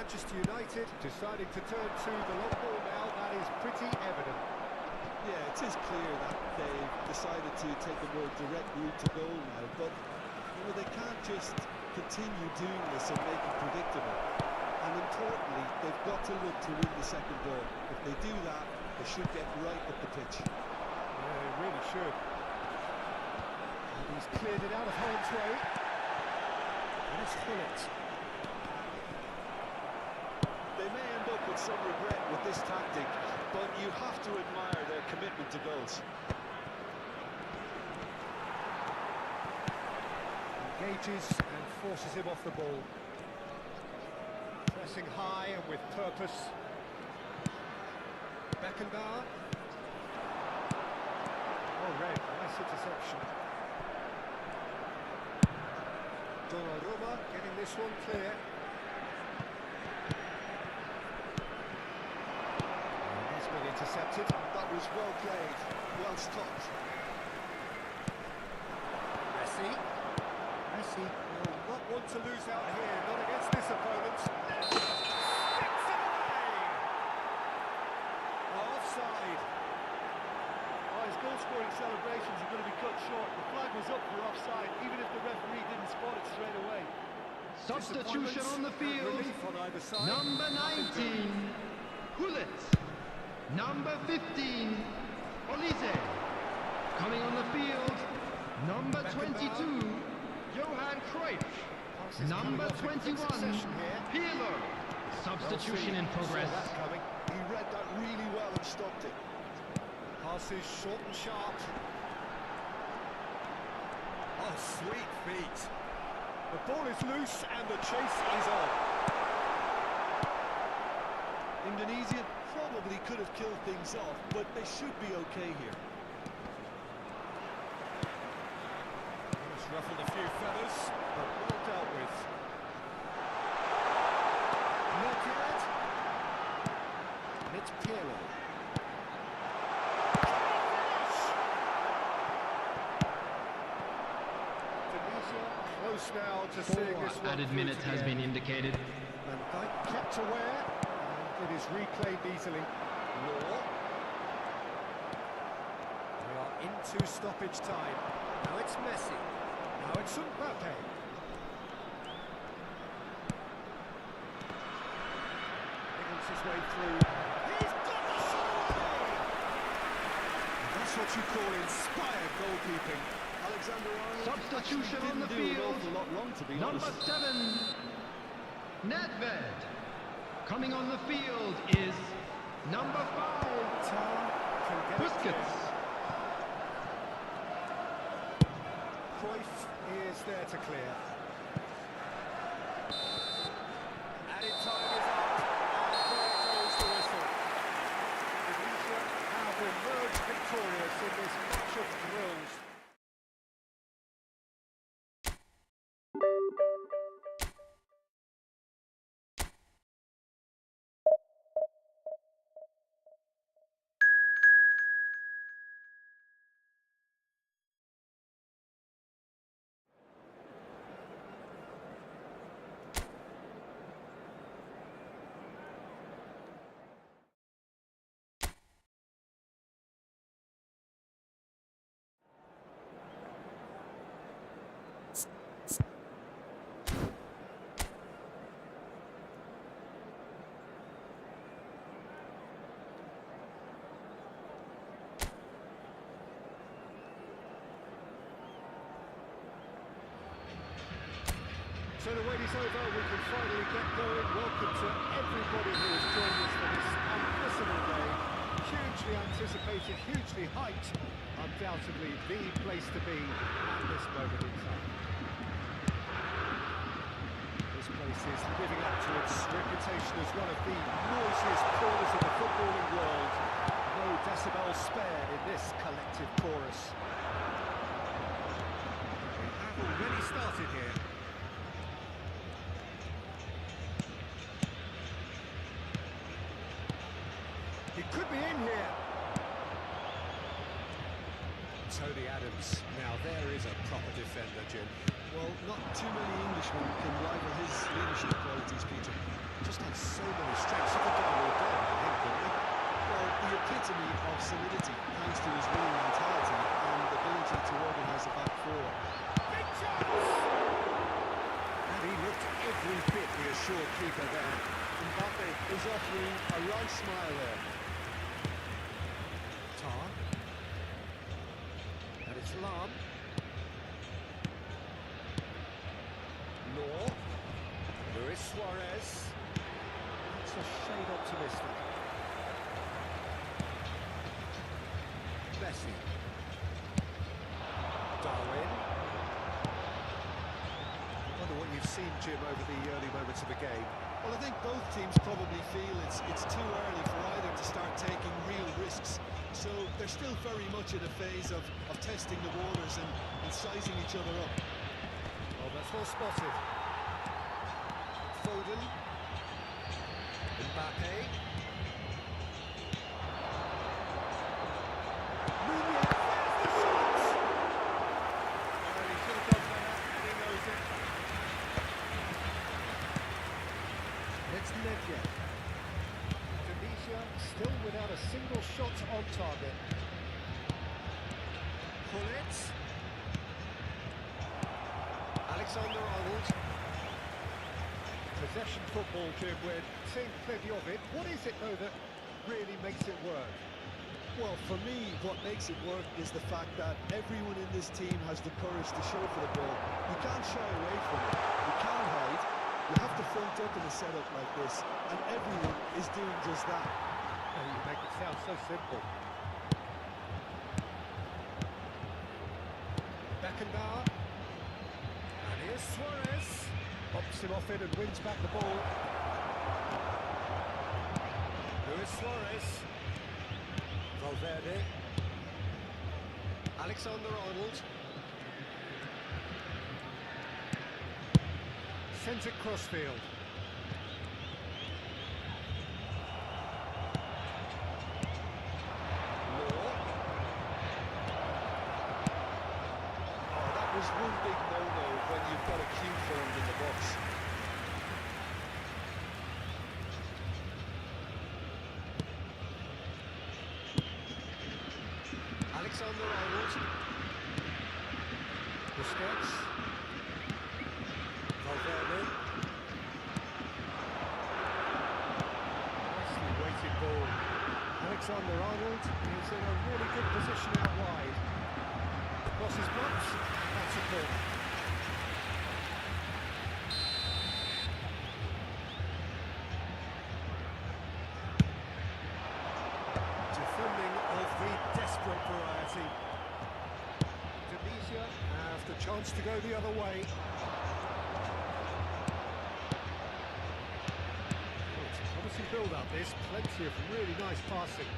Manchester United deciding to turn to the long ball now. That is pretty evident. Yeah, it is clear that they've decided to take a more direct route to goal now, but you know, they can't just continue doing this and make it predictable. And importantly, they've got to look to win the second ball. If they do that, they should get right up the pitch. Yeah, they really should. And he's cleared it out of harm's way. And it's Phillips. They may end up with some regret with this tactic, but you have to admire their commitment to goals. Engages and forces him off the ball. Pressing high and with purpose. Beckenbauer. Oh, red. Nice interception. Donnarumma getting this one clear. And he's been intercepted. That was well played, well stopped. Messi. Messi will not want to lose out here, not against this opponent. Sticks it away! Offside. Oh, his goal-scoring celebrations are going to be cut short. The flag was up for offside, even if the referee didn't spot it straight away. Substitution on the field. Relief on either side. Number 19, Gullit. Number 15, Olise. Coming on the field, number 22, Johan Cruyff. Passes Number coming off in 21, quick succession here. Pirlo. Substitution in progress. Saw that coming. He read that really well and stopped it. Passes short and sharp. Oh, sweet feet. The ball is loose and the chase is on. Indonesia probably could have killed things off, but they should be okay here. It's ruffled a few feathers, but well dealt with. Not yet. And it's Pirlo. Indonesia close now to seeing this one Added through minutes to the has end. been indicated. Van Dijk kept aware, and it is reclaimed easily. Law. We are into stoppage time. Now it's Messi. Now it's Mbappe. Niggles his way through. He's got the shot away! That's what you call inspired goalkeeping. Alexander-Arnold Substitution actually on the didn't do an field. awful lot wrong, to be Number honest. 7, Nedved. Coming on the field is number 5, Can get it Busquets. clear. Cruyff is there to clear. Added time is up, and there goes the whistle. Indonesia have emerged victorious in this match of thrills. So the wait is over, we can finally get going. Welcome to everybody who has joined us for this unmissable day. Hugely anticipated, hugely hyped. Undoubtedly the place to be at this moment in time. This place is living up to its reputation as one of the noisiest corners of the footballing world. No decibels spared in this collective chorus. We have already started here. He could be in here. Tony Adams. Now there is a proper defender, Jim. Well, not too many Englishmen can rival his leadership qualities, Peter. Just had sure keeper there. Mbappe is offering a right smile there. Tar. And it's Lam. Law. Luis Suarez. That's a shade optimistic. Messi. Darwin. I wonder what you've seen, Jim, over the early moments of the game. Well, I think both teams probably feel it's too early for either to start taking real risks. So they're still very much in a phase of testing the waters and sizing each other up. Oh, that's well spotted. Foden. Mbappe. Nunez. There's the shot! Well, he should have done better, and he knows it. It's Nedved. Tunisia still without a single shot on target. Gullit. Alexander-Arnold. Possession football, Jim, we're seeing plenty of it. What is it, though, that really makes it work? Well, for me, what makes it work is the fact that everyone in this team has the courage to show for the ball. You can't shy away from it. You can't hide. You have to front up in a setup like this, and everyone is doing just that. Oh, you make it sound so simple. Beckenbauer. And here's Suarez. Pops him off it and wins back the ball. Luis Suarez. Valverde. Alexander-Arnold. Sends it crossfield. Law. Oh, that was one big no-no when you've got a queue formed in the box. Alexander-Arnold. Busquets. Valverde. Nicely weighted ball. Alexander-Arnold is in a really good position out wide. Cross is blocked. That's a corner. Defending of the desperate variety. Tunisia have the chance to go the other way. Promising build-up, there's plenty of really nice passing.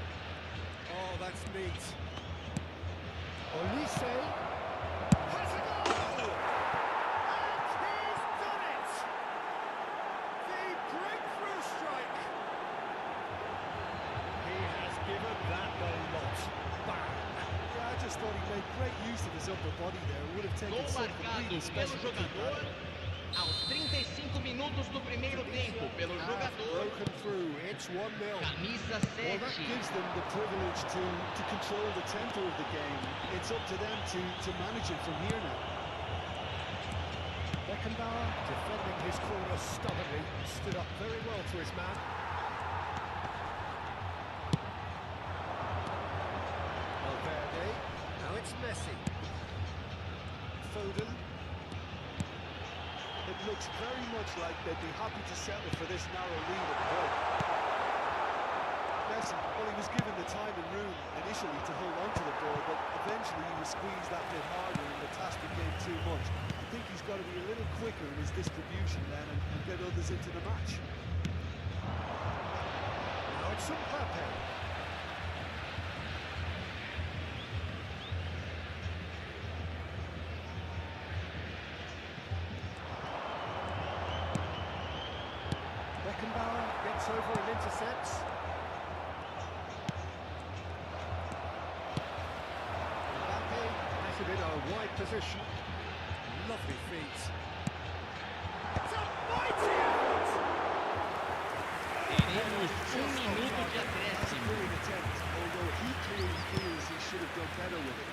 Oh, that's neat. Olise has a goal! And he's done it! The breakthrough strike! He has given that a lot. Bang! Yeah, I just thought he made great use of his upper body there. Would have taken Gol something marcado really pelo special to keep jogador that. aos 35 minutos do primeiro tempo. Pelo jogador, Broken through, it's 1-0. camisa Well, that 7. gives them the privilege to control the tempo of the game. It's up to them to manage it from here now. Beckenbauer defending his corner stubbornly, stood up very well to his man. Valverde, now it's Messi. Foden. It looks very much like they'd be happy to settle for this narrow lead at home. Messi, well, he was given the time and room initially to hold on to the ball, but eventually he was squeezed that bit harder and the task became too much. I think he's got to be a little quicker in his distribution then and get others into the match. Now it's Mbappe. Beckenbauer gets over and intercepts. Mbappe has it in a wide position. Lovely feet. It's a mighty effort! Teremos minuto de acréscimo. Brilliant attempt, although he clearly feels he should have done better with it.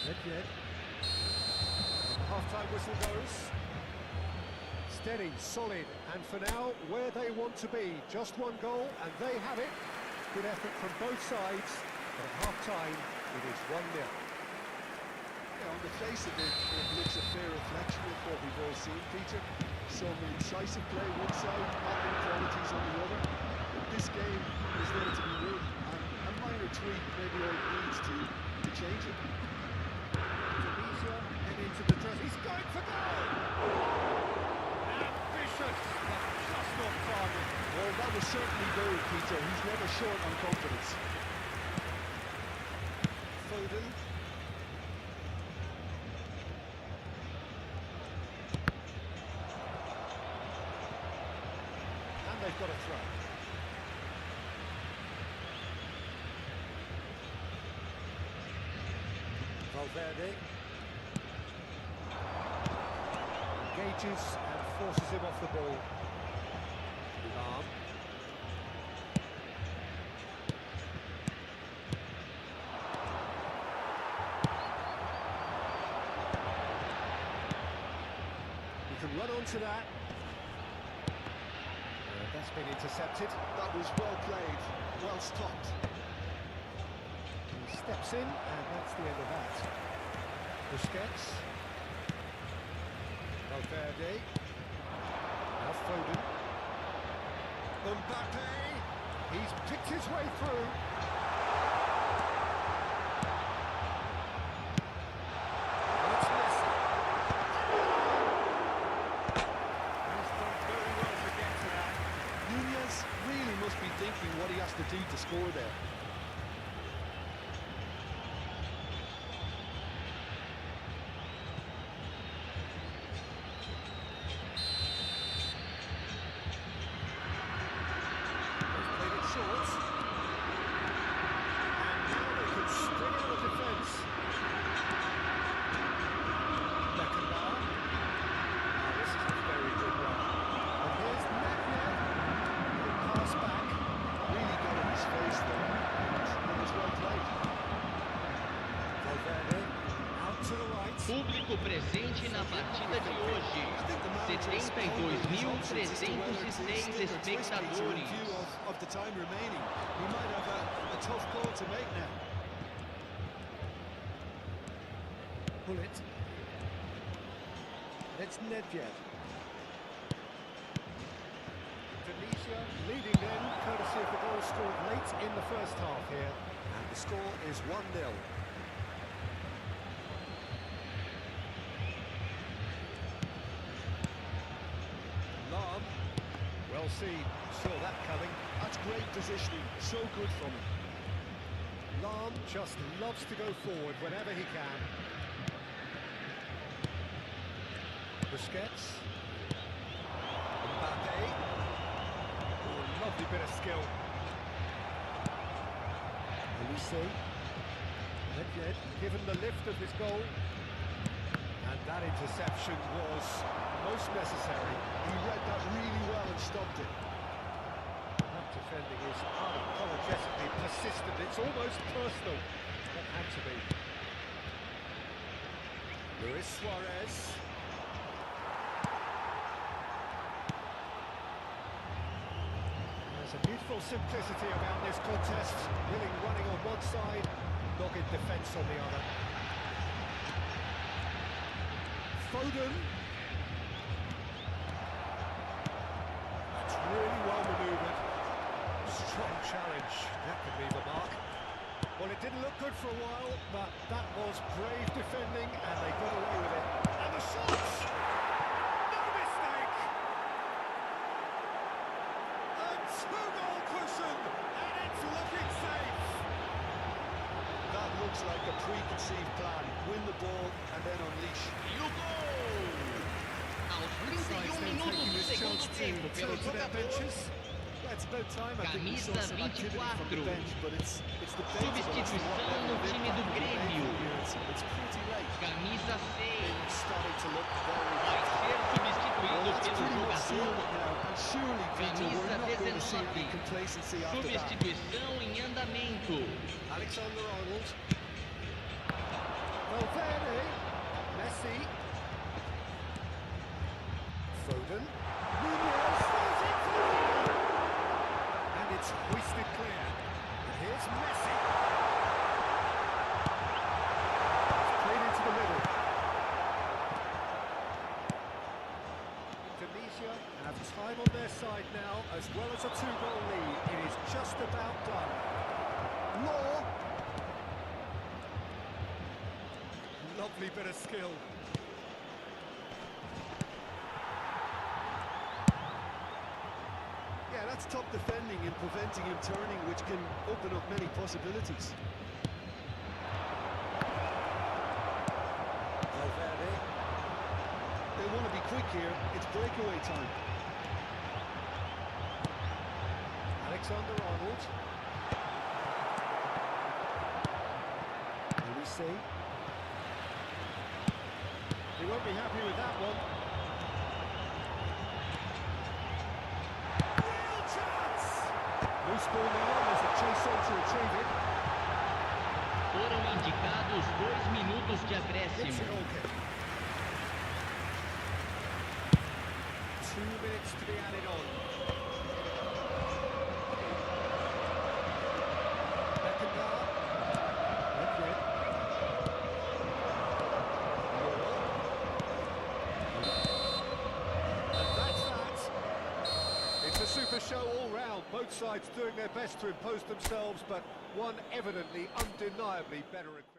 Nedved. The half-time whistle goes. Steady, solid, and for now, where they want to be. Just one goal, and they have it. Good effort from both sides, but at half-time, it is 1-0. Yeah, on the face of it, it looks a fair reflection of what we've all seen, Peter. Some incisive play one side, battling qualities on the other. But this game is there to be won, and a minor tweak maybe all it needs to change it. Tunisia head into the dress. He's going for goal! Ambitious, but just off target. Well, that was certainly bold, Peter. He's never short on confidence. Foden. And they've got a throw. Valverde engages and forces him off the ball. Lam. You can run onto that. That's been intercepted. That was well played, well stopped. He steps in, and that's the end of that. Busquets. Valverde. Now Foden. Mbappe. He's picked his way through. It's Messi. He's done very well to get to that. Nunez really must be thinking what he has to do to score there. Público presente na partida de hoje. 72.306 espectadores. Of the time remaining, he might have a tough call to make now. Pull it. It's Nedved. Tunisia leading them, courtesy of the goal scored late in the first half here. And the score is 1-0. Lam. Well seen. Saw that coming. That's great positioning. So good from him. Lam just loves to go forward whenever he can. Busquets. Mbappe. Oh, lovely bit of skill. Olise. Nedved given the lift of his goal. And that interception was most necessary. He read that really well and stopped it. That defending is unapologetically persistent. It's almost personal. That had to be. Luis Suarez. There's a beautiful simplicity about this contest. Willing running on one side, dogged defence on the other. Foden. That's really well manoeuvred. Strong challenge. That could leave a mark. Well, it didn't look good for a while, but that was brave defending, and they got away with it. And the shots! No mistake! A two-goal cushion, and it's looking safe! That looks like a preconceived plan. Win the ball and then unleash. E o gol! Aos 31 minutos do segundo tempo, pelo jogador. It's about time I think we saw Camisa some activity from the 24. bench, but it's debatable as to what Substituição level no of time impact do he made Grêmio. here. It's pretty late. Camisa 6. It's starting to look very Vai ser substituído That's pelo pretty much sealed jogador. it now, and surely, Peter, we're Camisa not going to see the 19. complacency after that. Substituição em andamento. Alexander-Arnold. Valverde. Messi. Foden. Foden. Nunez falls in for the goal. And it's hoisted clear. And here's Messi. It's played into the middle. Indonesia have time on their side now, as well as a 2-goal lead. It is just about done. Law. Lovely bit of skill. Yeah, that's top defending and preventing him turning, which can open up many possibilities. Valverde. They want to be quick here. It's breakaway time. Alexander-Arnold. Here we see. He won't be happy with that one. Real chance! Loose ball now, there's a chase on to retrieve it. Foram indicados 2 minutos de Hits acréscimo. it all kick. 2 minutes to be added on. Beckenbauer. Redgrave. And that's that. It's a super show all round. Both sides doing their best to impose themselves, but one evidently, undeniably better equipped.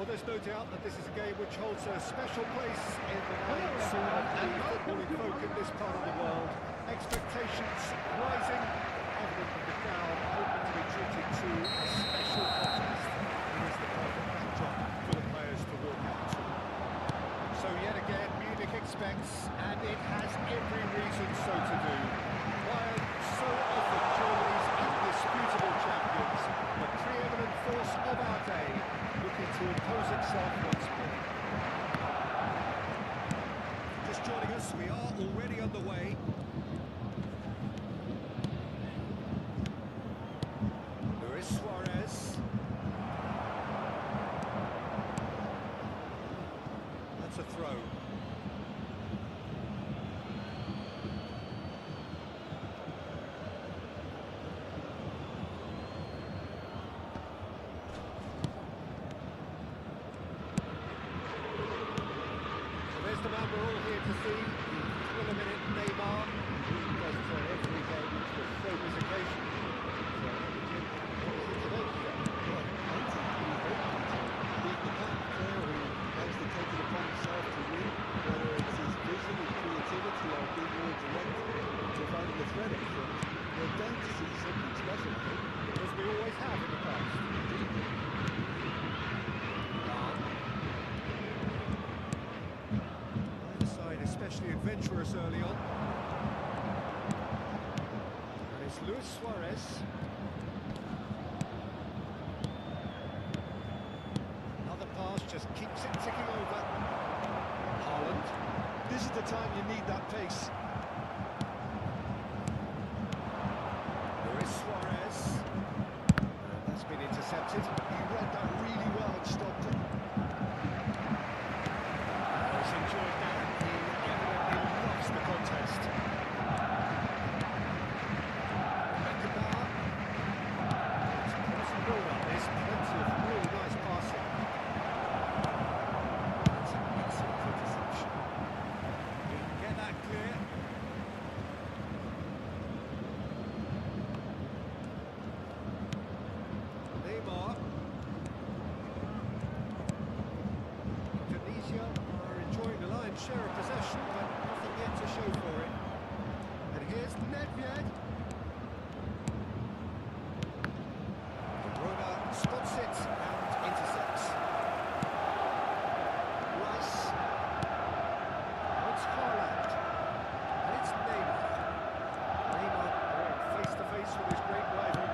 Well, there's no doubt that this is a game which holds a special place in the minds of the footballing folk in this part of the world. Expectations rising, evident that the crowd hoping to be treated to a special contest. It is the perfect backdrop for the players to walk out to. So yet again, Munich expects, and it has every reason so to do. While so often Germany's indisputable champions, the preeminent force of our day, looking to impose itself once more. Just joining us, we are already underway. Luis Suarez. That's a throw. The man we're all here to see, the minute Neymar, who does turn every game into a showbiz occasion. As we always have in the past. Especially adventurous early on. And it's Luis Suarez. Another pass just keeps it ticking over. Haaland. This is the time you need that pace. Luis Suarez. And that's been intercepted. He read that really well and stopped it. He's enjoyed that. He evidently loves the contest. Nedved. Verona spots it and intercepts. Rice. Now it's Haaland. And it's Neymar. Neymar face to face with his great rival.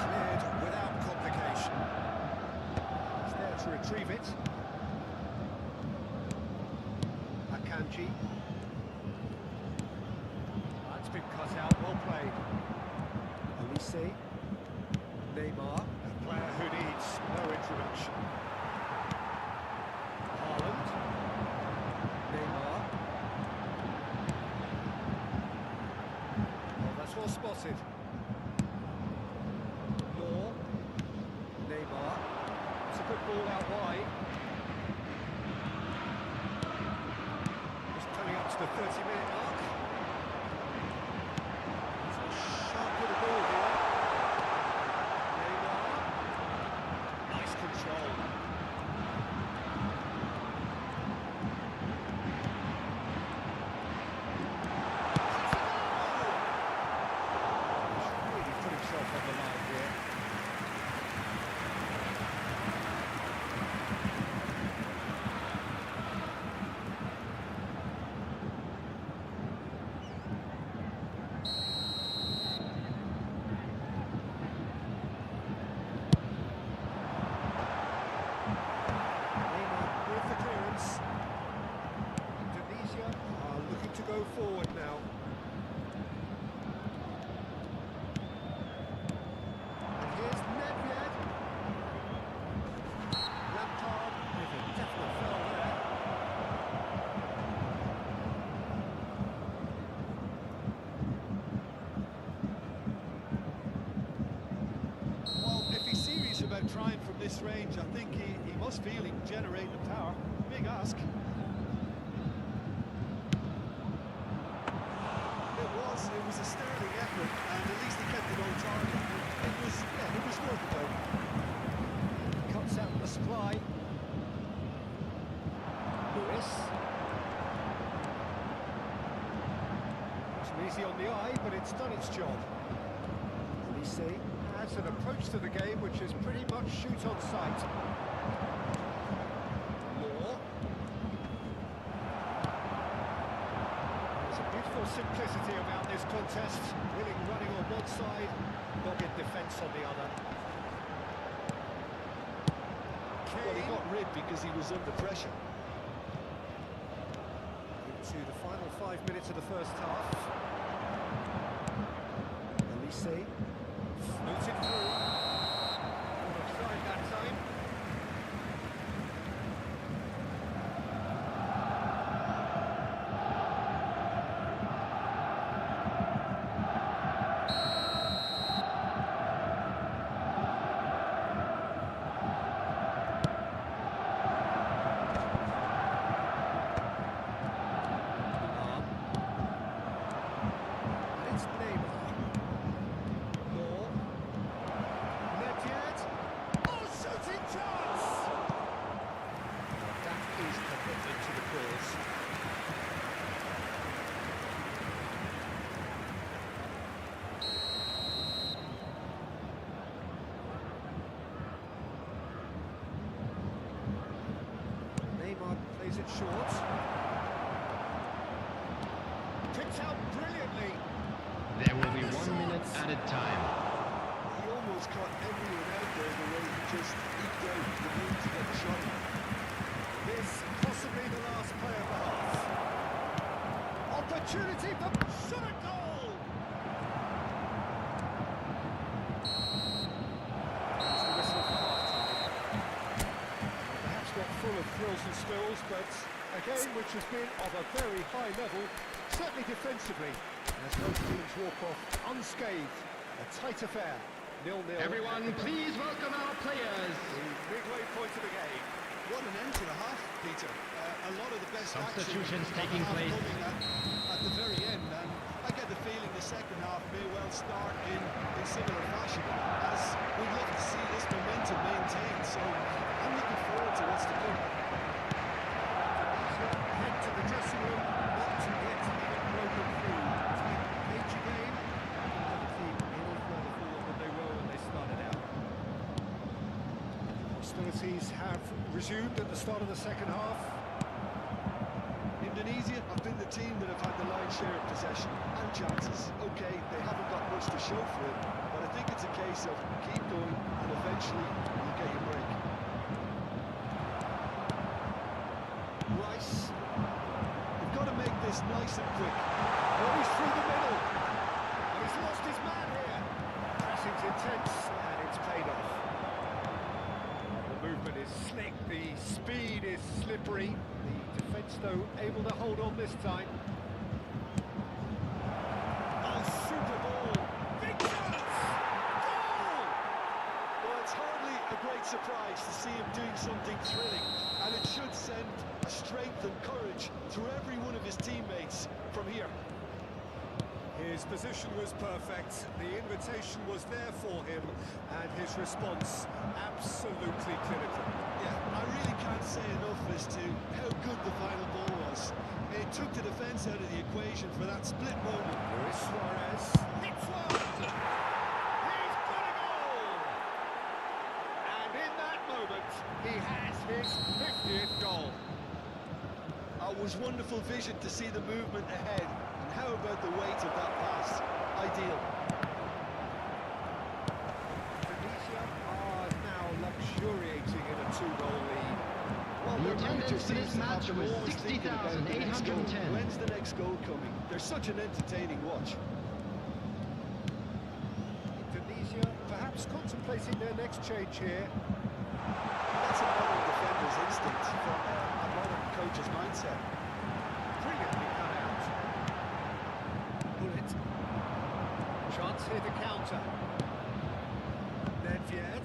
Cleared without complication. He's there to retrieve it. Akanji. That's been cut out, well played. Olise. Neymar, a player who needs no introduction. Haaland. Neymar. Oh, that's well spotted. Law. Neymar. It's a good ball out wide. Just coming up to the 30-minute mark. It's a sharp bit of ball here. Neymar. Nice control. He's really put himself on the line here. Neymar with the clearance. Indonesia are looking to go forward now. And here's Nedved. Lampard with a definite foul there. Well, if he's serious about trying from this range, I think he must feel he can generate the power. Big ask. It was a sterling effort, and at least he kept it on target. It was worth it though. Cuts out the supply. Lewis. Wasn't easy on the eye, but it's done its job. Olise has an approach to the game which is pretty much shoot on sight. Law. There's a beautiful simplicity about this contest. Willing running on one side, dogged defence on the other. Well, he got rid because he was under pressure. Into the final 5 minutes of the first half. Olise smooths it through. Offside that time. And it's Neymar. Law. Nedved. Oh, shooting chance! That is commitment to the cause. Neymar plays it short. Picked out brilliantly. There will be 1 minute added time. He almost caught everyone out there the way he just eked out the need to get the shot in. This possibly the last play of the half. Opportunity for shot and goal! That's the whistle for half-time. Perhaps not full of thrills and spills, but a game which has been of a very high level, certainly defensively, as both teams walk off unscathed. A tight affair, 0-0. Everyone, please welcome our players. The midway point of the game. What an end to the half, Peter. A lot of the best Substitutions action taking of the half place. coming at the very end, and I get the feeling the second half may well start in similar fashion, as we'd love to see this momentum maintained, so I'm looking forward to what's to come. Head to the dressing room, not to get even Hostilities have resumed at the start of the second half. Indonesia have been the team that have had the lion's share of possession and chances. Okay, they haven't got much to show for it, but I think it's a case of keep going and eventually you'll get your break. Rice. They've got to make this nice and quick. Oh, he's through the middle. And he's lost his man here. Pressing's intense and it's paid off. The movement is slick, the speed is slippery. The defence, though, able to hold on this time. Oh, super ball. Big chance! Goal! Well, it's hardly a great surprise to see him doing something thrilling, and it should send a strength and courage through every one of his teammates from here. His position was perfect, the invitation was there for him, and his response absolutely clinical. Yeah, I really can't say enough as to how good the final ball was. It took the defence out of the equation for that split moment. Luis Suarez hits one! He's got a goal! And in that moment, he has his 50th goal. It was wonderful vision to see the movement ahead. And how about the weight of that pass? Ideal. Indonesia are now luxuriating in a 2-goal lead. Well, The their manager attendance for seems this to have match them was always thinking about the next goal. 60,810. When's the next goal coming? They're such an entertaining watch. Indonesia perhaps contemplating their next change here. That's a modern defender's instinct from a modern coach's mindset. Brilliantly cut out. Bullet. Chance here to counter. Nedved.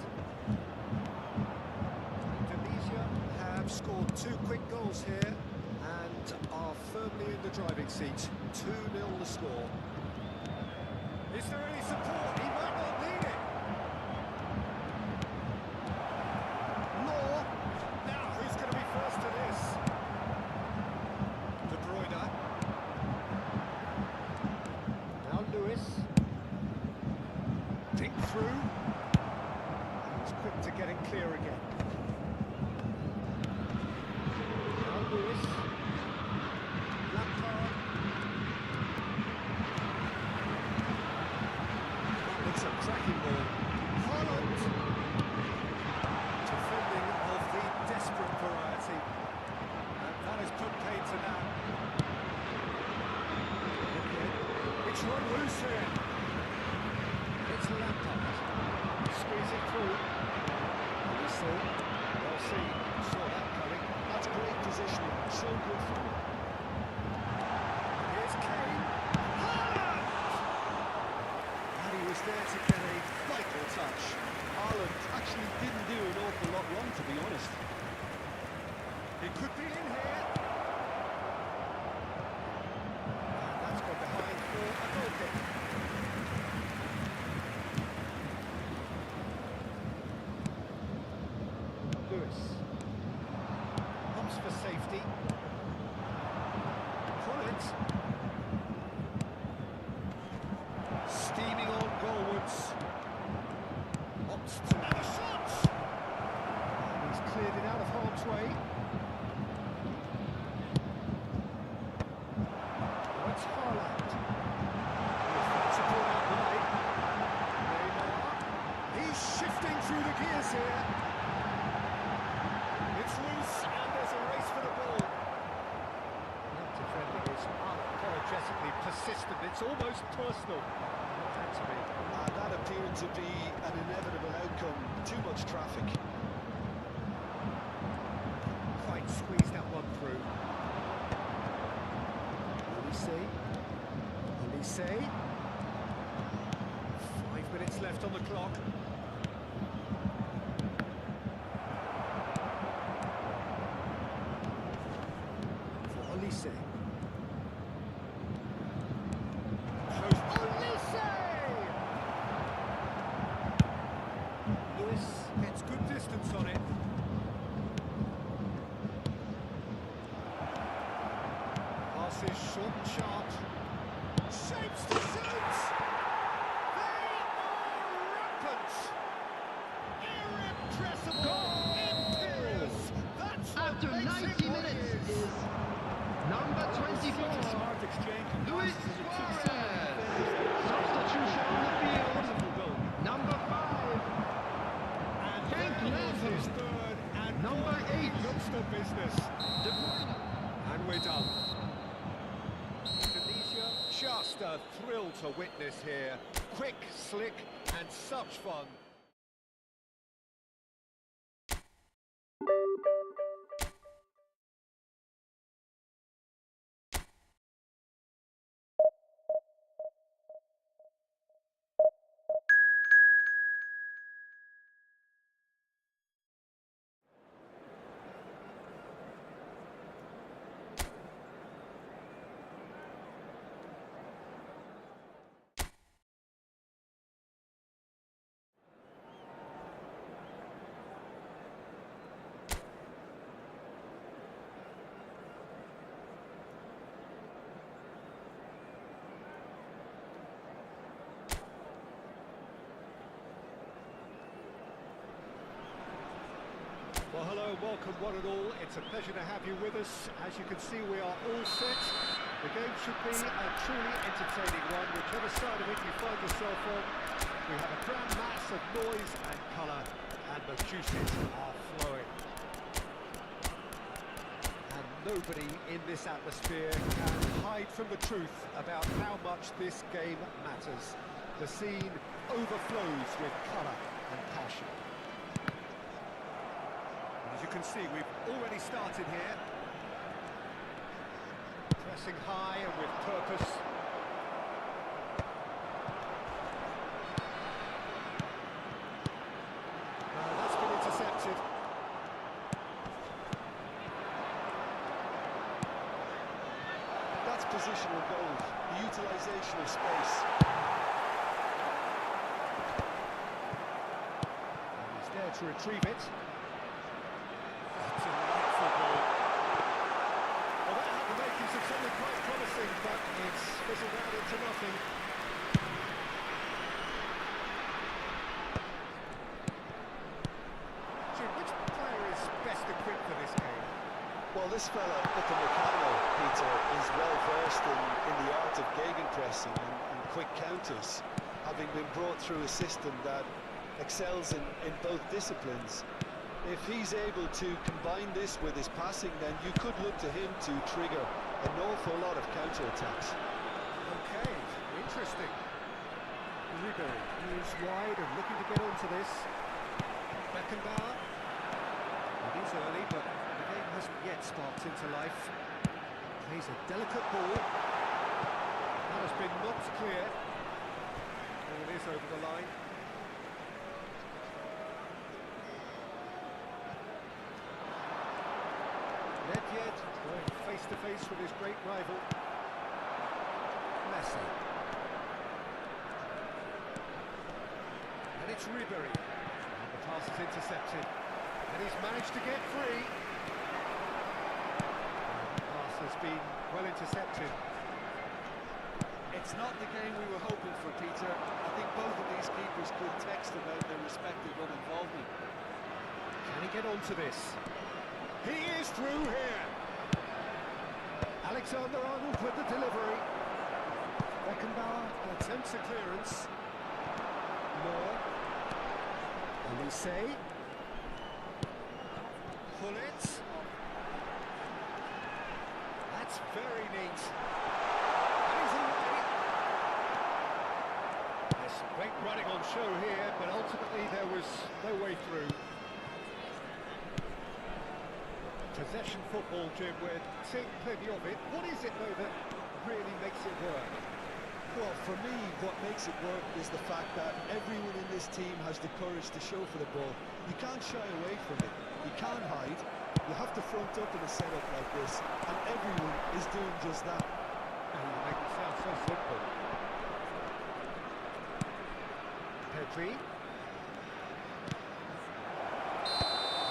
Indonesia have scored 2 quick goals here and are firmly in the driving seat. 2-0 the score. Is there any support? He might not need it. Law. Now, who's going to be first to this? De Bruyne. Now Lewis. Dink through. He's quick to getting clear again. Now Lewis. Lampard. It's a cracking ball. Haaland. Defending of the desperate variety. And that has put paid to that. It's run loose here. It's Lampard. Squeezing through. You see? Well seen. Saw that coming. That's great positioning. So good for him. Here's Kane. Haaland! And he was there to get a vital touch. Haaland actually didn't do an awful lot wrong, to be honest. It could be in here. And that's gone behind for a goal kick. Lewis. Pumps for safety. Bullet. Steaming on goalwards. Opts to another shot. And he's cleared it out of harm's way. Oh, it's Haaland. Support out wide. Neymar. He's shifting through the gears here. It's loose and there's a race for the ball. That defending is unapologetically persistent. It's almost personal. That to me. That appeared to be an inevitable outcome. Too much traffic. Quite squeezed that one through. Olise. 5 minutes left on the clock. For Olise. Lewis gets good distance on it. Passes short and sharp. Shapes to shoot! They are rampant! Luis passes and it took so many Suarez. defenders out. Substitution on the field. Wonderful goal. Number 5. And Frank there was Lampard. his third, and Number boy, he 8. looks the business. De Bruyne. And we're done. Tunisia, just a thrill to witness here. Quick, slick, and such fun. Well, hello, welcome one and all. It's a pleasure to have you with us. As you can see, we are all set. The game should be a truly entertaining one, whichever side of it you find yourself on. We have a grand mass of noise and colour, and the juices are flowing. And nobody in this atmosphere can hide from the truth about how much this game matters. The scene overflows with colour and passion. As you can see, we've already started here. Pressing high and with purpose. That's been intercepted. That's positional goal, the utilisation of space. And he's there to retrieve it. It's a wonderful goal. Well, that had the makings of something quite promising, but it's fizzled out into nothing. Jim, which player is best equipped for this game? Well, this fella, Upamecano, Peter, is well versed in the art of gegenpressing and quick counters, having been brought through a system that excels in both disciplines. If he's able to combine this with his passing, then you could look to him to trigger an awful lot of counter-attacks. Okay, interesting. Ribery, who's wide and looking to get onto this. Beckenbauer. Well, he's early, but the game hasn't yet sparked into life. Plays a delicate ball. That has been knocked clear. And it is over the line. Nedved going face-to-face with his great rival. Messi. And it's Ribery. And the pass is intercepted. And he's managed to get free. And the pass has been well intercepted. It's not the game we were hoping for, Peter. I think both of these keepers could text about their respective involvement. Can he get onto this? He is through here. Alexander-Arnold with the delivery. Beckenbauer attempts a clearance. Moore. Olise. Pullet. That's very neat. And he's away. There's some great running on show here, but ultimately there was no way through. Possession football, Jim, we're seeing plenty of it. What is it, though, that really makes it work? Well, for me, what makes it work is the fact that everyone in this team has the courage to show for the ball. You can't shy away from it. You can't hide. You have to front up in a setup like this, and everyone is doing just that. And you make it sound so simple. Pedri.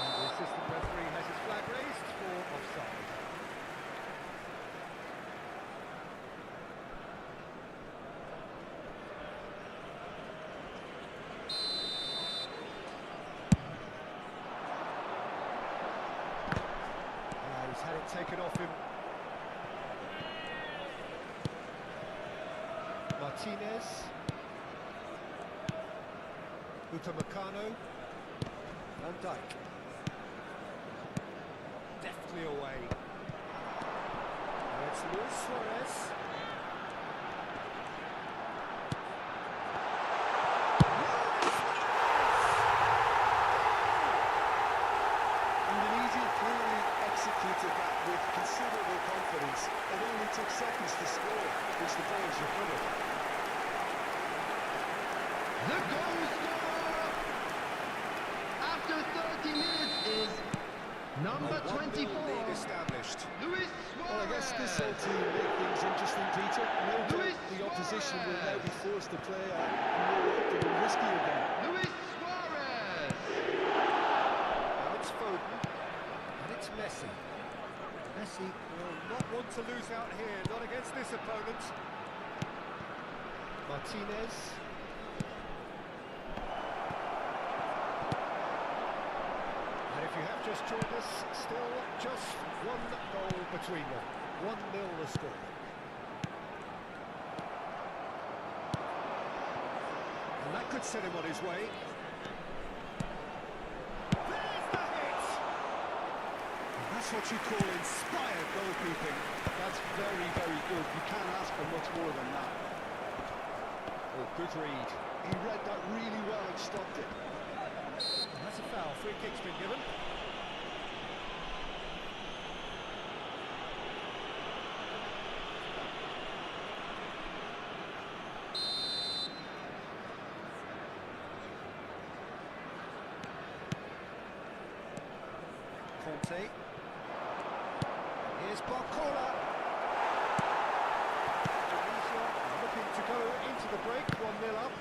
And the assistant referee has his flag raised for offside. He's had it taken off him. Martinez. Upamecano. Van Dijk. Deftly away. Now it's Luis Suarez. Indonesia clearly executed that with considerable confidence. It only took seconds to score, which the players recovered. The goal scorer after 30 minutes is number 24, Lead established. Luis Well, I guess this Suarez. whole team make things interesting, Peter. No doubt Luis the opposition will now be Suarez. forced to play a more open and riskier game. Luis Suarez. Now it's Foden. And it's Messi. Messi will not want to lose out here, not against this opponent. Martinez. And if you have just joined us, still just one goal between them. 1-0 the score. And that could set him on his way. There's the hit! And that's what you call inspired goalkeeping. That's very, very good. You can't ask for much more than that. Oh, good read. He read that really well and stopped it. And that's a foul. Free kick's been given. Conte. Here's Barcola. Tunisia looking to go into the break, 1-0 up.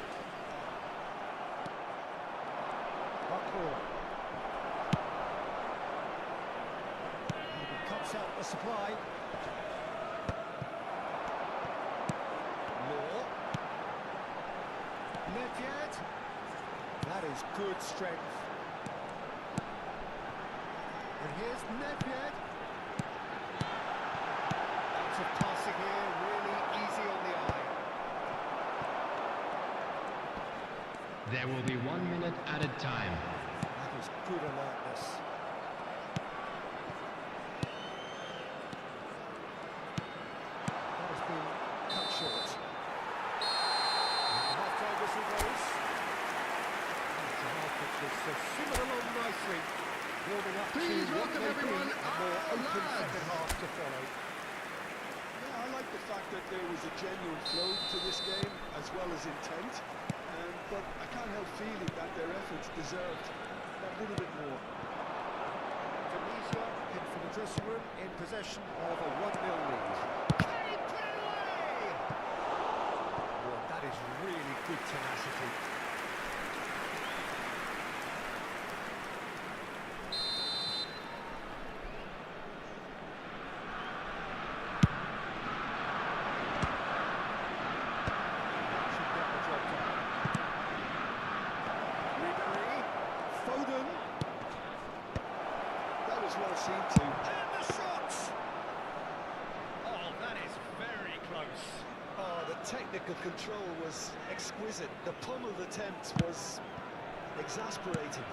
Barcola. He cuts out the supply. Law. Nedved. That is good strength. And here's Nedved. Lots of passing here, really easy on the eye. There will be 1 minute added time. That is good alertness. That has been cut short. And the half-time whistle goes. The half which is simmered along nicely. Warming up Please to what welcome may be everyone, a more our open lads. second half to follow. Yeah, I like the fact that there was a genuine flow to this game, as well as intent. But I can't help feeling that their efforts deserved that little bit more. Tunisia in from the dressing room in possession of a 1-0 lead. Can he put it away? Well, that is really good tenacity. Should get the job done. Ribery, Foden. That was well seen too. And the shots! Oh, that is very close. Oh, the technical control was exquisite. The pummeled attempt was exasperating.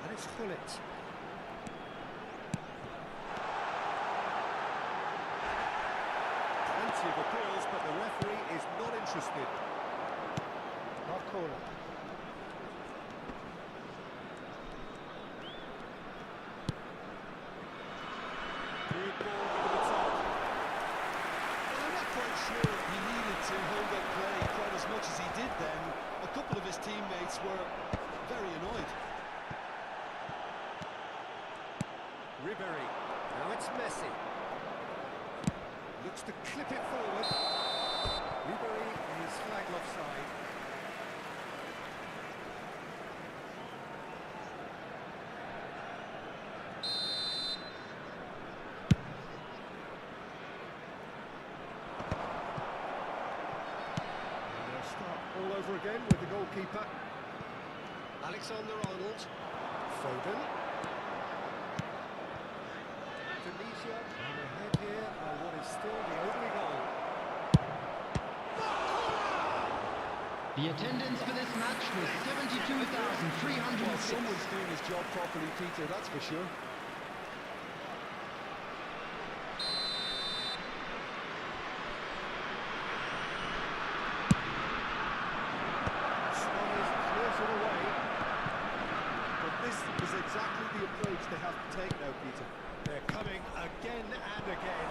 And it's Hullet. Plenty of appeals, but the referee is not interested. Barcola. Good ball over the top. Well, I'm not quite sure he needed to hold up play quite as much as he did then. A couple of his teammates were very annoyed. Ribery. Now it's Messi. Looks to clip it forward. Ribery is flagged offside. And they'll start all over again with the goalkeeper. Alexander-Arnold. Foden. Tunisia on ahead here by what is still The attendance for this match was 72,306. Well, someone's doing his job properly, Peter, that's for sure. Suarez clears it away. But this is exactly the approach they have to take now, Peter. They're coming again and again.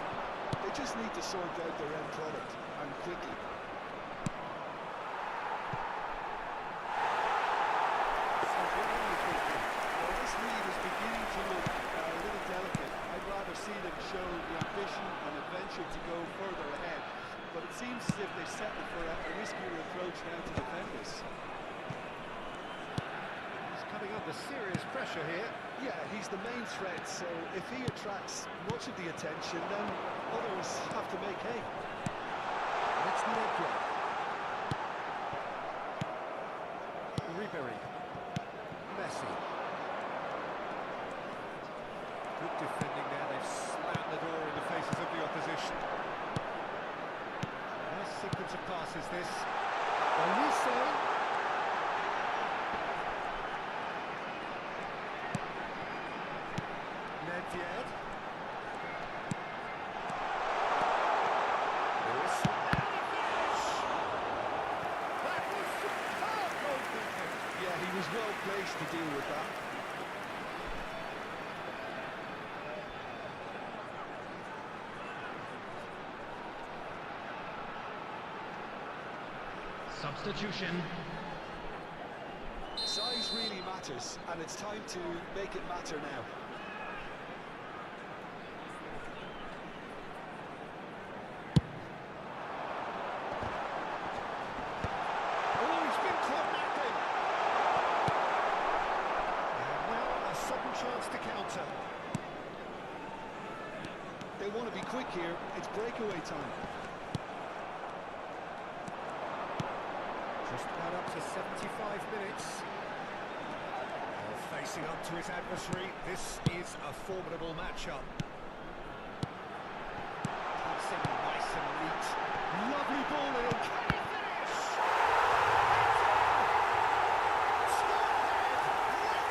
They just need to sort out their end product, and quickly. Well, this lead is beginning to look a little delicate. I'd rather see them show the ambition and adventure to go further ahead. But it seems as if they've settled for a riskier approach now to defend this. He's coming under serious pressure here. Yeah, he's the main threat, so if he attracts much of the attention, then others have to make hay. It's Nedved. Ribery. Messi. Good defending there. They've slammed the door in the faces of the opposition. Nice sequence of passes this. Olise. Nedved. Lewis. That was superb goalkeeping. Yeah, he was well placed to deal with that. Substitution. Size really matters, and it's time to make it matter now. Oh, he's been caught napping. And now a sudden chance to counter. They want to be quick here. It's breakaway time. Just about up to 75 minutes. Facing up to his adversary, this is a formidable matchup. Keeps him nice and neat. Lovely ball in. Can he finish? Right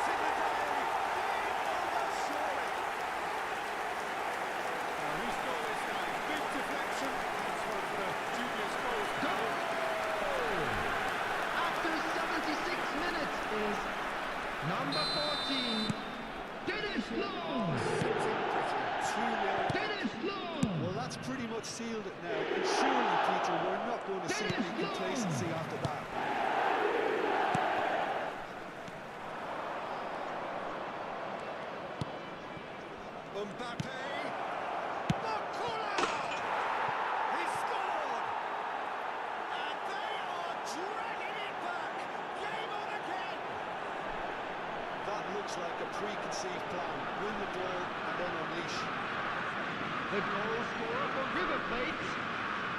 in the day. Now whose goal is that? Big deflection. That's one for the dubious goals. Goal! After 76 minutes is number 14, Dennis Law! 2-0. Dennis Law! Well, that's pretty much sealed it now. And surely, Peter, we're not going to see any complacency after that. Mbappe! Bakula! He scored! And they are dragging it back! Game on again! That looks like a preconceived plan. Win the ball and then unleash. The goal scorer for River Plate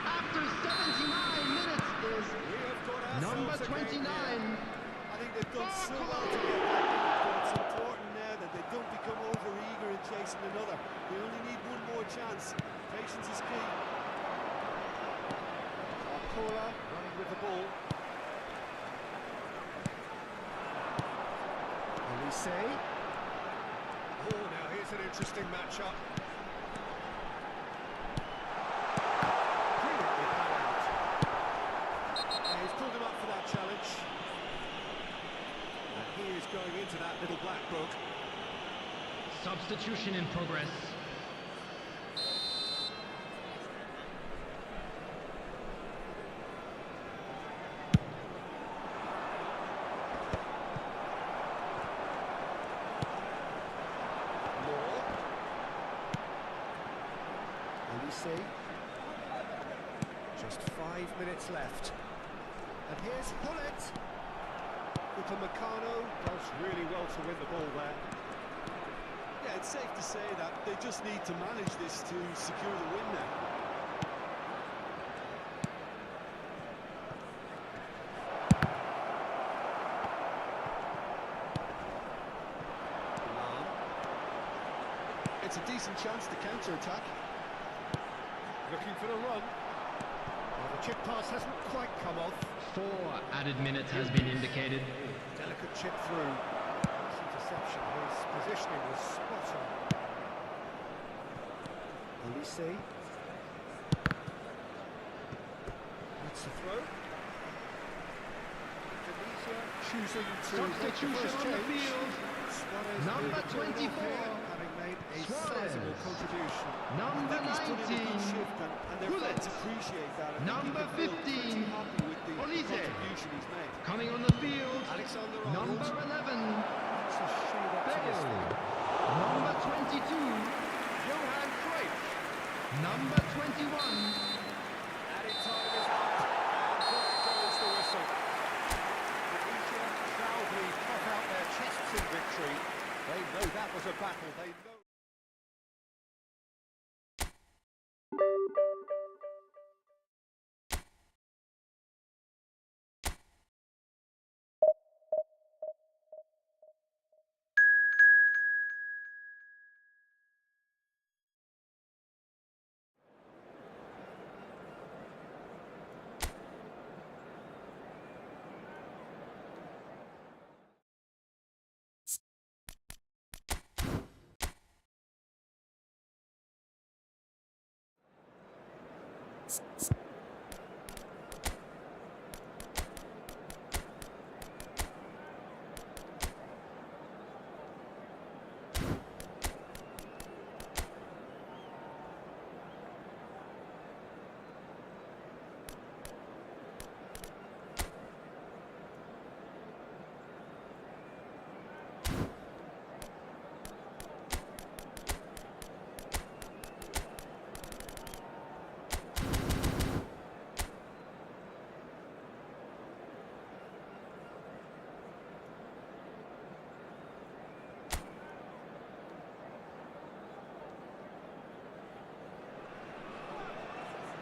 after 79 minutes is We have got ourselves number a game 29. here. I think they've done so well to get that lead, but it's important now that they don't become over-eager in chasing another. They only need one more chance. Patience is key. Bakula running with the ball. Olise. Oh, now here's an interesting matchup. Brilliantly played out. He's pulled him up for that challenge. And he is going into that little black book. Substitution in progress. Law. Olise. Just 5 minutes left. And here's Hullet. Upamecano does really well to win the ball there. Yeah, it's safe to say that they just need to manage this to secure the win now. It's a decent chance to counter-attack. Looking for the run. Well, the chip pass hasn't quite come off. 4 added minutes has been indicated. Delicate chip through. This interception, his positioning was spot on. Olise. That's the throw. Tunisia choosing to make the first Substitution on the change. field. Suarez Number moving on 24. here, having made a Suarez. sizable contribution. Number He's put in a good 19. shift and their Pullet. fans appreciate that. I think Number he can feel 15. pretty happy with the Olise. contribution he's made. Coming on the field. Alexander Number 11. It's a shade up to this Bale. league. Number 22. Johan Cruyff. Number 21. Added time is up, and there goes the whistle. Tunisia proudly puff out their chests in victory. They know that was a battle, they know...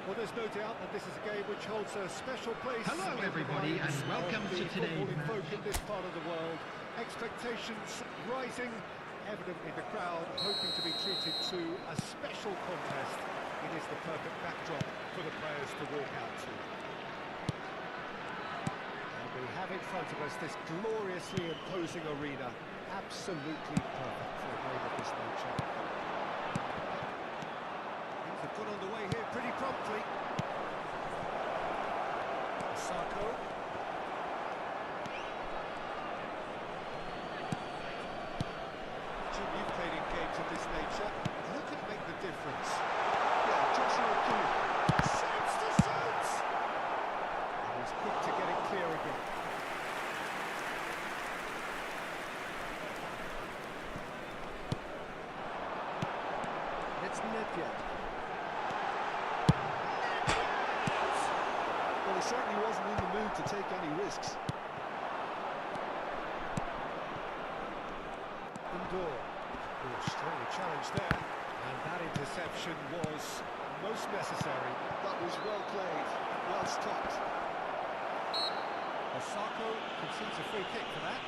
Well, there's no doubt that this is a game which holds a special place. Hello, in the everybody, and minds welcome of the to today's footballing folk match. in this part of the world. Expectations rising, evidently the crowd hoping to be treated to a special contest. It is the perfect backdrop for the players to walk out to. And we have in front of us this gloriously imposing arena, absolutely perfect for a game of this nature. Things have got underway here pretty promptly. Sako. Jim, you've played in games of this nature. Who could make the difference? Yeah, Joshua Kimmich. Shoots to shoot! And he's quick to get it clear again. It's Nedved. Well, he certainly wasn't in the mood to take any risks. Indoor. Oh, strongly challenged there. And that interception was most necessary. That was well played, well stopped. Osako concedes a free kick for that.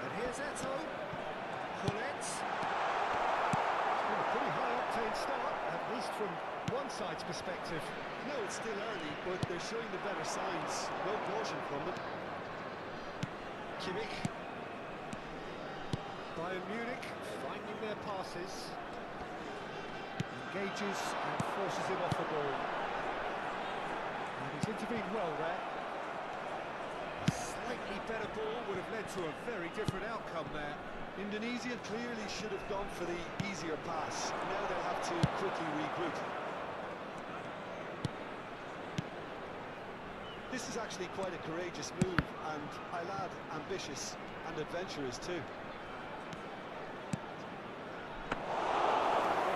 And here's Eto. Pullet. It's been a pretty high-octane start, at least from one side's perspective. No, it's still early, but they're showing the better signs. No caution from them. Kimmich. Bayern Munich finding their passes. Engages and forces him off the ball. And he's intervened well there. A slightly better ball would have led to a very different outcome there. Indonesia clearly should have gone for the easier pass. Now they'll have to quickly regroup. This is actually quite a courageous move, and I'll add ambitious and adventurous too.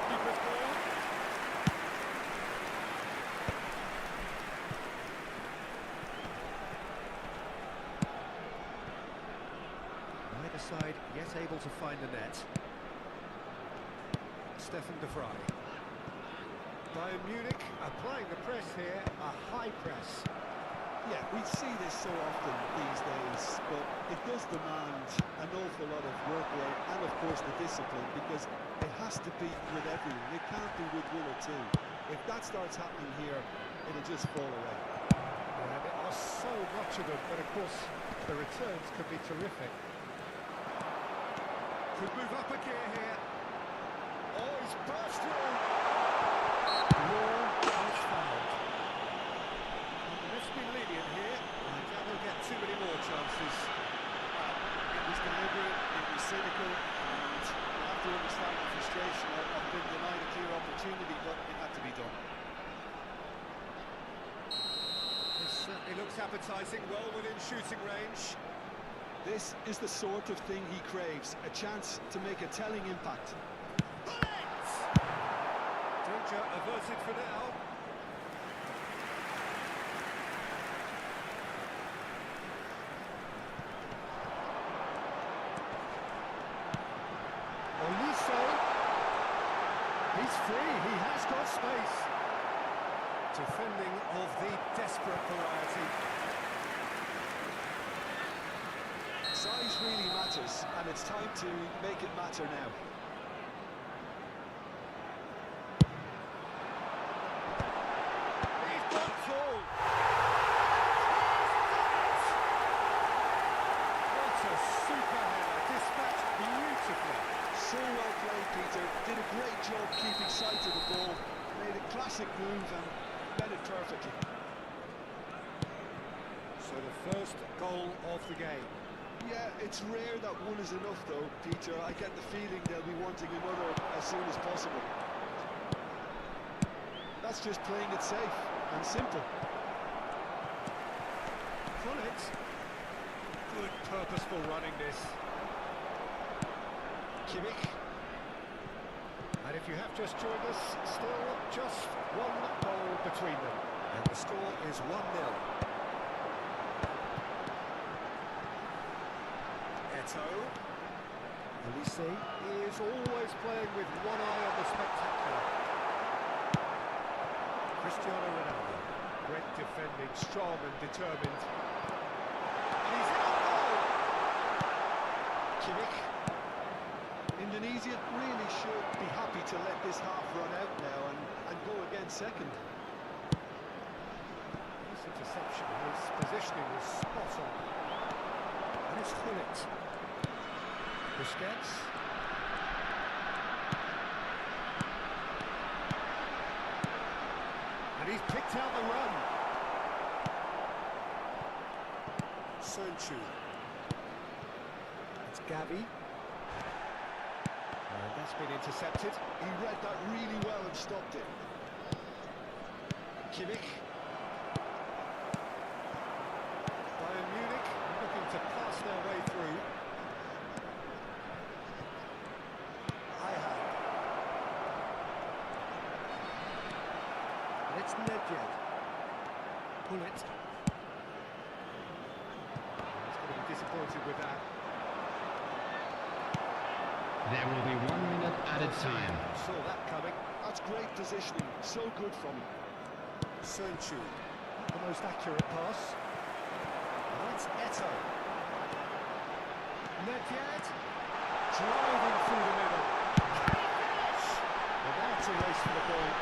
Keeper's ball. Neither side yet able to find the net. Stefan de Vrij. Bayern Munich applying the press here, a high press. Yeah, we see this so often these days, but it does demand an awful lot of work rate and, of course, the discipline, because it has to be with everyone. It can't be with one or two. If that starts happening here, it'll just fall away. And there are so much of them, but of course the returns could be terrific. Could move up a gear here. Oh, he's burst through! Law is fouled. Let's be lenient here. I doubt we'll get too many more chances. It was deliberate, it was cynical, and you have to understand the frustration of being denied a clear opportunity, but it had to be done. This certainly looks appetising, well within shooting range. This is the sort of thing he craves, a chance to make a telling impact. Danger averted for now. Olise. He's free, he has got space. Defending of the desperate variety. Size really matters, and it's time to make it matter now. He's got through. What a super header, dispatched beautifully. So well played, Peter. Did a great job keeping sight of the ball. Made a classic move and met it perfectly. So the first goal of the game. Yeah, it's rare that one is enough though, Peter. I get the feeling they'll be wanting another as soon as possible. That's just playing it safe and simple. Gullit. Good purposeful running this. Kimmich. And if you have just joined us, still just one goal between them. And the score is 1-0. Olise is always playing with one eye on the spectacular. Cristiano Ronaldo, great defending, strong and determined. And he's in on goal! Kimmich. Indonesia really should be happy to let this half run out now and go again second. This interception, his positioning was spot on. And it's Gullit. Busquets. And he's picked out the run. Sonchu. It's Gavi. And that's been intercepted. He read that really well and stopped it. Kimmich. Bayern Munich looking to pass their way through. It's Nedved. Gullit. He's going to be disappointed with that. There will be 1 minute added time. Saw that coming. That's great positioning. So good from him. Sonchu. The most accurate pass. That's Eto. Nedved. Driving through the middle. And that's a race for the ball.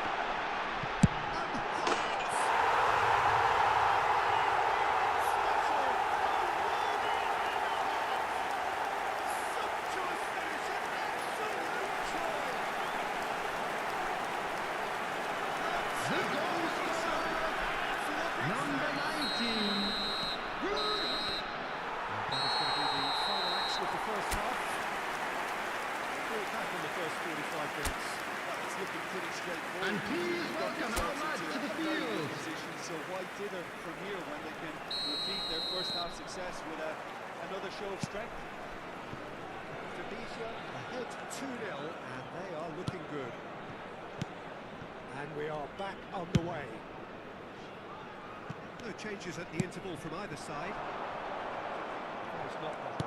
Number 19. That is going to be the final action of the first half. Ball back in the first 45 minutes. It's looking pretty straightforward. And please welcome our lads to the field. Position, so why dither from here when they can repeat their first half success with another show of strength? Indonesia ahead 2-0, and they are looking good. And we are back underway. No changes at the interval from either side. That is not bad.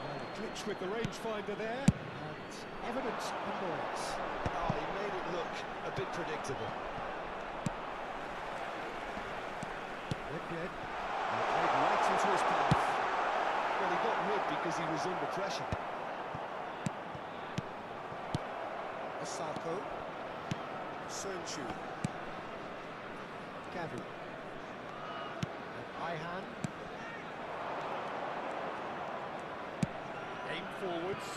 Well, a glitch with the rangefinder there, and evidence annoyance. Oh, he made it look a bit predictable. Wicked. Played right into his path. Well, he got rid because he was under pressure. Osako. Sernchu. Gavi. And Ihan. Aim forwards.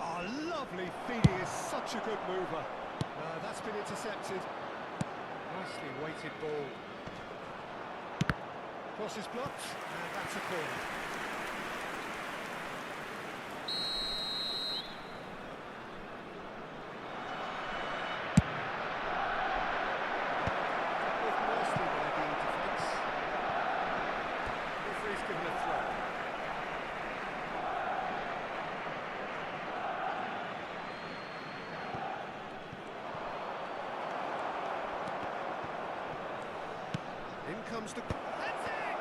Oh, lovely feed. He is such a good mover. That's been intercepted. Nicely weighted ball. Cross is blocked, and that's a corner. Looked nicely by the defence. Referee's given a throw. In comes the... That's it!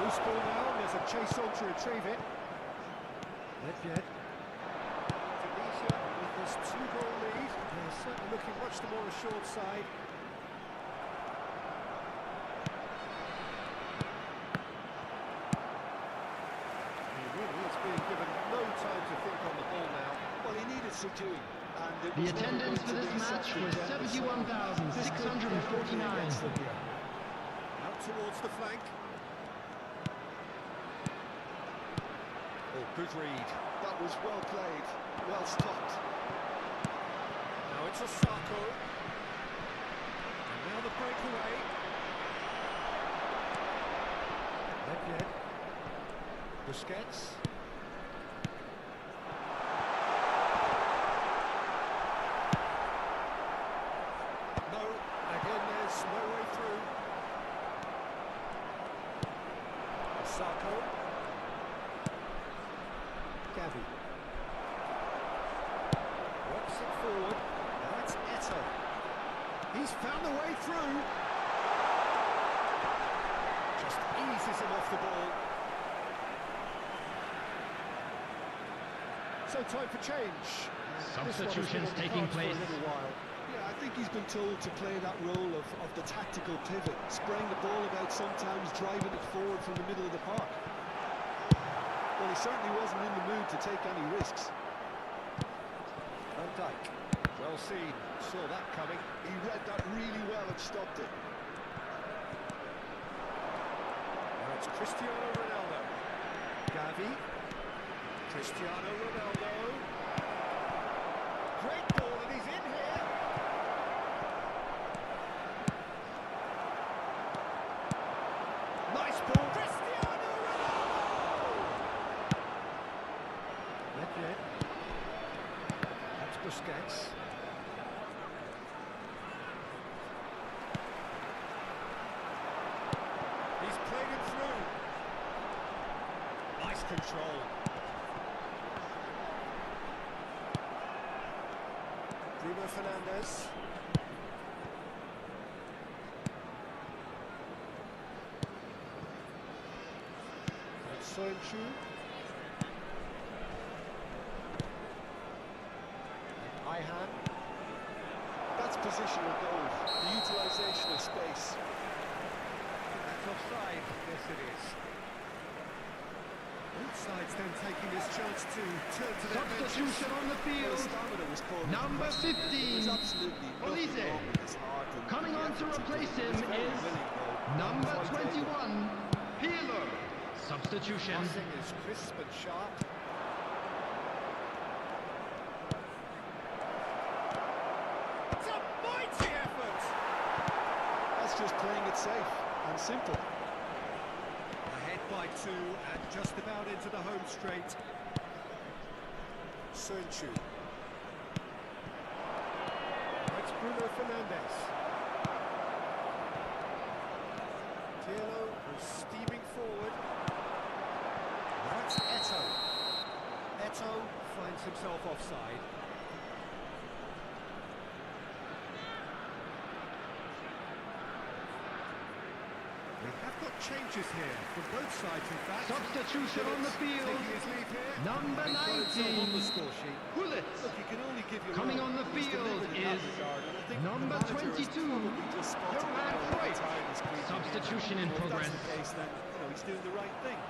Loose ball now, and there's a chase on to retrieve it. Ledfjed. Tunisia with this 2-goal lead. They're certainly looking much the more assured side. He really is being given no time to think on the ball now. Well, he needed subduing. And it The was never attendance going for to this be match such a was deficit. 71,649. Out towards the flank. Oh, good read. That was well played, well stopped. Now it's Osako. And now the breakaway. Ledfjed. Busquets. No, again there's no way through. Osako. Gavi. Works it forward. Now it's Eto. He's found the way through. Just eases him off the ball. So time for change. Substitutions taking place. For a little while. Yeah, I think he's been told to play that role of the tactical pivot, spraying the ball about sometimes, driving it forward from the middle of the park. Well, he certainly wasn't in the mood to take any risks. Van Dijk. Well seen. Saw that coming. He read that really well and stopped it. Now it's Cristiano Ronaldo. Gavi. Cristiano Ronaldo. Great ball, and he's in here. Nice ball. Cristiano Ronaldo! Ledfjed. That's Busquets. He's played it through. Nice control. Bruno Fernandes. And Sernchu. And Ihan. That's positional goal, the utilisation of space. That's offside. Yes, it is. Both sides then taking this chance to turn to their benches. Substitution on the Well, field. stamina was called. Number There's 15. absolutely nothing Olise. wrong with his heart and Coming the on to effort he replace did. him He's very is willing, though. Number Quite able. 21, Pirlo. Substitution. Passing is crisp and sharp. It's a mighty effort! That's just playing it safe and simple. Ahead by 2 and just about into the home straight. Sernchu. That's Bruno Fernandes. Pirlo was steaming forward. That's Eto. Eto finds himself offside. We have got changes here from both sides, in fact. Substitution on the field. Taking his leave here. Number He's got himself on the 19. score sheet. Bullet. Look, you can only give your Coming all. on the He's field delivered in that is regard, and I think number the manager has 22, probably just spotted Johan how Cruyff. tired he's creeping in. Substitution in Well, if progress. that's the case, then he's doing the right thing.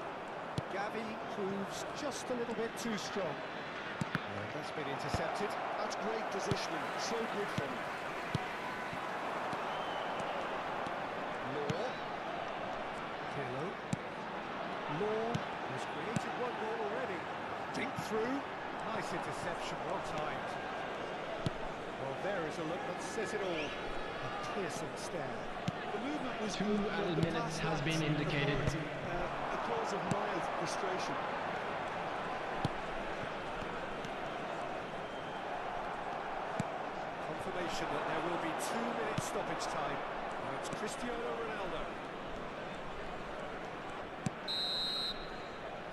Gavi proves just a little bit too strong. That's been intercepted. That's great positioning, so good from him. Law. Pirlo. Law has created one goal already. Dink through. Nice interception, well timed. Well, there is a look that says it all. A piercing stare. The movement was 2 good, added but the minutes pass has been lacks indicated. authority, a cause of mild frustration. Confirmation that there will be 2 minutes stoppage time. Now it's Cristiano Ronaldo.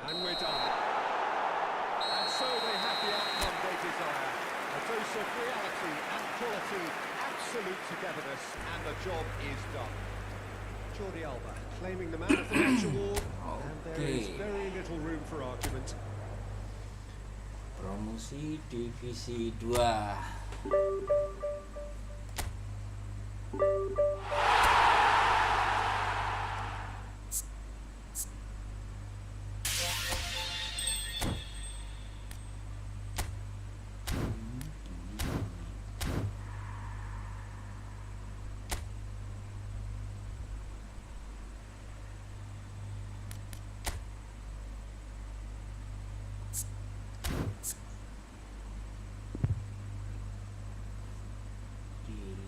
And we're done. And so they have the outcome they desire. A dose of reality and quality, absolute togetherness, and the job is done. Jordi Alba claiming the man of the match award, and there is very little room for argument. Promosi Divisi 2.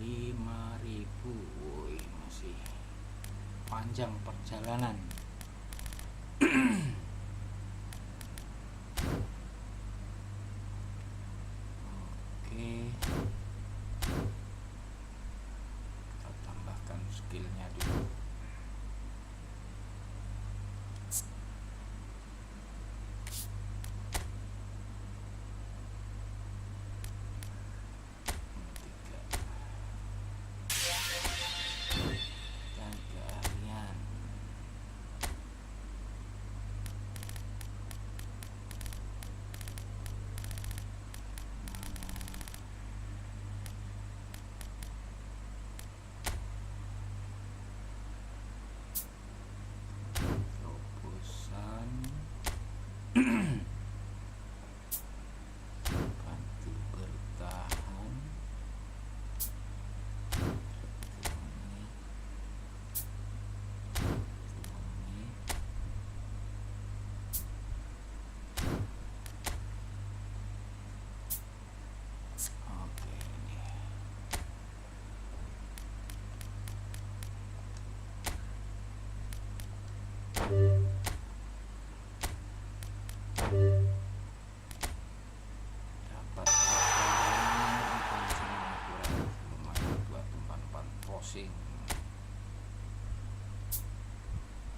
Di 5.000, woi, masih panjang perjalanan. Oke, kita tambahkan skillnya dulu. Dan keahlian. Terobosan. Bantu bertahan. Oke, ini dapat lumayan buat umpan-umpan crossing.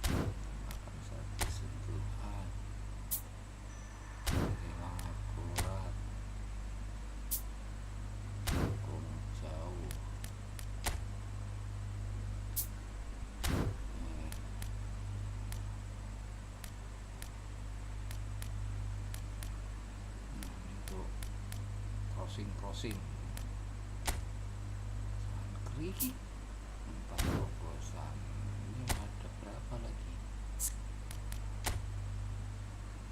Tambahkan satu sentuhan, hilang akurat, hukum jauh. Untuk crossing kiri 4 terobosan. Ini ada berapa lagi?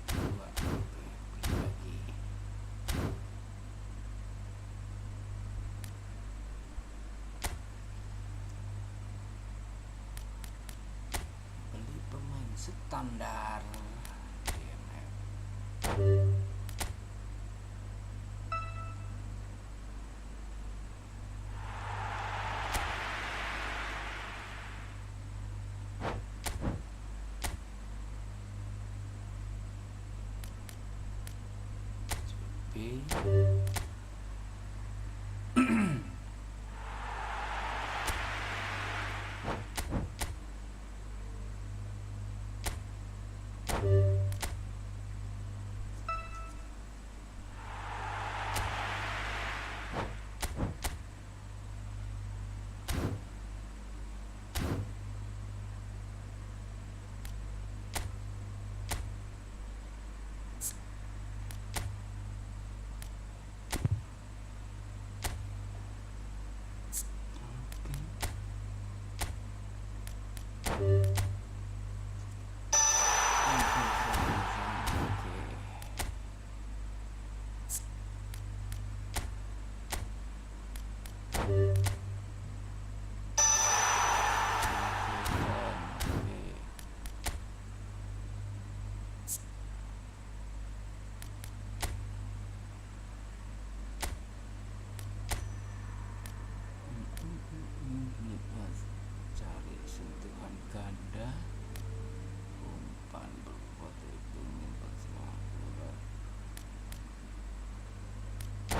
2. Oke, beli lagi. Beli pemain standar DMF. B.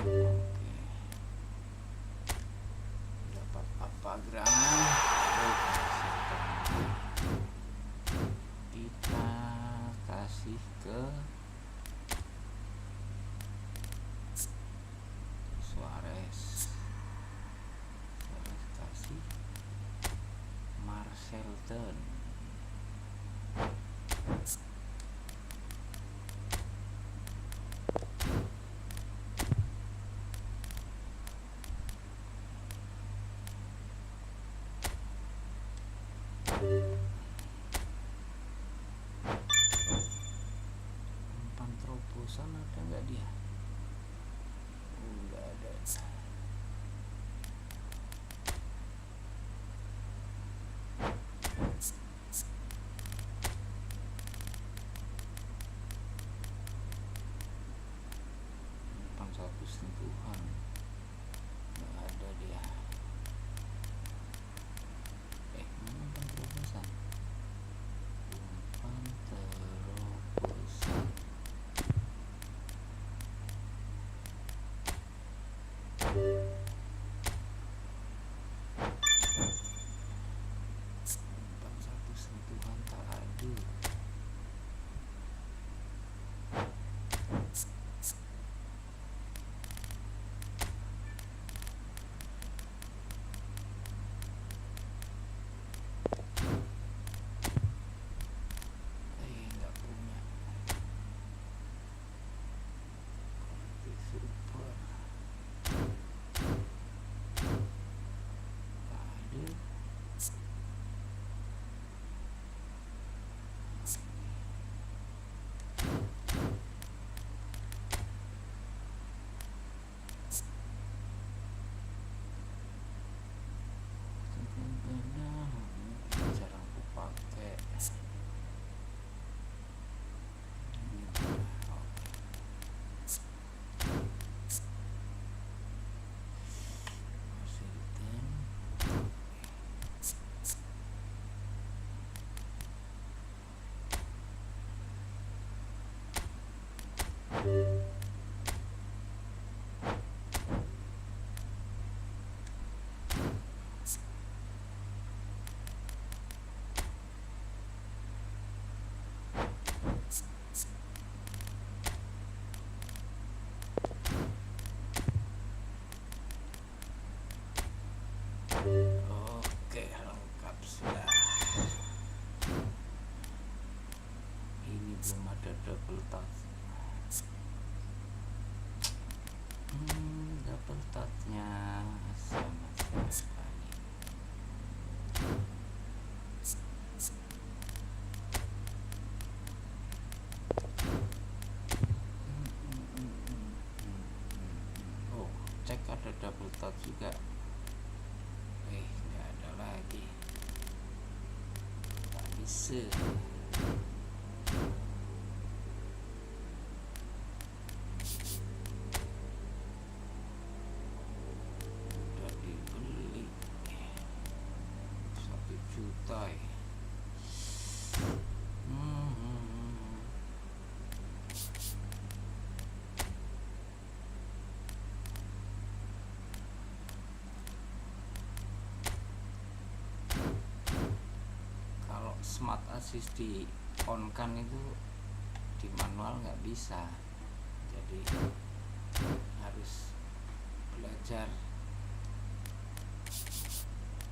Oke. Dapat apa gerangan? Kita kasih ke Suarez kasih Marcelton. Umpan terobosan ada nggak dia? Nggak ada. Umpan satu sentuhan nggak ada dia. Mana umpan terobosan? Umpan terobosan. Umpan satu sentuhan tak ada. Nggak punya. Itu super. Tak ada. Jarang aku pakai. Oke, lengkap sudah. Ini belum ada double touch. Double touchnya sama siapa nih? Oh, cek ada double touch juga. Nggak ada lagi. Nggak bisa. Udah dibeli 1 juta ya. Kalau smart assist di on kan itu di manual nggak bisa, jadi harus belajar.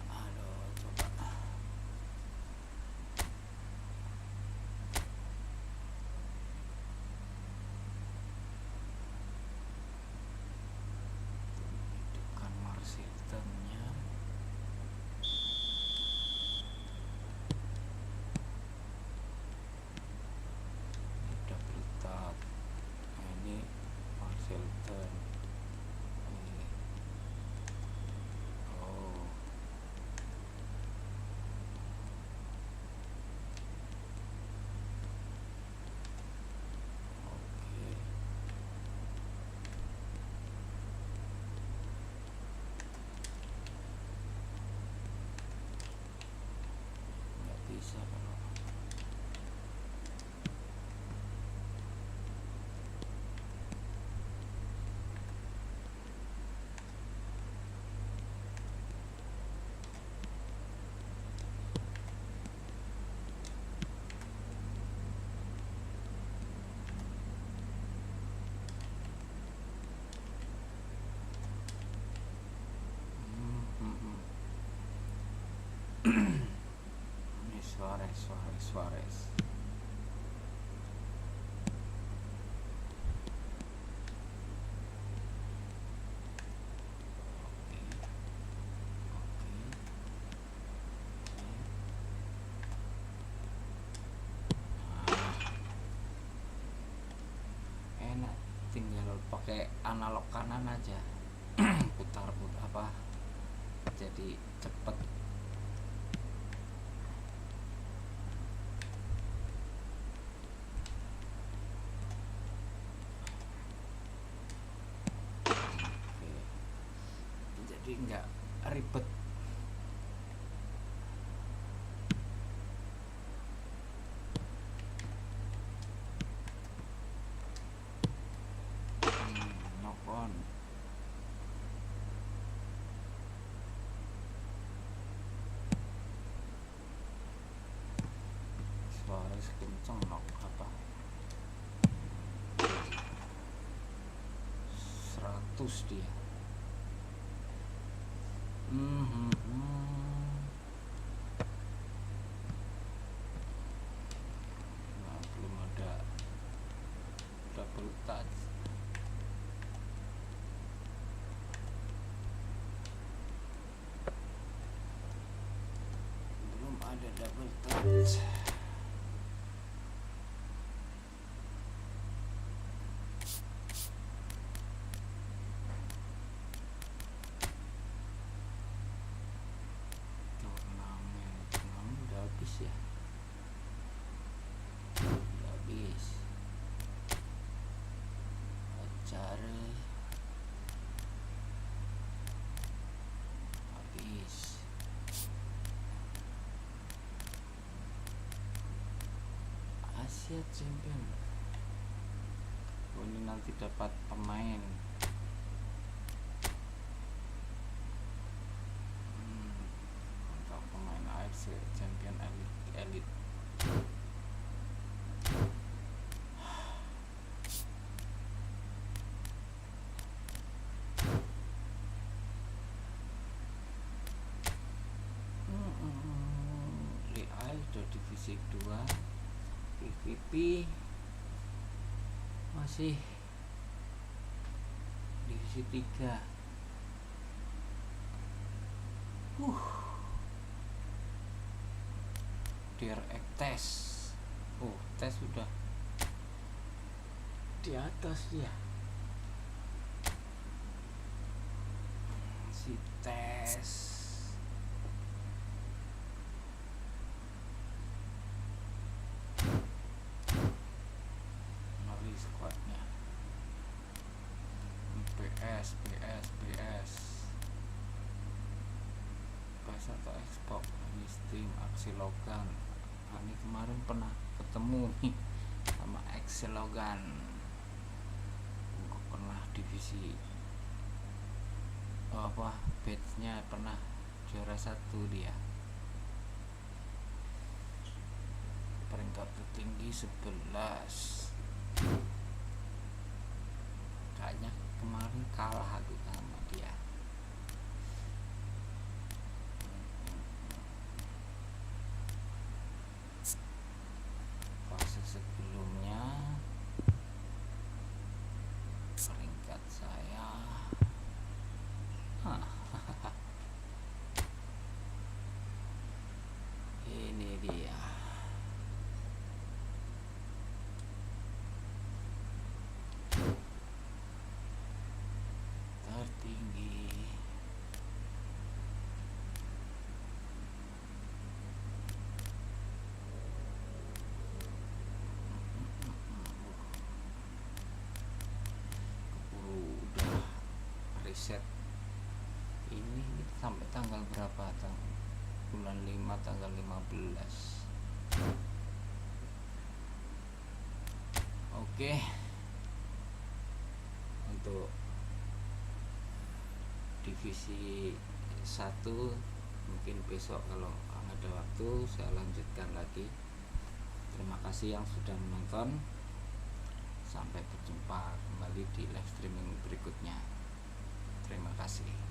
Aduh, coba hidupkan Marceltonnya. Double touch. Nah, ini Marcelton. Ini Ini Suarez. Enak, tinggal pakai analog kanan aja. putar apa, jadi cepet. Jadi nggak ribet. Knock on. Suarez kenceng knock apa 100 dia. Nah, belum ada double touch. Belum ada double touch. Ya, udah habis acara habis. Asia Champion. Ini nanti dapat pemain. Untuk pemain AFC Champion Elite. Real udah divisi 2, PVP masih divisi 3. Direct test. Tes sudah di atas ya. Si tes. Mari squadnya. PS atau Xbox. Ini Steam, Aksi Logan. Ini kemarin pernah ketemu nih sama Axel Logan, pernah divisi batch-nya pernah juara 1 dia, peringkat tertinggi 11. Kayaknya kemarin kalah aku sama dia. Sebelumnya peringkat saya ini dia tertinggi. Riset ini sampai tanggal berapa, bulan 5 tanggal 15. Oke, untuk divisi 1 mungkin besok kalau ada waktu saya lanjutkan lagi. Terima kasih yang sudah menonton. Sampai berjumpa kembali di live streaming berikutnya. Terima kasih.